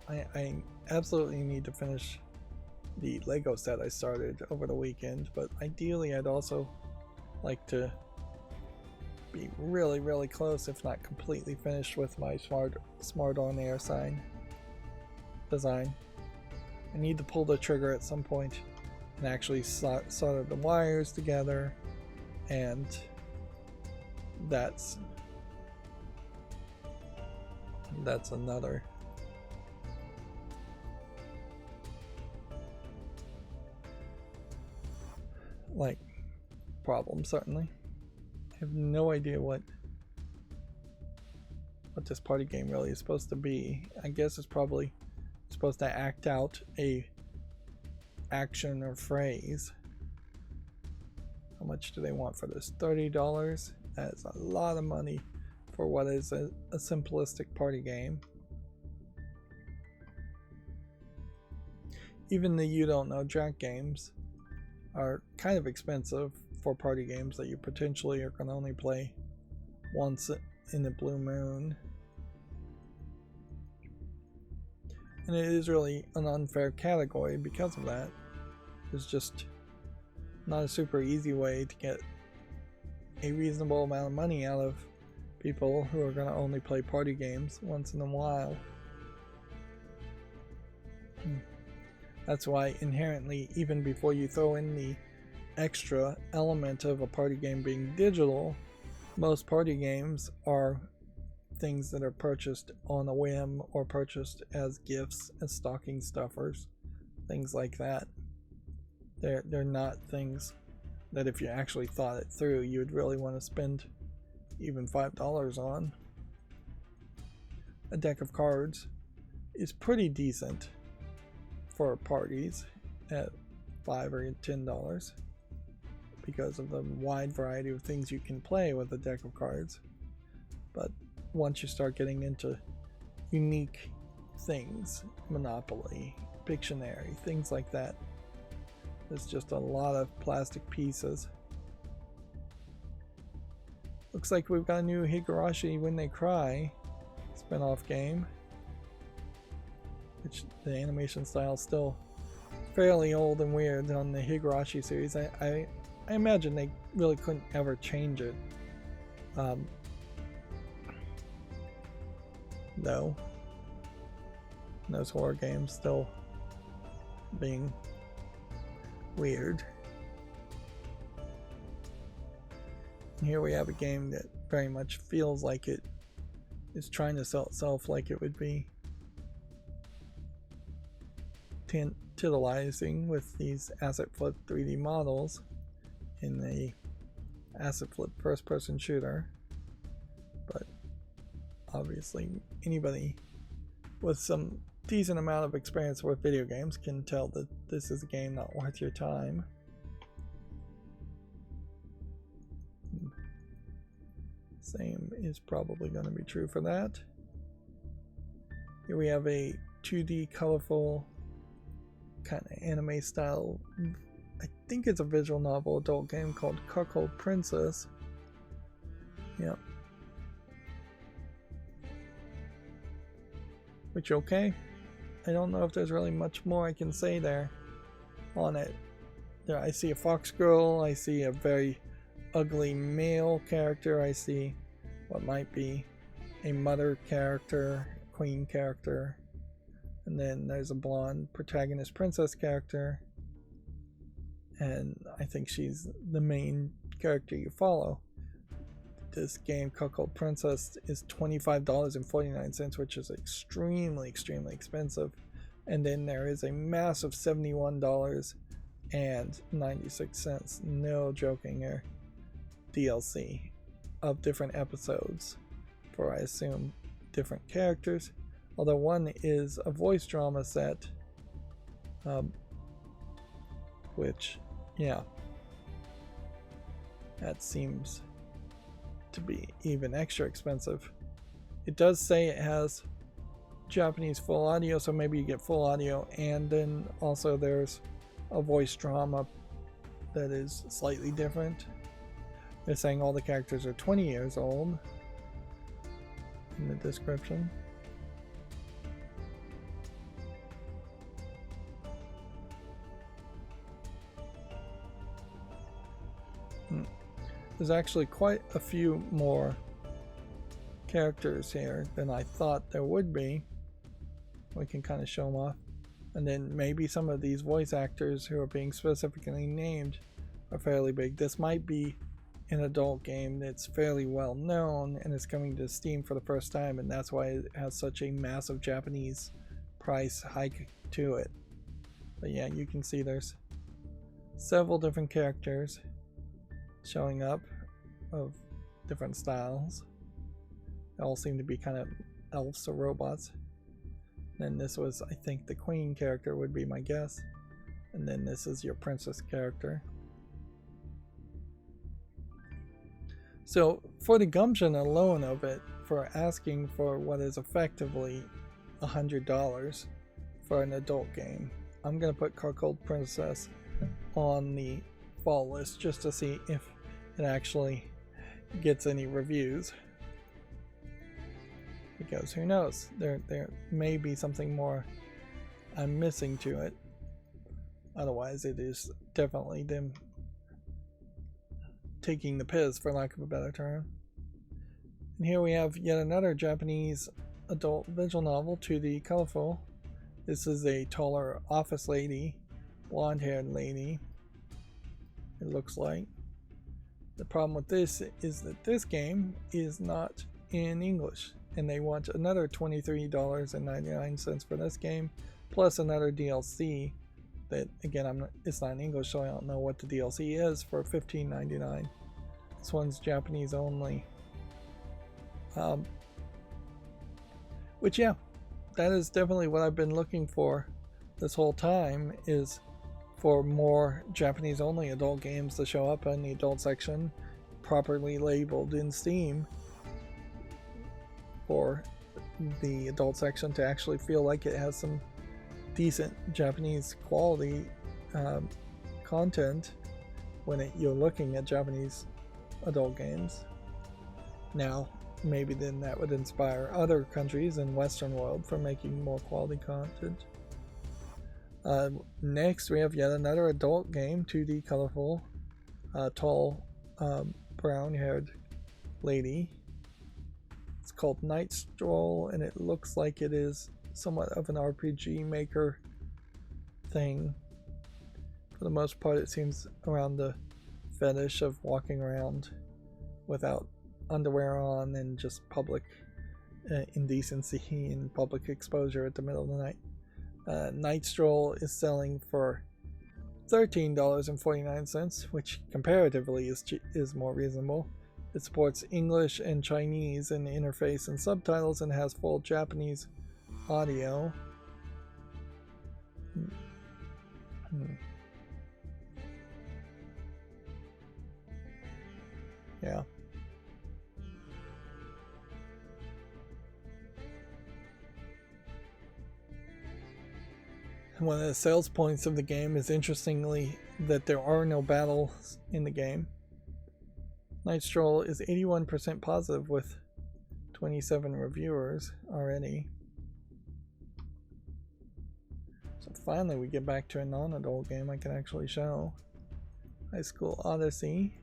I absolutely need to finish the Lego set I started over the weekend, but ideally I'd also like to be really close, if not completely finished, with my smart on air sign design. I need to pull the trigger at some point and actually solder the wires together, and that's another problem. Certainly I have no idea what this party game really is supposed to be. I guess it's probably supposed to act out a action or phrase. How much do they want for this? $30. That is a lot of money for what is a simplistic party game. Even the You Don't Know Jack games are kind of expensive for party games that you potentially are going to only play once in a blue moon. And it is really an unfair category because of that. There's just not a super easy way to get a reasonable amount of money out of people who are going to only play party games once in a while. That's why inherently, even before you throw in the extra element of a party game being digital, most party games are things that are purchased on a whim or purchased as gifts, as stocking stuffers, things like that. They're not things that if you actually thought it through, you would really want to spend even $5 on. A deck of cards is pretty decent for parties at $5 or $10 because of the wide variety of things you can play with a deck of cards. But once you start getting into unique things, Monopoly, Pictionary, things like that, there's just a lot of plastic pieces. Looks like we've got a new Higurashi When They Cry spin-off game, which the animation style is still fairly old and weird on the Higurashi series. I imagine they really couldn't ever change it. Though those horror games still being weird. And here we have a game that very much feels like it is trying to sell itself like it would be titillizing with these asset flip 3D models in the asset flip first person shooter. But obviously anybody with some decent amount of experience with video games can tell that this is a game not worth your time. Same is probably going to be true for that. Here we have a 2D colorful kind of anime style. I think it's a visual novel adult game called Cuckold Princess. Yep. Which, okay. I don't know if there's really much more I can say there on it. There, I see a fox girl, I see a very ugly male character, I see what might be a mother character, queen character, and then there's a blonde protagonist princess character, and I think she's the main character you follow. This game, Cuckold Princess, is $25.49, which is extremely expensive. And then there is a massive $71.96, no joking here, DLC of different episodes for, I assume, different characters. Although one is a voice drama set, which, yeah, that seems to be even extra expensive. It does say it has Japanese full audio, so maybe you get full audio, and then also there's a voice drama that is slightly different. They're saying all the characters are 20 years old in the description. There's actually quite a few more characters here than I thought there would be. We can kind of show them off. And then maybe some of these voice actors who are being specifically named are fairly big. This might be an adult game that's fairly well known and is coming to Steam for the first time, and that's why it has such a massive Japanese price hike to it. But yeah, you can see there's several different characters showing up of different styles. They all seem to be kind of elves or robots. And this was, I think, the queen character would be my guess. And then this is your princess character. So for the gumption alone of it, for asking for what is effectively $100 for an adult game, I'm gonna put Cuckold Princess on the fall list just to see if it actually gets any reviews, because who knows, there may be something more I'm missing to it. Otherwise it is definitely them taking the piss, for lack of a better term. And here we have yet another Japanese adult visual novel, To the Colorful. This is a taller office lady, blonde-haired lady, it looks like. The problem with this is that this game is not in English, and they want another $23.99 for this game, plus another DLC that, again, it's not in English, so I don't know what the DLC is, for $15.99. This one's Japanese only. Which, yeah, that is definitely what I've been looking for this whole time, is for more Japanese only adult games to show up in the adult section, properly labeled in Steam, for the adult section to actually feel like it has some decent Japanese quality content when you're looking at Japanese adult games. Now, maybe then that would inspire other countries in Western world for making more quality content. Next, we have yet another adult game, 2D colorful, tall, brown-haired lady. It's called Night Stroll, and it looks like it is somewhat of an RPG maker thing. For the most part, it seems around the fetish of walking around without underwear on and just public indecency and public exposure at the middle of the night. Night Stroll is selling for $13.49, which comparatively is more reasonable. It supports English and Chinese in the interface and subtitles, and has full Japanese audio. Yeah. One of the sales points of the game is, interestingly, that there are no battles in the game. Night Stroll is 81% positive with 27 reviewers already. So finally we get back to a non-adult game I can actually show. High School Odyssey.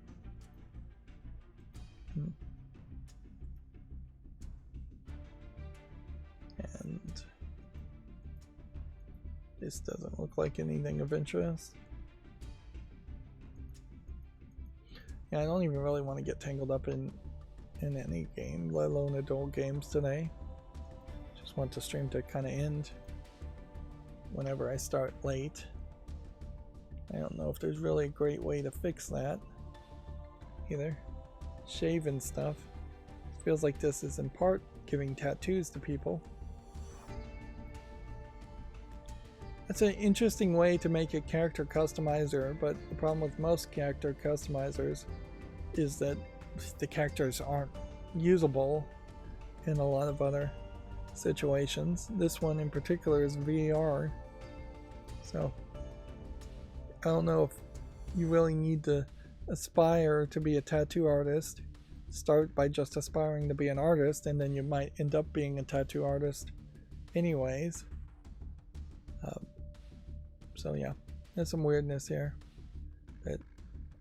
And this doesn't look like anything of interest. Yeah, I don't even really want to get tangled up in any game, let alone adult games today. Just want the stream to kind of end whenever I start late. I don't know if there's really a great way to fix that either. Shaven stuff. Feels like this is in part giving tattoos to people. That's an interesting way to make a character customizer, but the problem with most character customizers is that the characters aren't usable in a lot of other situations. This one in particular is VR, so I don't know if you really need to aspire to be a tattoo artist. Start by just aspiring to be an artist, and then you might end up being a tattoo artist anyways. So yeah, there's some weirdness here that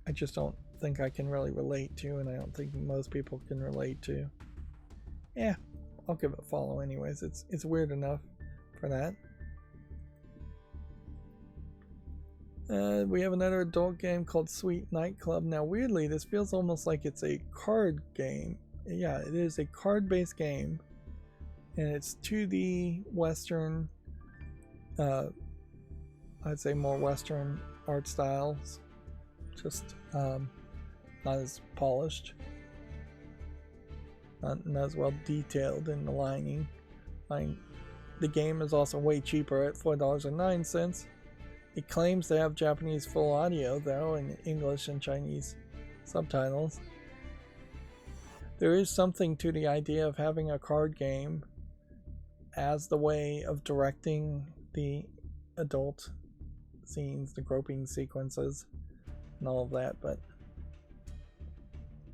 I just don't think I can really relate to, and I don't think most people can relate to. Yeah, I'll give it a follow anyways. It's weird enough for that. We have another adult game called Sweet Nightclub. Now weirdly, this feels almost like it's a card game. Yeah, it is a card-based game, and it's 2D Western, I'd say more Western art styles, just not as polished, not as well detailed in the lining. The game is also way cheaper at $4.09. It claims to have Japanese full audio though, and English and Chinese subtitles. There is something to the idea of having a card game as the way of directing the adult scenes, the groping sequences, and all of that, but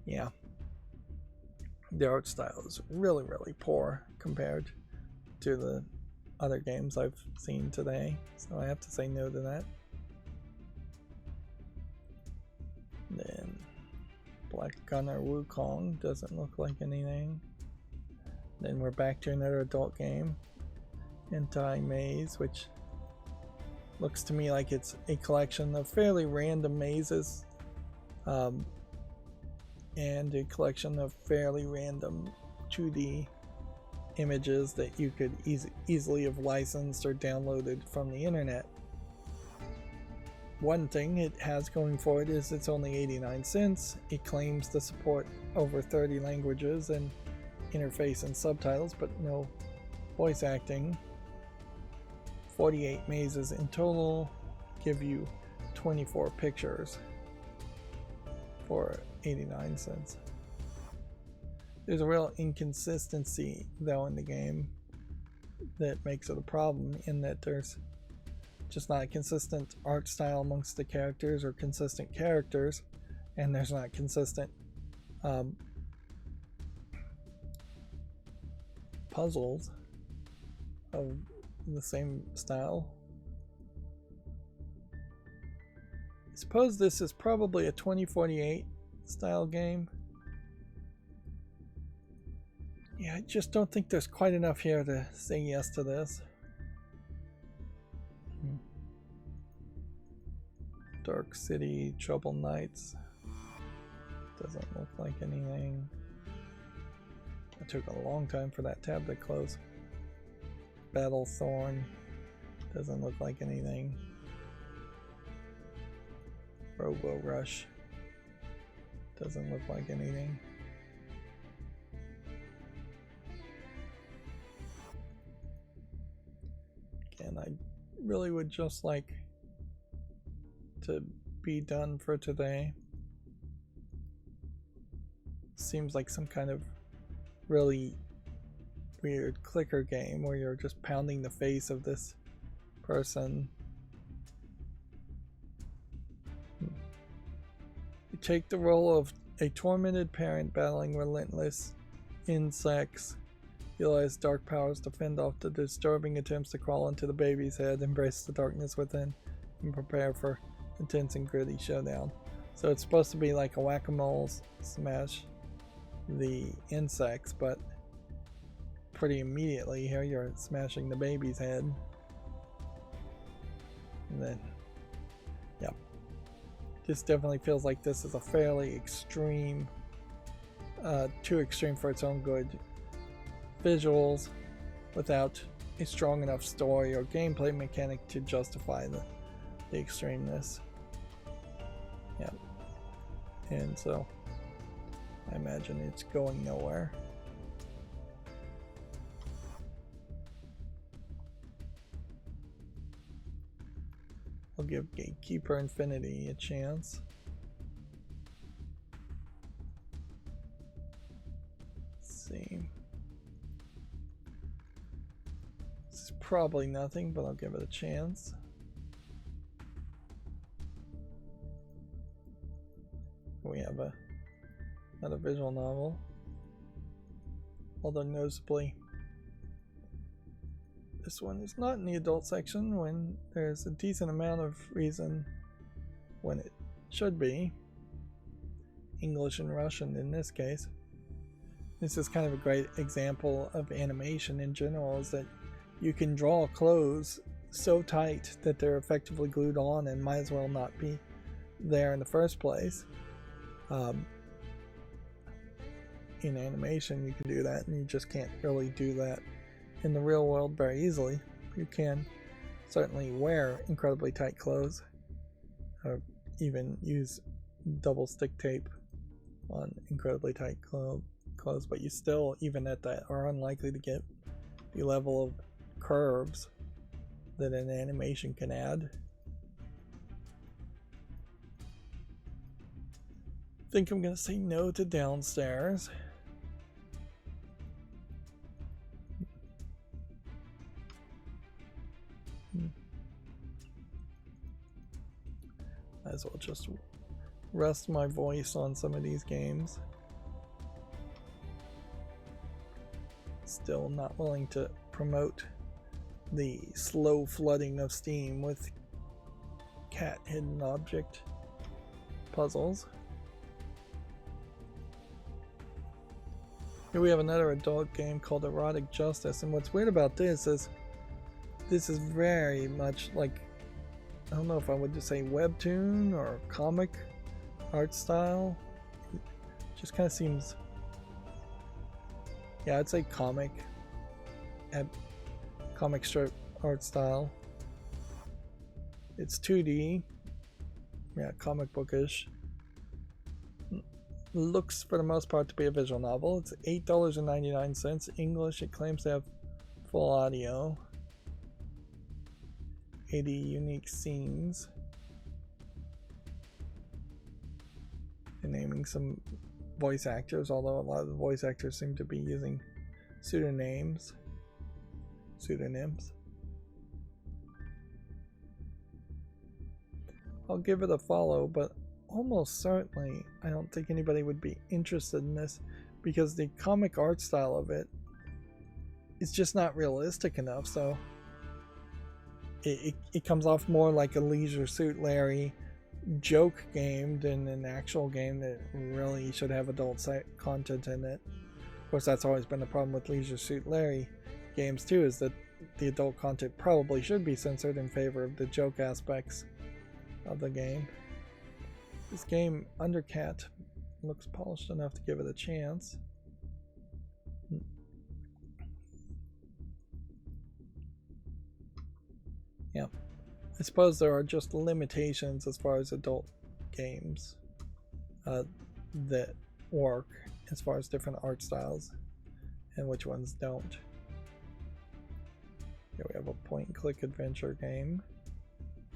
yeah, the art style is really, really poor compared to the other games I've seen today, so I have to say no to that. Then Black Gunner Wukong doesn't look like anything. Then we're back to another adult game, Hentai Maze, which looks to me like it's a collection of fairly random mazes, and a collection of fairly random 2D images that you could easily have licensed or downloaded from the internet. One thing it has going for it is it's only 89 cents. It claims to support over 30 languages and interface and subtitles, but no voice acting. 48 mazes in total, give you 24 pictures for 89 cents. There's a real inconsistency though in the game that makes it a problem, in that there's just not a consistent art style amongst the characters or consistent characters, and there's not consistent puzzles of the same style. I suppose this is probably a 2048 style game. Yeah, I just don't think there's quite enough here to say yes to this. Dark City, Troubled Nights. Doesn't look like anything. It took a long time for that tab to close. Battle Thorn. Doesn't look like anything. Robo Rush. Doesn't look like anything. Again, I really would just like to be done for today. Seems like some kind of really weird clicker game where you're just pounding the face of this person take the role of a tormented parent battling relentless insects. Utilize dark powers to fend off the disturbing attempts to crawl into the baby's head, embrace the darkness within, and prepare for intense and gritty showdown. So it's supposed to be like a whack-a-mole, smash the insects, but pretty immediately here you're smashing the baby's head. And then, yeah. This definitely feels like this is a fairly extreme, too extreme for its own good. Visuals without a strong enough story or gameplay mechanic to justify the extremeness. Yeah. And so I imagine it's going nowhere. I'll give Gatekeeper Infinity a chance. Let's see. This is probably nothing, but I'll give it a chance. We have another visual novel, although noticeably this one is not in the adult section when there's a decent amount of reason when it should be. English and Russian in this case. This is kind of a great example of animation in general, is that you can draw clothes so tight that they're effectively glued on and might as well not be there in the first place. In animation you can do that, and you just can't really do that in the real world very easily. You can certainly wear incredibly tight clothes, or even use double stick tape on incredibly tight clothes, but you still, even at that, are unlikely to get the level of curves that an animation can add. I think I'm gonna say no to Downstairs. Might as well just rest my voice on some of these games. Still not willing to promote the slow flooding of Steam with cat hidden object puzzles. Here we have another adult game called Erotic Justice, and what's weird about this is very much like, I don't know if I would just say webtoon or comic art style. It just kind of seems, yeah, I'd say comic strip art style. It's 2D, yeah, comic bookish. Looks for the most part to be a visual novel. It's $8.99 English. It claims to have full audio, 80 unique scenes, and naming some voice actors, although a lot of the voice actors seem to be using pseudonyms. I'll give it a follow, but almost certainly I don't think anybody would be interested in this because the comic art style of it is just not realistic enough. So it comes off more like a Leisure Suit Larry joke game than an actual game that really should have adult content in it. Of course, that's always been the problem with Leisure Suit Larry games too, is that the adult content probably should be censored in favor of the joke aspects of the game. This game, Undercat, looks polished enough to give it a chance. Yeah, I suppose there are just limitations as far as adult games that work as far as different art styles and which ones don't. Here we have a point-and-click adventure game.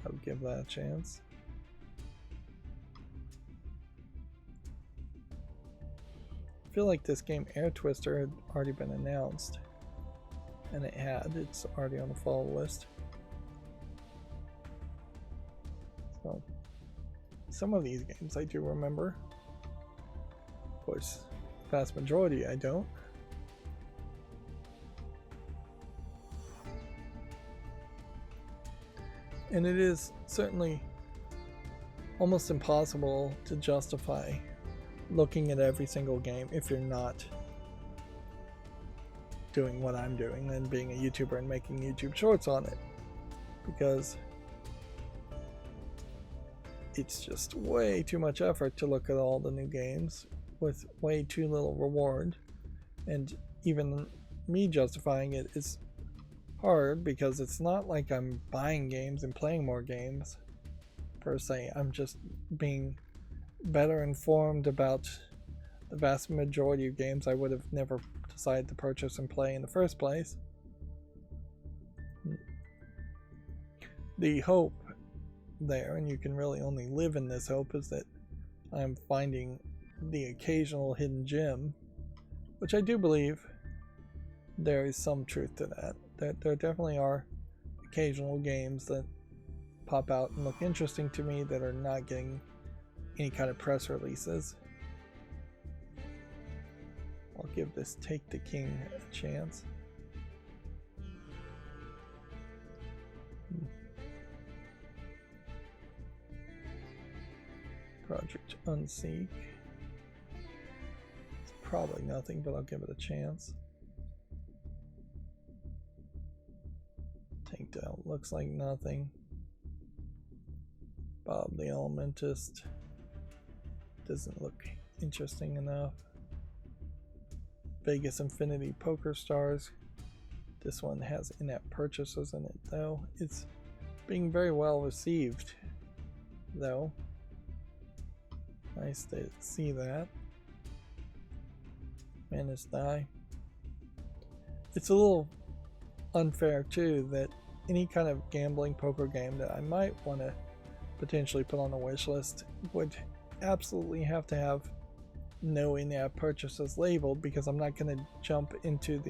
I would give that a chance. I feel like this game, Air Twister, had already been announced, and it had. It's already on the fall list. So some of these games I do remember. Of course, the vast majority I don't. And it is certainly almost impossible to justify looking at every single game if you're not doing what I'm doing and being a YouTuber and making YouTube shorts on it, because it's just way too much effort to look at all the new games with way too little reward, and even me justifying it is hard because it's not like I'm buying games and playing more games per se. I'm just being better informed about the vast majority of games I would have never decided to purchase and play in the first place. The hope there, and you can really only live in this hope, is that I'm finding the occasional hidden gem, which I do believe there is some truth to that. There definitely are occasional games that pop out and look interesting to me that are not getting any kind of press releases. I'll give this Take the King a chance. Project Unseek. It's probably nothing, but I'll give it a chance. Takedown looks like nothing. Bob the Elementist doesn't look interesting enough. Vegas Infinity Poker Stars. This one has in-app purchases in it, though. It's being very well received, though. Nice to see that. Manus Die. It's a little unfair, too, that any kind of gambling poker game that I might want to potentially put on the wish list would absolutely have to have no in-app purchases labeled, because I'm not going to jump into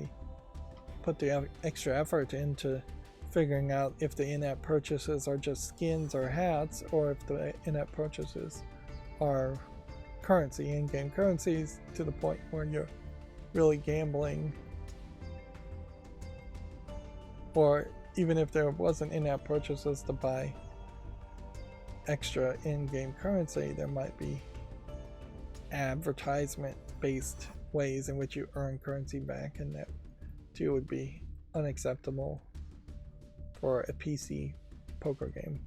put the extra effort into figuring out if the in-app purchases are just skins or hats, or if the in-app purchases are currency, in-game currencies, to the point where you're really gambling. Or even if there wasn't in-app purchases to buy extra in-game currency, there might be advertisement-based ways in which you earn currency back, and that too would be unacceptable for a PC poker game.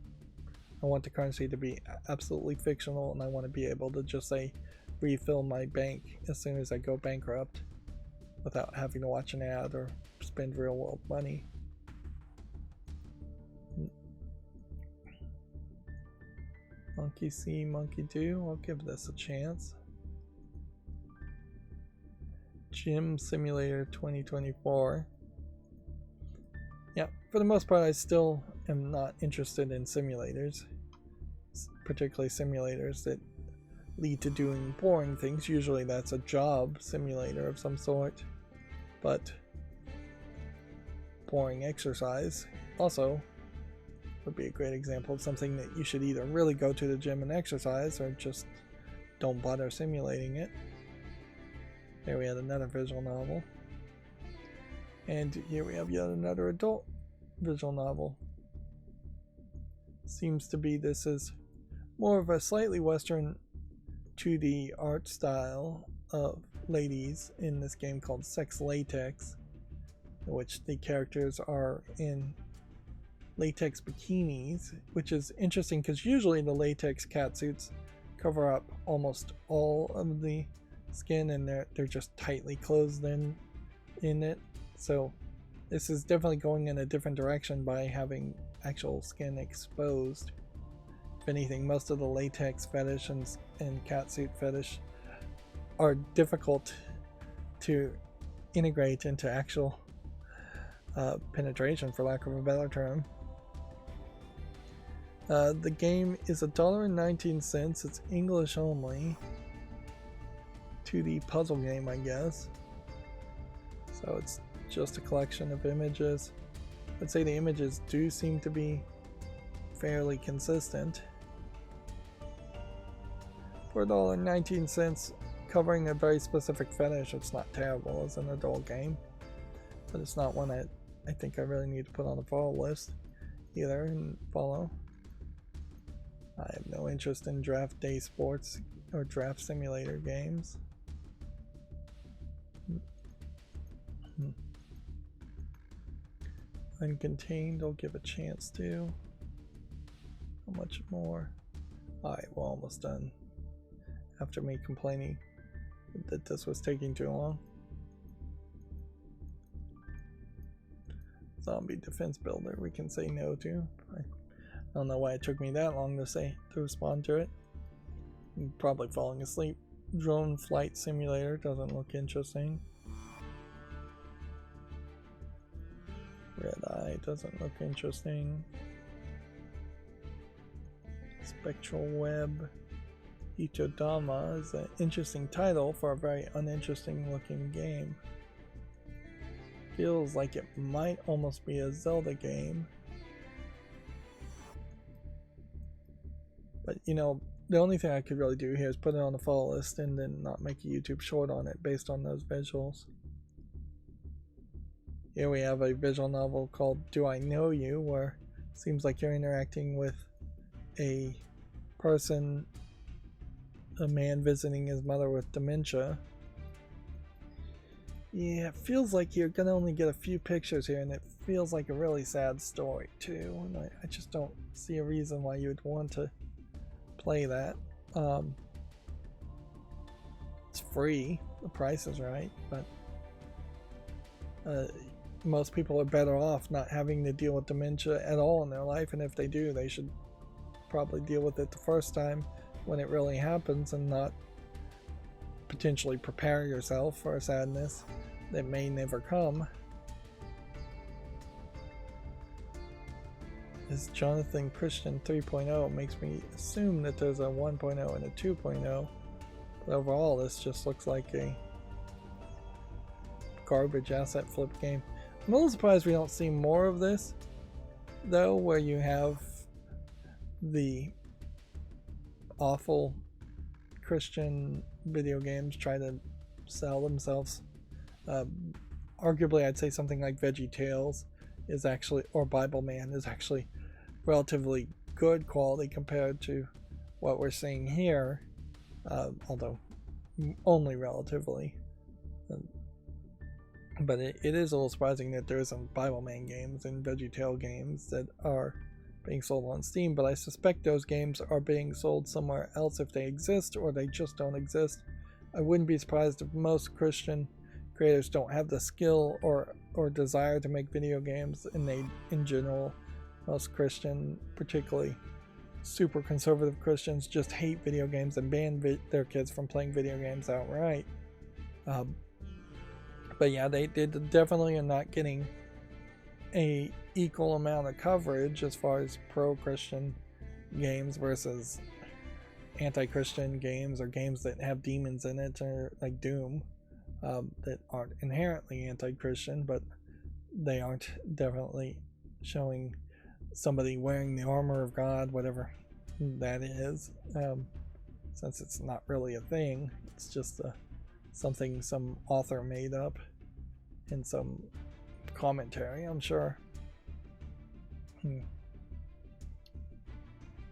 I want the currency to be absolutely fictional, and I want to be able to just say refill my bank as soon as I go bankrupt without having to watch an ad or spend real world money. Monkey See, Monkey Do. I'll give this a chance. Gym Simulator 2024. Yeah, for the most part I still am not interested in simulators, particularly simulators that lead to doing boring things. Usually that's a job simulator of some sort, but boring exercise also would be a great example of something that you should either really go to the gym and exercise, or just don't bother simulating it. Here we had another visual novel. And here we have yet another adult visual novel. Seems to be this is more of a slightly Western 2D art style of ladies in this game called Sex Latex, in which the characters are in latex bikinis, which is interesting because usually the latex catsuits cover up almost all of the skin, and they're just tightly closed in it. So this is definitely going in a different direction by having actual skin exposed. If anything, most of the latex fetish and catsuit fetish are difficult to integrate into actual penetration, for lack of a better term. The game is $1.19. It's English only. 2D puzzle game, I guess. So it's just a collection of images. I'd say the images do seem to be fairly consistent. $4.19, covering a very specific fetish. It's not terrible as an adult game, but it's not one I think I really need to put on the follow list either and follow. I have no interest in draft day sports or draft simulator games. Uncontained, I'll give a chance to. How much more? Alright, we're almost done. After me complaining that this was taking too long. Zombie defense builder we can say no to. I don't know why it took me that long to respond to it. I'm probably falling asleep. Drone flight simulator doesn't look interesting. Red Eye doesn't look interesting. Spectral Web. Itodama is an interesting title for a very uninteresting looking game. Feels like it might almost be a Zelda game. But you know, the only thing I could really do here is put it on the follow list and then not make a YouTube short on it based on those visuals. Here we have a visual novel called Do I Know You, where it seems like you're interacting with a person, a man visiting his mother with dementia. Yeah, it feels like you're gonna only get a few pictures here, and it feels like a really sad story too, and I just don't see a reason why you would want to play that. It's free, the price is right, but most people are better off not having to deal with dementia at all in their life, and if they do, they should probably deal with it the first time when it really happens and not potentially prepare yourself for a sadness that may never come. This Jonathan Christian 3.0 makes me assume that there's a 1.0 and a 2.0, but overall this just looks like a garbage asset flip game. I'm a little surprised we don't see more of this though, where you have the awful Christian video games try to sell themselves. Arguably I'd say something like Veggie Tales is actually, or Bible Man is actually relatively good quality compared to what we're seeing here, although only relatively. But it is a little surprising that there isn't Bible Man games and Veggie Tale games that are being sold on Steam, but I suspect those games are being sold somewhere else if they exist, or they just don't exist. I wouldn't be surprised if most Christian creators don't have the skill or desire to make video games, and they, in general, most Christian, particularly super conservative Christians, just hate video games and ban their kids from playing video games outright. But yeah, they definitely are not getting a equal amount of coverage as far as pro-Christian games versus anti-Christian games, or games that have demons in it, or like Doom, that aren't inherently anti-Christian, but they aren't definitely showing somebody wearing the armor of God, whatever that is, since it's not really a thing. It's just something some author made up in some commentary, I'm sure.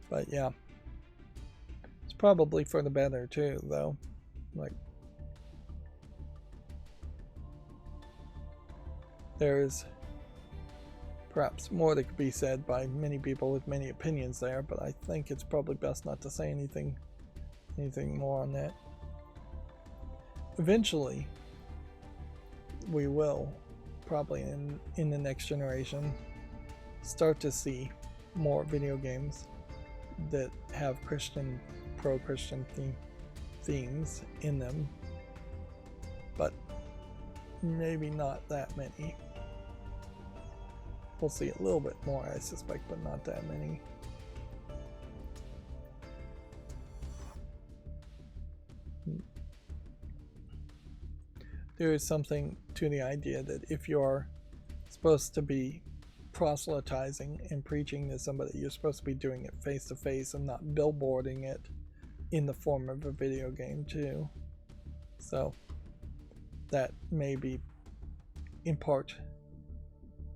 But yeah, it's probably for the better too, though. Like, there's perhaps more that could be said by many people with many opinions there, but I think it's probably best not to say anything more on that. Eventually, we will, probably in the next generation, start to see more video games that have pro-Christian themes in them, but maybe not that many. We'll see a little bit more, I suspect, but not that many. There is something to the idea that if you're supposed to be proselytizing and preaching to somebody, you're supposed to be doing it face to face and not billboarding it in the form of a video game too. So that may be in part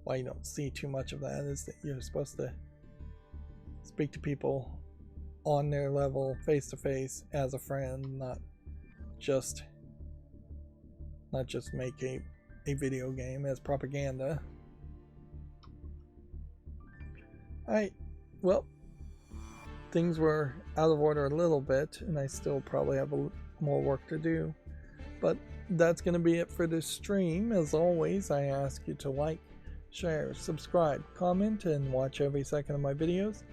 why you don't see too much of that, is that you're supposed to speak to people on their level, face to face, as a friend, not just make a video game as propaganda. Alright, well, things were out of order a little bit, and I still probably have more work to do, but that's going to be it for this stream. As always, I ask you to like, share, subscribe, comment, and watch every second of my videos.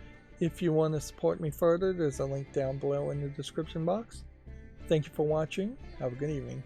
If you want to support me further, there's a link down below in the description box. Thank you for watching. Have a good evening.